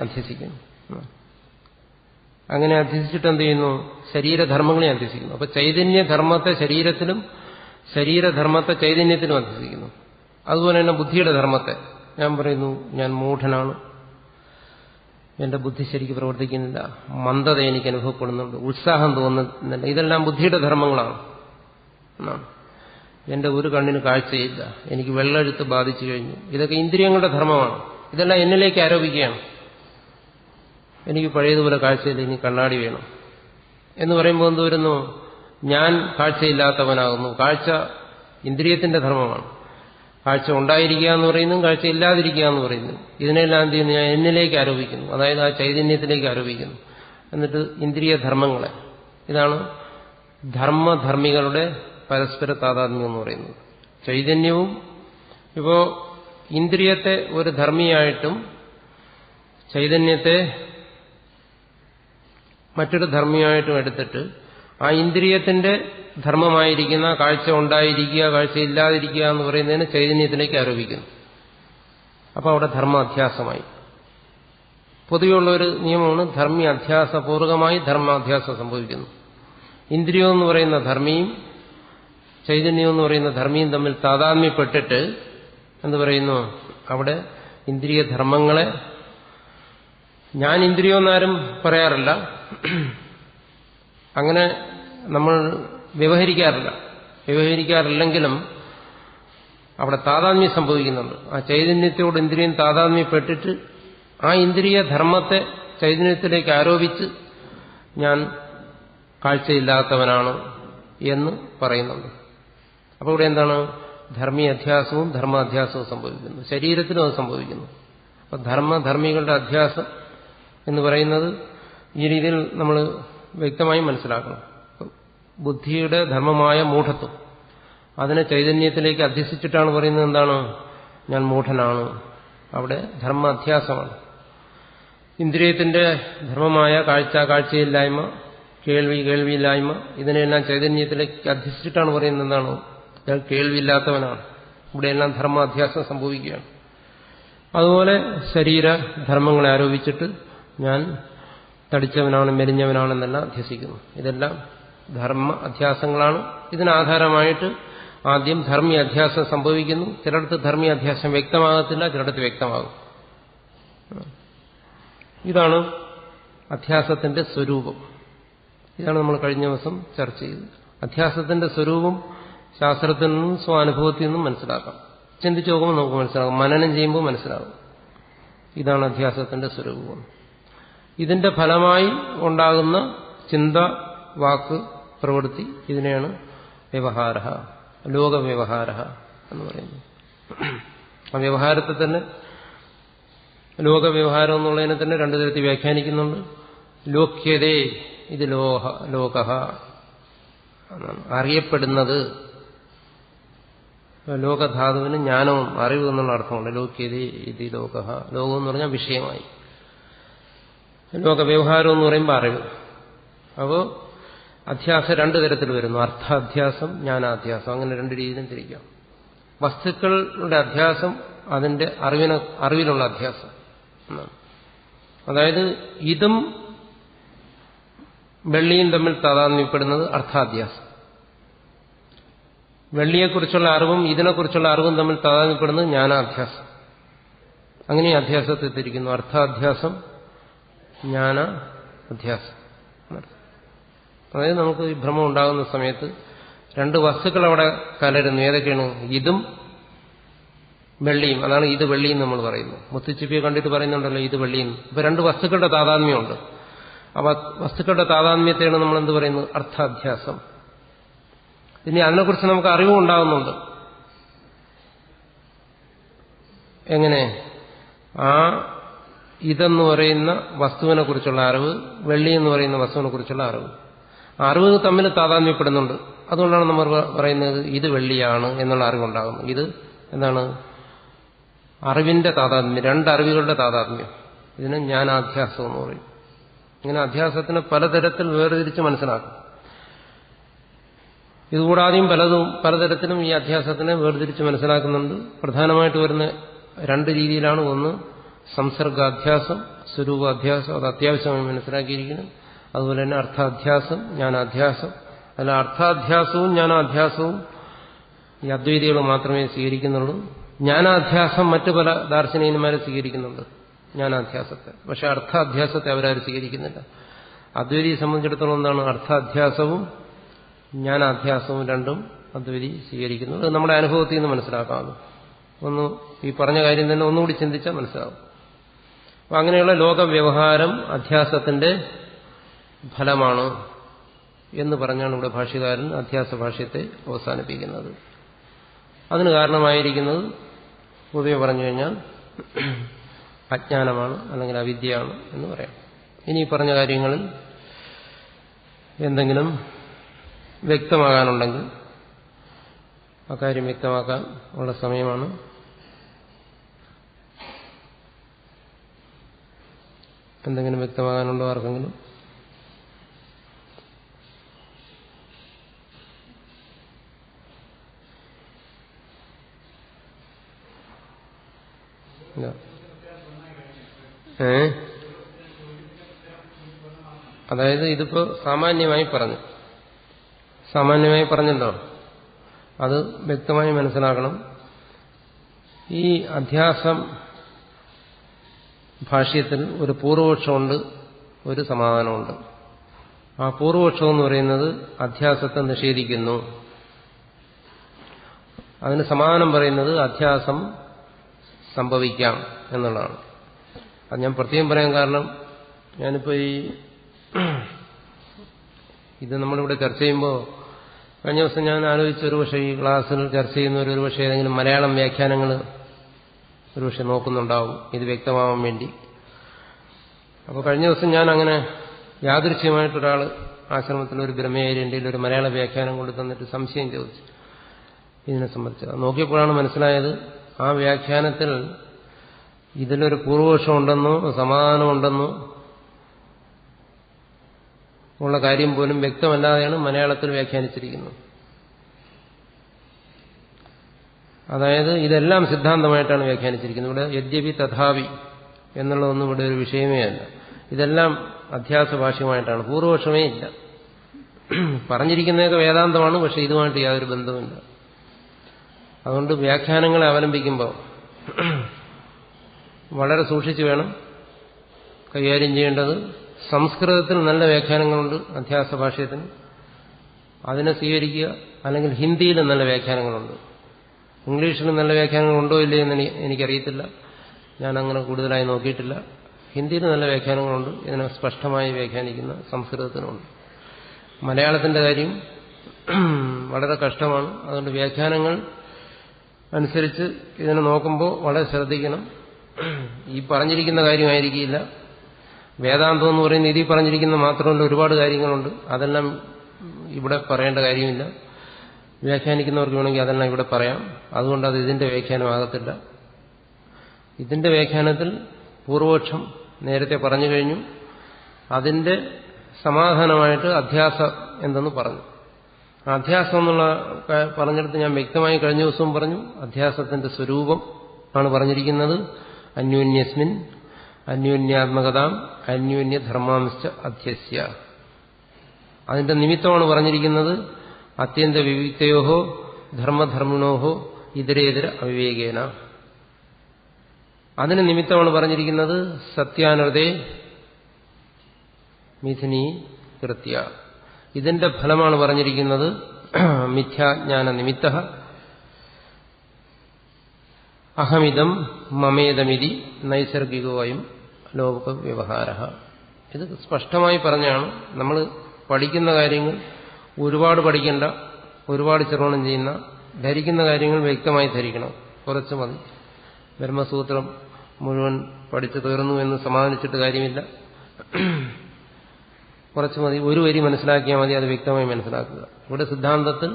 അധ്യസിക്കുന്നു. അങ്ങനെ അധ്യസിച്ചിട്ട് എന്ത് ചെയ്യുന്നു? ശരീരധർമ്മങ്ങളെ അധ്യസിക്കുന്നു. അപ്പൊ ചൈതന്യധർമ്മത്തെ ശരീരത്തിലും ശരീരധർമ്മത്തെ ചൈതന്യത്തിലും അധ്യസിക്കുന്നു. അതുപോലെ തന്നെ ബുദ്ധിയുടെ ധർമ്മത്തെ ഞാൻ പറയുന്നു, ഞാൻ മൂഢനാണ്, എന്റെ ബുദ്ധി ശരിക്ക് പ്രവർത്തിക്കുന്നില്ല, മന്ദത എനിക്ക് അനുഭവപ്പെടുന്നുണ്ട്, ഉത്സാഹം തോന്നുന്നില്ല, ഇതെല്ലാം ബുദ്ധിയുടെ ധർമ്മങ്ങളാണ്. എന്റെ ഒരു കണ്ണിന് കാഴ്ചയില്ല, എനിക്ക് വെള്ളെഴുത്ത് ബാധിച്ചു കഴിഞ്ഞു, ഇതൊക്കെ ഇന്ദ്രിയങ്ങളുടെ ധർമ്മമാണ്. ഇതെല്ലാം എന്നിലേക്ക് ആരോപിക്കുകയാണ്. എനിക്ക് പഴയതുപോലെ കാഴ്ചയില്ല, ഇനി കണ്ണാടി വേണം എന്ന് പറയുമ്പോൾ എന്ത് വരുന്നു? ഞാൻ കാഴ്ചയില്ലാത്തവനാകുന്നു. കാഴ്ച ഇന്ദ്രിയത്തിന്റെ ധർമ്മമാണ്. കാഴ്ച ഉണ്ടായിരിക്കുക എന്ന് പറയുന്നു, കാഴ്ച ഇല്ലാതിരിക്കുക എന്ന് പറയുന്നു. ഇതിനെല്ലാം എന്ത് ചെയ്യുന്നു? ഞാൻ എന്നിലേക്ക് ആരോപിക്കുന്നു, അതായത് ആ ചൈതന്യത്തിലേക്ക് ആരോപിക്കുന്നു. എന്നിട്ട് ഇന്ദ്രിയ ധർമ്മങ്ങളെ, ഇതാണ് ധർമ്മധർമ്മികളുടെ പരസ്പര താതാത്മ്യം എന്ന് പറയുന്നത്. ചൈതന്യവും ഇപ്പോ ഇന്ദ്രിയത്തെ ഒരു ധർമ്മിയായിട്ടും ചൈതന്യത്തെ മറ്റൊരു ധർമ്മിയായിട്ടും എടുത്തിട്ട് ആ ഇന്ദ്രിയത്തിന്റെ ധർമ്മമായിരിക്കുന്ന കാഴ്ച ഉണ്ടായിരിക്കുക, കാഴ്ച ഇല്ലാതിരിക്കുക എന്ന് പറയുന്നതിന് ചൈതന്യത്തിലേക്ക് ആരോപിക്കുന്നു. അപ്പോൾ അവിടെ ധർമാധ്യാസമായി. പൊതുവെയുള്ള ഒരു നിയമമാണ്, ധർമ്മി അധ്യാസപൂർവകമായി ധർമാധ്യാസം സംഭവിക്കുന്നു. ഇന്ദ്രിയം എന്ന് പറയുന്ന ധർമ്മിയും ചൈതന്യം എന്ന് പറയുന്ന ധർമ്മിയും തമ്മിൽ താതാത്മ്യപ്പെട്ടിട്ട് എന്ന് പറയുന്നു, അവിടെ ഇന്ദ്രിയ ധർമ്മങ്ങളെ, ഞാൻ ഇന്ദ്രിയമെന്നാരും പറയാറില്ല, അങ്ങനെ നമ്മൾ വ്യവഹരിക്കാറില്ലെങ്കിലും അവിടെ താതാത്മ്യം സംഭവിക്കുന്നുണ്ട്. ആ ചൈതന്യത്തോട് ഇന്ദ്രിയം താതാത്മ്യപ്പെട്ടിട്ട് ആ ഇന്ദ്രിയ ധർമ്മത്തെ ചൈതന്യത്തിലേക്ക് ആരോപിച്ച് ഞാൻ കാഴ്ചയില്ലാത്തവനാണ് എന്ന് പറയുന്നുണ്ട്. അപ്പോൾ ഇവിടെ എന്താണ്? ധർമ്മീയ അധ്യാസവും ധർമാധ്യാസവും സംഭവിക്കുന്നു. ശരീരത്തിലും അത് സംഭവിക്കുന്നു. അപ്പൊ ധർമ്മധർമ്മികളുടെ അധ്യാസം എന്ന് പറയുന്നത് ഈ രീതിയിൽ നമ്മൾ വ്യക്തമായി മനസ്സിലാക്കണം. ബുദ്ധിയുടെ ധർമ്മമായ മൂഢത്വം, അതിനെ ചൈതന്യത്തിലേക്ക് അധ്യസിച്ചിട്ടാണ് പറയുന്നത് എന്താണ്? ഞാൻ മൂഢനാണ്. അവിടെ ധർമ്മ അധ്യാസമാണ്. ഇന്ദ്രിയത്തിന്റെ ധർമ്മമായ കാഴ്ചയില്ലായ്മ, കേൾവിയില്ലായ്മ, ഇതിനെല്ലാം ചൈതന്യത്തിലേക്ക് അധ്യസിച്ചിട്ടാണ് പറയുന്നത് എന്താണ്? ഞാൻ കേൾവിയില്ലാത്തവനാണ്. ഇവിടെയെല്ലാം ധർമാധ്യാസം സംഭവിക്കുകയാണ്. അതുപോലെ ശരീരധർമ്മങ്ങളെ ആരോപിച്ചിട്ട് ഞാൻ തടിച്ചവനാണ്, മെലിഞ്ഞവനാണെന്നെല്ലാം അധ്യസിക്കുന്നു. ഇതെല്ലാം ധർമ്മ അധ്യാസങ്ങളാണ്. ഇതിനാധാരമായിട്ട് ആദ്യം ധർമ്മീയ അധ്യാസം സംഭവിക്കുന്നു. ചിലയിടത്ത് ധർമ്മീയ അധ്യാസം വ്യക്തമാകത്തില്ല, ചിലയിടത്ത് വ്യക്തമാകും. ഇതാണ് അധ്യാസത്തിന്റെ സ്വരൂപം. ഇതാണ് നമ്മൾ കഴിഞ്ഞ ദിവസം ചർച്ച ചെയ്തത്. അധ്യാസത്തിന്റെ സ്വരൂപം ശാസ്ത്രത്തിൽ നിന്നും സ്വാനുഭവത്തിൽ നിന്നും മനസ്സിലാക്കാം. ചിന്തിച്ചു നോക്കുമ്പോൾ നമുക്ക് മനസ്സിലാകും, മനനം ചെയ്യുമ്പോൾ മനസ്സിലാകും. ഇതാണ് അധ്യാസത്തിന്റെ സ്വരൂപം. ഇതിന്റെ ഫലമായി ഉണ്ടാകുന്ന ചിന്ത, വാക്ക്, പ്രവൃത്തി, ഇതിനെയാണ് വ്യവഹാര, ലോകവ്യവഹാര എന്ന് പറയുന്നത്. ആ വ്യവഹാരത്തെ തന്നെ, ലോകവ്യവഹാരം എന്നുള്ളതിനെ തന്നെ രണ്ടു തരത്തിൽ വ്യാഖ്യാനിക്കുന്നുണ്ട്. ലോക്യതേ, ഇത് ലോക, അറിയപ്പെടുന്നത്. ലോകധാതുവിന് ജ്ഞാനവും അറിവ് എന്നുള്ള അർത്ഥമുണ്ട്. ലോക്യതേ ഇത് ലോക, ലോകം എന്ന് പറഞ്ഞാൽ വിഷയമായി. ലോകവ്യവഹാരം എന്ന് പറയുമ്പോൾ അറിവ്. അപ്പോൾ അധ്യാസം രണ്ടു തരത്തിൽ വരുന്നു, അർത്ഥാധ്യാസം, ജ്ഞാനാധ്യാസം, അങ്ങനെ രണ്ട് രീതിയിലും തിരിക്കാം. വസ്തുക്കളുടെ അധ്യാസം അതിന്റെ അറിവിലുള്ള അധ്യാസം എന്നാണ്. അതായത് ഇതും വെള്ളിയും തമ്മിൽ താതാത്മ്യപ്പെടുന്നത് അർത്ഥാധ്യാസം. വെള്ളിയെക്കുറിച്ചുള്ള അറിവും ഇതിനെക്കുറിച്ചുള്ള അറിവും തമ്മിൽ താതാത്മ്യപ്പെടുന്നത് ജ്ഞാനാധ്യാസം. അങ്ങനെ അധ്യാസത്തെ തിരിക്കുന്നു, അർത്ഥാധ്യാസം, ജ്ഞാന അധ്യാസം. അതായത് നമുക്ക് ഈ ഭ്രമം ഉണ്ടാകുന്ന സമയത്ത് രണ്ട് വസ്തുക്കൾ അവിടെ കലരുന്നു. ഏതൊക്കെയാണ്? ഇതും വെള്ളിയും. അതാണ് ഇത് വെള്ളിയും നമ്മൾ പറയുന്നു. മുത്തുച്ചിപ്പിയെ കണ്ടിട്ട് പറയുന്നുണ്ടല്ലോ ഇത് വെള്ളിയും. ഇപ്പൊ രണ്ട് വസ്തുക്കളുടെ താതാത്മ്യമുണ്ട്. ആ വസ്തുക്കളുടെ താതാത്മ്യത്തെയാണ് നമ്മൾ എന്ത് പറയുന്നത്? അർത്ഥാധ്യാസം. ഇനി അതിനെക്കുറിച്ച് നമുക്ക് അറിവും ഉണ്ടാകുന്നുണ്ട്. എങ്ങനെ? ആ ഇതെന്ന് പറയുന്ന വസ്തുവിനെ കുറിച്ചുള്ള അറിവ്, വെള്ളി എന്ന് പറയുന്ന വസ്തുവിനെ കുറിച്ചുള്ള അറിവ്. അറിവ് തമ്മിൽ താതാത്മ്യപ്പെടുന്നുണ്ട്. അതുകൊണ്ടാണ് നമ്മൾ പറയുന്നത് ഇത് വെള്ളിയാണ് എന്നുള്ള അറിവുണ്ടാകുന്നത്. ഇത് എന്താണ്? അറിവിന്റെ താതാത്മ്യം, രണ്ടറിവുകളുടെ താതാത്മ്യം. ഇതിന് ജ്ഞാനാധ്യാസം എന്ന് പറയും. ഇങ്ങനെ അധ്യാസത്തിന് പലതരത്തിൽ വേർതിരിച്ച് മനസ്സിലാക്കും. ഇതുകൂടാതെയും പലതരത്തിലും ഈ അധ്യാസത്തിനെ വേർതിരിച്ച് മനസ്സിലാക്കുന്നുണ്ട്. പ്രധാനമായിട്ട് വരുന്ന രണ്ട് രീതിയിലാണ്. ഒന്ന് സംസർഗാധ്യാസം, സ്വരൂപാധ്യാസം. അത് അത്യാവശ്യമായി മനസ്സിലാക്കിയിരിക്കുന്നു. അതുപോലെ തന്നെ അർത്ഥാധ്യാസം, ജ്ഞാനാധ്യാസം. അതിൽ അർത്ഥാധ്യാസവും ജ്ഞാനാധ്യാസവും ഈ അദ്വൈതികൾ മാത്രമേ സ്വീകരിക്കുന്നുള്ളൂ. ജ്ഞാനാധ്യാസം മറ്റു പല ദാർശനികന്മാരെ സ്വീകരിക്കുന്നുണ്ട്, ജ്ഞാനാധ്യാസത്തെ. പക്ഷെ അർത്ഥാധ്യാസത്തെ അവരാരും സ്വീകരിക്കുന്നില്ല. അദ്വൈതിയെ സംബന്ധിച്ചിടത്തോളം എന്താണ്? അർത്ഥാധ്യാസവും ജ്ഞാനാധ്യാസവും രണ്ടും അദ്വൈതി സ്വീകരിക്കുന്നത്. അത് നമ്മുടെ അനുഭവത്തിൽ നിന്ന് മനസ്സിലാക്കാവുന്നു. ഒന്ന് ഈ പറഞ്ഞ കാര്യം തന്നെ ഒന്നുകൂടി ചിന്തിച്ചാൽ മനസ്സിലാവും. അപ്പം അങ്ങനെയുള്ള ലോകവ്യവഹാരം അധ്യാസത്തിന്റെ ഫലമാണ് എന്ന് പറഞ്ഞാണ് ഇവിടെ ഭാഷ്യകാരൻ അധ്യാസ ഭാഷ്യത്തെ അവസാനിപ്പിക്കുന്നത്. അതിന് കാരണമായിരിക്കുന്നത് പൊതുവെ പറഞ്ഞു കഴിഞ്ഞാൽ അജ്ഞാനമാണ്, അല്ലെങ്കിൽ അവിദ്യയാണ് എന്ന് പറയാം. ഇനി പറഞ്ഞ കാര്യങ്ങളിൽ എന്തെങ്കിലും വ്യക്തമാകാനുണ്ടെങ്കിൽ അക്കാര്യം വ്യക്തമാക്കാൻ ഉള്ള സമയമാണ്. എന്തെങ്കിലും വ്യക്തമാകാനുണ്ടോ ആർക്കെങ്കിലും? അതായത് ഇതിപ്പോ സാമാന്യമായി പറഞ്ഞല്ലോ, അത് വ്യക്തമായി മനസ്സിലാക്കണം. ഈ അധ്യാസം ഭാഷ്യത്തിൽ ഒരു പൂർവപക്ഷമുണ്ട്, ഒരു സമാധാനമുണ്ട്. ആ പൂർവപക്ഷം എന്ന് പറയുന്നത് അധ്യാസത്തെ നിഷേധിക്കുന്നു. അതിന് സമാധാനം പറയുന്നത് അധ്യാസം സംഭവിക്കാം എന്നുള്ളതാണ്. അത് ഞാൻ പ്രത്യേകം പറയാൻ കാരണം, ഞാനിപ്പോൾ ഇത് നമ്മളിവിടെ ചർച്ച ചെയ്യുമ്പോൾ കഴിഞ്ഞ ദിവസം ഞാൻ ആലോചിച്ച ഒരുപക്ഷെ ഈ ക്ലാസ്സിൽ ചർച്ച ചെയ്യുന്നവർ ഒരുപക്ഷെ ഏതെങ്കിലും മലയാളം വ്യാഖ്യാനങ്ങൾ ഒരുപക്ഷെ നോക്കുന്നുണ്ടാവും ഇത് വ്യക്തമാവാൻ വേണ്ടി. അപ്പോൾ കഴിഞ്ഞ ദിവസം ഞാൻ അങ്ങനെ യാദൃശ്യമായിട്ടൊരാൾ ആശ്രമത്തിലൊരു ബ്രഹ്മചാരിൻ്റെ ഒരു മലയാള വ്യാഖ്യാനം കൊണ്ട് തന്നിട്ട് സംശയം ചോദിച്ചു ഇതിനെ സംബന്ധിച്ച്. നോക്കിയപ്പോഴാണ് മനസ്സിലായത് ആ വ്യാഖ്യാനത്തിൽ ഇതിലൊരു പൂർവപക്ഷം ഉണ്ടെന്നോ സമാധാനമുണ്ടെന്നോ ഉള്ള കാര്യം പോലും വ്യക്തമല്ലാതെയാണ് മലയാളത്തിൽ വ്യാഖ്യാനിച്ചിരിക്കുന്നത്. അതായത് ഇതെല്ലാം സിദ്ധാന്തമായിട്ടാണ് വ്യാഖ്യാനിച്ചിരിക്കുന്നത്. ഇവിടെ യദ്യപി തഥാപി എന്നുള്ളതൊന്നും ഇവിടെ ഒരു വിഷയമേ അല്ല. ഇതെല്ലാം അധ്യാസ ഭാഷ്യമായിട്ടാണ്, പൂർവപക്ഷമേ ഇല്ല. പറഞ്ഞിരിക്കുന്നതൊക്കെ വേദാന്തമാണ്, പക്ഷെ ഇതുമായിട്ട് യാതൊരു ബന്ധവുമില്ല. അതുകൊണ്ട് വ്യാഖ്യാനങ്ങളെ അവലംബിക്കുമ്പോൾ വളരെ സൂക്ഷിച്ചു വേണം കൈകാര്യം ചെയ്യേണ്ടത്. സംസ്കൃതത്തിൽ നല്ല വ്യാഖ്യാനങ്ങളുണ്ട് അധ്യാസ ഭാഷ്യത്തിന്, അതിനെ സ്വീകരിക്കുക. അല്ലെങ്കിൽ ഹിന്ദിയിൽ നല്ല വ്യാഖ്യാനങ്ങളുണ്ട്. ഇംഗ്ലീഷിൽ നല്ല വ്യാഖ്യാനങ്ങളുണ്ടോ ഇല്ലേ എന്ന് എനിക്കറിയത്തില്ല, ഞാൻ അങ്ങനെ കൂടുതലായി നോക്കിയിട്ടില്ല. ഹിന്ദിയിൽ നല്ല വ്യാഖ്യാനങ്ങളുണ്ട്, ഇതിനെ സ്പഷ്ടമായി വ്യാഖ്യാനിക്കുന്ന സംസ്കൃതത്തിനുണ്ട്. മലയാളത്തിന്റെ കാര്യം വളരെ കഷ്ടമാണ്. അതുകൊണ്ട് വ്യാഖ്യാനങ്ങൾ അനുസരിച്ച് ഇതിനെ നോക്കുമ്പോൾ വളരെ ശ്രദ്ധിക്കണം. ഈ പറഞ്ഞിരിക്കുന്ന കാര്യമായിരിക്കില്ല വേദാന്തം എന്ന് പറയുന്ന ഇതിൽ പറഞ്ഞിരിക്കുന്ന മാത്രമല്ല, ഒരുപാട് കാര്യങ്ങളുണ്ട്. അതെല്ലാം ഇവിടെ പറയേണ്ട കാര്യമില്ല. വ്യാഖ്യാനിക്കുന്നവർക്ക് വേണമെങ്കിൽ അതെല്ലാം ഇവിടെ പറയാം. അതുകൊണ്ട് അത് ഇതിന്റെ വ്യാഖ്യാനമാകത്തില്ല. ഇതിന്റെ വ്യാഖ്യാനത്തിൽ പൂർവപക്ഷം നേരത്തെ പറഞ്ഞു കഴിഞ്ഞു. അതിന്റെ സമാധാനമായിട്ട് അധ്യാസം എന്തെന്ന് പറഞ്ഞു. അധ്യാസം എന്നുള്ള പറഞ്ഞെടുത്ത് ഞാൻ വ്യക്തമായി കഴിഞ്ഞ ദിവസവും പറഞ്ഞു. അധ്യാസത്തിന്റെ സ്വരൂപം ആണ് പറഞ്ഞിരിക്കുന്നത്. അന്യോന്യസ്മിൻ അന്യോന്യാത്മകതാം അന്യോന്യധർമാംശ്ച അധ്യസ്യ. അതിന്റെ നിമിത്തമാണ് പറഞ്ഞിരിക്കുന്നത് അത്യന്ത വിവിക്തയോഹോ ധർമ്മധർമ്മിണോഹോ ഇതരേതര അവിവേകേന. അതിന് നിമിത്തമാണ് പറഞ്ഞിരിക്കുന്നത് സത്യാനൃതേ മിഥുനീ കൃത്യ. ഇതിന്റെ ഫലമാണ് പറഞ്ഞിരിക്കുന്നത് മിഥ്യാജ്ഞാന നിമിത്ത അഹമിതം മമേതമിതി നൈസർഗികോയം ലോക വ്യവഹാര. ഇത് സ്പഷ്ടമായി പറഞ്ഞാണ്. നമ്മൾ പഠിക്കുന്ന കാര്യങ്ങൾ ഒരുപാട് പഠിക്കേണ്ട, ഒരുപാട് ശ്രവണം ചെയ്യുന്ന, ധരിക്കുന്ന കാര്യങ്ങൾ വ്യക്തമായി ധരിക്കണം. കുറച്ച് മതി. ബ്രഹ്മസൂത്രം മുഴുവൻ പഠിച്ചു തീർന്നു എന്ന് സമാധാനിച്ചിട്ട് കാര്യമില്ല. കുറച്ച് മതി, ഒരു വരി മനസ്സിലാക്കിയാൽ മതി, അത് വ്യക്തമായി മനസ്സിലാക്കുക. ഇവിടെ സിദ്ധാന്തത്തിൽ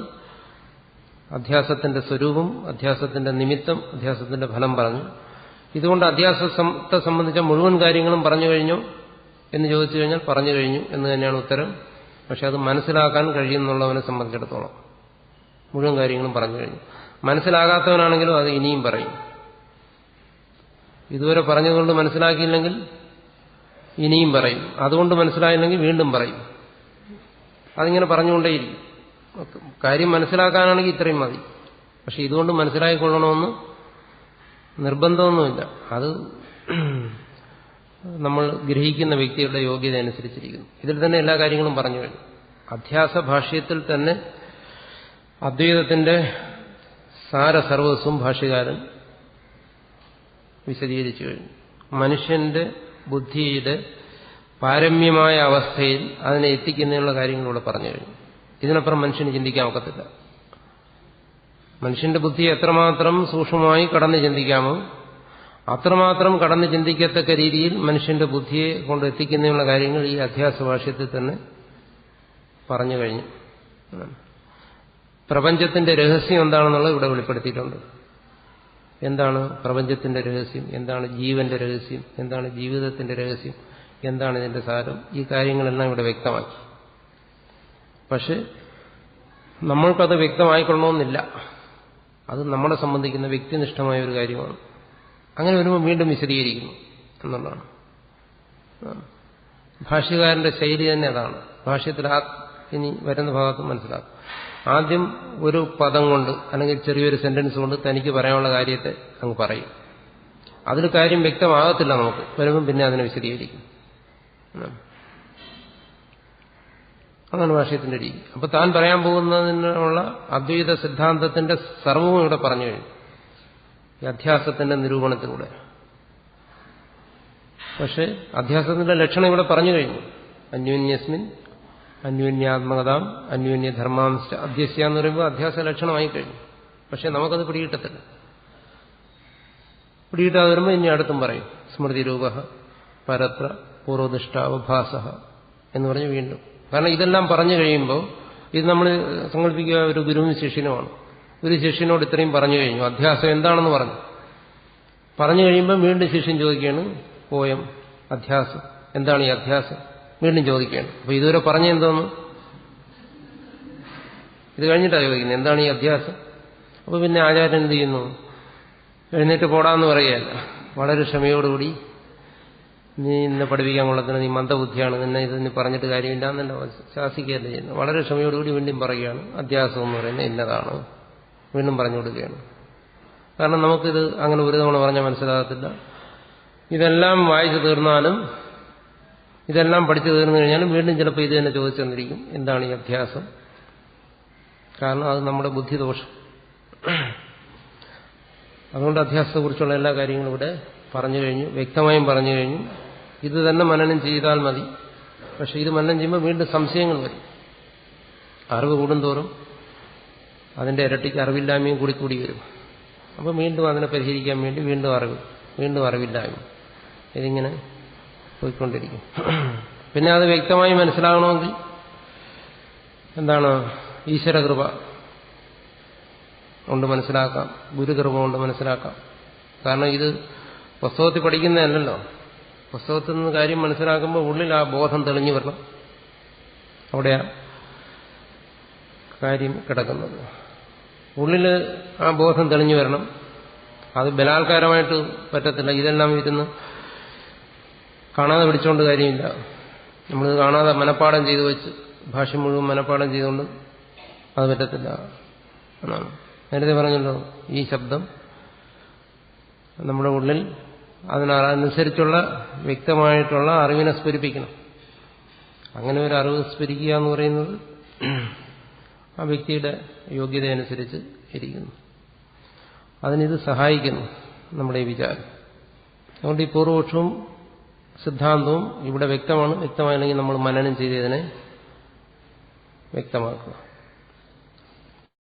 അധ്യാസത്തിന്റെ സ്വരൂപം, അധ്യാസത്തിന്റെ നിമിത്തം, അധ്യാസത്തിന്റെ ഫലം പറഞ്ഞു. ഇതുകൊണ്ട് അധ്യാസത്തെ സംബന്ധിച്ച മുഴുവൻ കാര്യങ്ങളും പറഞ്ഞു കഴിഞ്ഞു എന്ന് ചോദിച്ചു കഴിഞ്ഞാൽ പറഞ്ഞു കഴിഞ്ഞു എന്ന് തന്നെയാണ് ഉത്തരം. പക്ഷെ അത് മനസ്സിലാക്കാൻ കഴിയുന്നുള്ളവനെ സംബന്ധിച്ചിടത്തോളം മുഴുവൻ കാര്യങ്ങളും പറഞ്ഞു കഴിഞ്ഞു. മനസ്സിലാകാത്തവനാണെങ്കിലും അത് ഇനിയും പറയും. ഇതുവരെ പറഞ്ഞതുകൊണ്ട് മനസ്സിലാക്കിയില്ലെങ്കിൽ ഇനിയും പറയും. അതുകൊണ്ട് മനസ്സിലായില്ലെങ്കിൽ വീണ്ടും പറയും. അതിങ്ങനെ പറഞ്ഞുകൊണ്ടേയിരിക്കും. കാര്യം മനസ്സിലാക്കാനാണെങ്കിൽ ഇത്രയും മതി. പക്ഷെ ഇതുകൊണ്ട് മനസ്സിലാക്കിക്കൊള്ളണമെന്ന് നിർബന്ധമൊന്നുമില്ല. അത് നമ്മൾ ഗ്രഹിക്കുന്ന വ്യക്തിയുടെ യോഗ്യത അനുസരിച്ചിരിക്കുന്നു. ഇതിൽ തന്നെ എല്ലാ കാര്യങ്ങളും പറഞ്ഞു കഴിഞ്ഞു. അധ്യാസ ഭാഷ്യത്തിൽ തന്നെ അദ്വൈതത്തിന്റെ സാരസർവസ്വം ഭാഷ്യകാരൻ വിശദീകരിച്ചു കഴിഞ്ഞു. മനുഷ്യന്റെ ബുദ്ധിയുടെ പാരമ്യമായ അവസ്ഥയിൽ അതിനെ എത്തിക്കുന്നതിനുള്ള കാര്യങ്ങളിലൂടെ പറഞ്ഞു കഴിഞ്ഞു. ഇതിനപ്പുറം മനുഷ്യന് ചിന്തിക്കാൻ ഒക്കത്തില്ല. മനുഷ്യന്റെ ബുദ്ധി എത്രമാത്രം സൂക്ഷ്മമായി കടന്ന് ചിന്തിക്കാമോ അത്രമാത്രം കടന്ന് ചിന്തിക്കത്തക്ക രീതിയിൽ മനുഷ്യന്റെ ബുദ്ധിയെ കൊണ്ട് എത്തിക്കുന്നതിനുള്ള കാര്യങ്ങൾ ഈ അധ്യാസ ഭാഷ്യത്തിൽ തന്നെ പറഞ്ഞു കഴിഞ്ഞു. പ്രപഞ്ചത്തിന്റെ രഹസ്യം എന്താണെന്നുള്ളത് ഇവിടെ വെളിപ്പെടുത്തിയിട്ടുണ്ട്. എന്താണ് പ്രപഞ്ചത്തിന്റെ രഹസ്യം, എന്താണ് ജീവന്റെ രഹസ്യം, എന്താണ് ജീവിതത്തിന്റെ രഹസ്യം, എന്താണ് ഇതിന്റെ സാരം, ഈ കാര്യങ്ങളെല്ലാം ഇവിടെ വ്യക്തമാക്കി. പക്ഷെ നമ്മൾക്കത് വ്യക്തമായിക്കൊള്ളണമെന്നില്ല. അത് നമ്മളെ സംബന്ധിക്കുന്ന വ്യക്തിനിഷ്ഠമായ ഒരു കാര്യമാണ്. അങ്ങനെ വരുമ്പോൾ വീണ്ടും വിശദീകരിക്കുന്നു എന്നുള്ളതാണ്. ഭാഷ്യകാരന്റെ ശൈലി തന്നെ അതാണ്. ഭാഷ്യത്തിൽ ഇനി വരുന്ന ഭാഗത്ത് മനസ്സിലാക്കും. ആദ്യം ഒരു പദം കൊണ്ട് അല്ലെങ്കിൽ ചെറിയൊരു സെന്റൻസ് കൊണ്ട് തനിക്ക് പറയാനുള്ള കാര്യത്തെ അങ്ങ് പറയും. അതിൽ കാര്യം വ്യക്തമാകത്തില്ല. നമുക്ക് വരുമ്പം പിന്നെ അതിനെ വിശദീകരിക്കും. അതാണ് ഭാഷ്യത്തിന്റെ രീതി. അപ്പൊ താൻ പറയാൻ പോകുന്നതിനുള്ള അദ്വൈത സിദ്ധാന്തത്തിന്റെ സർവവും ഇവിടെ പറഞ്ഞു കഴിഞ്ഞു ഈ അധ്യാസത്തിന്റെ നിരൂപണത്തിലൂടെ. പക്ഷെ അധ്യാസത്തിന്റെ ലക്ഷണം ഇവിടെ പറഞ്ഞു കഴിഞ്ഞു. അന്യോന്യസ്മിൻ അന്യോന്യാത്മകതാം അന്യോന്യധർമാംശ അധ്യസ്യ എന്ന് പറയുമ്പോൾ അധ്യാസ ലക്ഷണമായി കഴിഞ്ഞു. പക്ഷെ നമുക്കത് പിടികിട്ടത്തില്ല. പിടികിട്ടാതെ വരുമ്പോൾ ഇനി അടുത്തും പറയും സ്മൃതിരൂപ പരത്ര പൂർവദിഷ്ടാവഭാസ എന്ന് പറഞ്ഞ് വീണ്ടും. കാരണം ഇതെല്ലാം പറഞ്ഞു കഴിയുമ്പോൾ ഇത് നമ്മൾ സങ്കല്പിക്കുക ഒരു ഗുരുവും ശിഷ്യനുമാണ്. ഒരു ശിഷ്യനോട് ഇത്രയും പറഞ്ഞു കഴിഞ്ഞു, അധ്യാസം എന്താണെന്ന് പറഞ്ഞു കഴിയുമ്പോൾ വീണ്ടും ശിഷ്യൻ ചോദിക്കുകയാണ് പോയം അധ്യാസം എന്താണ് ഈ അധ്യാസം, വീണ്ടും ചോദിക്കുകയാണ്. അപ്പൊ ഇതുവരെ പറഞ്ഞെന്തോന്നു, ഇത് കഴിഞ്ഞിട്ടാണ് ചോദിക്കുന്നത് എന്താണ് ഈ അധ്യാസം. അപ്പൊ പിന്നെ ആചാര്യൻ എന്ത് ചെയ്യുന്നു, എഴുന്നേറ്റ് പോടാന്ന് പറയുകയല്ല, വളരെ ക്ഷമയോടുകൂടി നീ ഇന്നെ പഠിപ്പിക്കാൻ കൊള്ളത്തിന്, നീ മന്ദബുദ്ധിയാണ്, നിന്നെ ഇതിന് പറഞ്ഞിട്ട് കാര്യമില്ല എന്നല്ല ശാസിക്കുകയല്ല ചെയ്യുന്നത്. വളരെ ക്ഷമയോടുകൂടി വീണ്ടും പറയുകയാണ് അധ്യാസം എന്ന് പറയുന്നത് ഇന്നതാണ്, വീണ്ടും പറഞ്ഞു കൊടുക്കുകയാണ്. കാരണം നമുക്കിത് അങ്ങനെ ഒരു തവണ പറഞ്ഞാൽ മനസ്സിലാകത്തില്ല. ഇതെല്ലാം വായിച്ചു തീർന്നാലും ഇതെല്ലാം പഠിച്ചു തീർന്നു കഴിഞ്ഞാലും വീണ്ടും ചിലപ്പോൾ ഇത് തന്നെ ചോദിച്ചു തന്നിരിക്കും എന്താണ് ഈ അധ്യാസം. കാരണം അത് നമ്മുടെ ബുദ്ധിദോഷം. അതുകൊണ്ട് അധ്യാസത്തെക്കുറിച്ചുള്ള എല്ലാ കാര്യങ്ങളും ഇവിടെ പറഞ്ഞു കഴിഞ്ഞു, വ്യക്തമായും പറഞ്ഞു കഴിഞ്ഞു. ഇത് തന്നെ മനനം ചെയ്താൽ മതി. പക്ഷെ ഇത് മനനം ചെയ്യുമ്പോൾ വീണ്ടും സംശയങ്ങൾ വരും. അറിവ് കൂടുന്തോറും അതിന്റെ ഇരട്ടിക്ക് അറിവില്ലായ്മയും കൂടി വരും. അപ്പം വീണ്ടും അതിനെ പരിഹരിക്കാൻ വേണ്ടി വീണ്ടും അറിവില്ലായ്മ, ഇതിങ്ങനെ പോയിക്കൊണ്ടിരിക്കും. പിന്നെ അത് വ്യക്തമായി മനസ്സിലാകണമെങ്കിൽ എന്താണ്, ഈശ്വരകൃപ കൊണ്ട് മനസ്സിലാക്കാം, ഗുരുകൃപ കൊണ്ട് മനസ്സിലാക്കാം. കാരണം ഇത് പുസ്തകത്തിൽ പഠിക്കുന്നതല്ലല്ലോ. പുസ്തകത്തിൽ നിന്ന് കാര്യം മനസ്സിലാക്കുമ്പോൾ ഉള്ളിൽ ആ ബോധം തെളിഞ്ഞു വരണം. അവിടെയാ കാര്യം കിടക്കുന്നത്. ഉള്ളിൽ ആ ബോധം തെളിഞ്ഞു വരണം. അത് ബലാത്കാരമായിട്ട് പറ്റത്തില്ല. ഇതെല്ലാം ഇരുന്ന് കാണാതെ പിടിച്ചുകൊണ്ട് കാര്യമില്ല. നമ്മളിത് കാണാതെ മനഃപ്പാഠം ചെയ്തു വെച്ച് ഭാഷ്യം മുഴുവൻ മനഃപ്പാഠം ചെയ്തുകൊണ്ട് അത് പറ്റത്തില്ല എന്നാണ്. നേരത്തെ പറഞ്ഞല്ലോ, ഈ ശബ്ദം നമ്മുടെ ഉള്ളിൽ അതിനനുസരിച്ചുള്ള വ്യക്തമായിട്ടുള്ള അറിവിനെ സ്ഫുരിപ്പിക്കണം. അങ്ങനെ ഒരു അറിവ് സ്ഫുരിക്കുക എന്ന് പറയുന്നത് ആ വ്യക്തിയുടെ യോഗ്യതയനുസരിച്ച് ഇരിക്കുന്നു. അതിനിത് സഹായിക്കുന്നു നമ്മുടെ ഈ വിചാരം. അതുകൊണ്ട് ഈ പൂർവപക്ഷവും സിദ്ധാന്തവും ഇവിടെ വ്യക്തമാണ്. വ്യക്തമായില്ലെങ്കിൽ നമ്മൾ മനനം ചെയ്തതിനെ വ്യക്തമാക്കുക.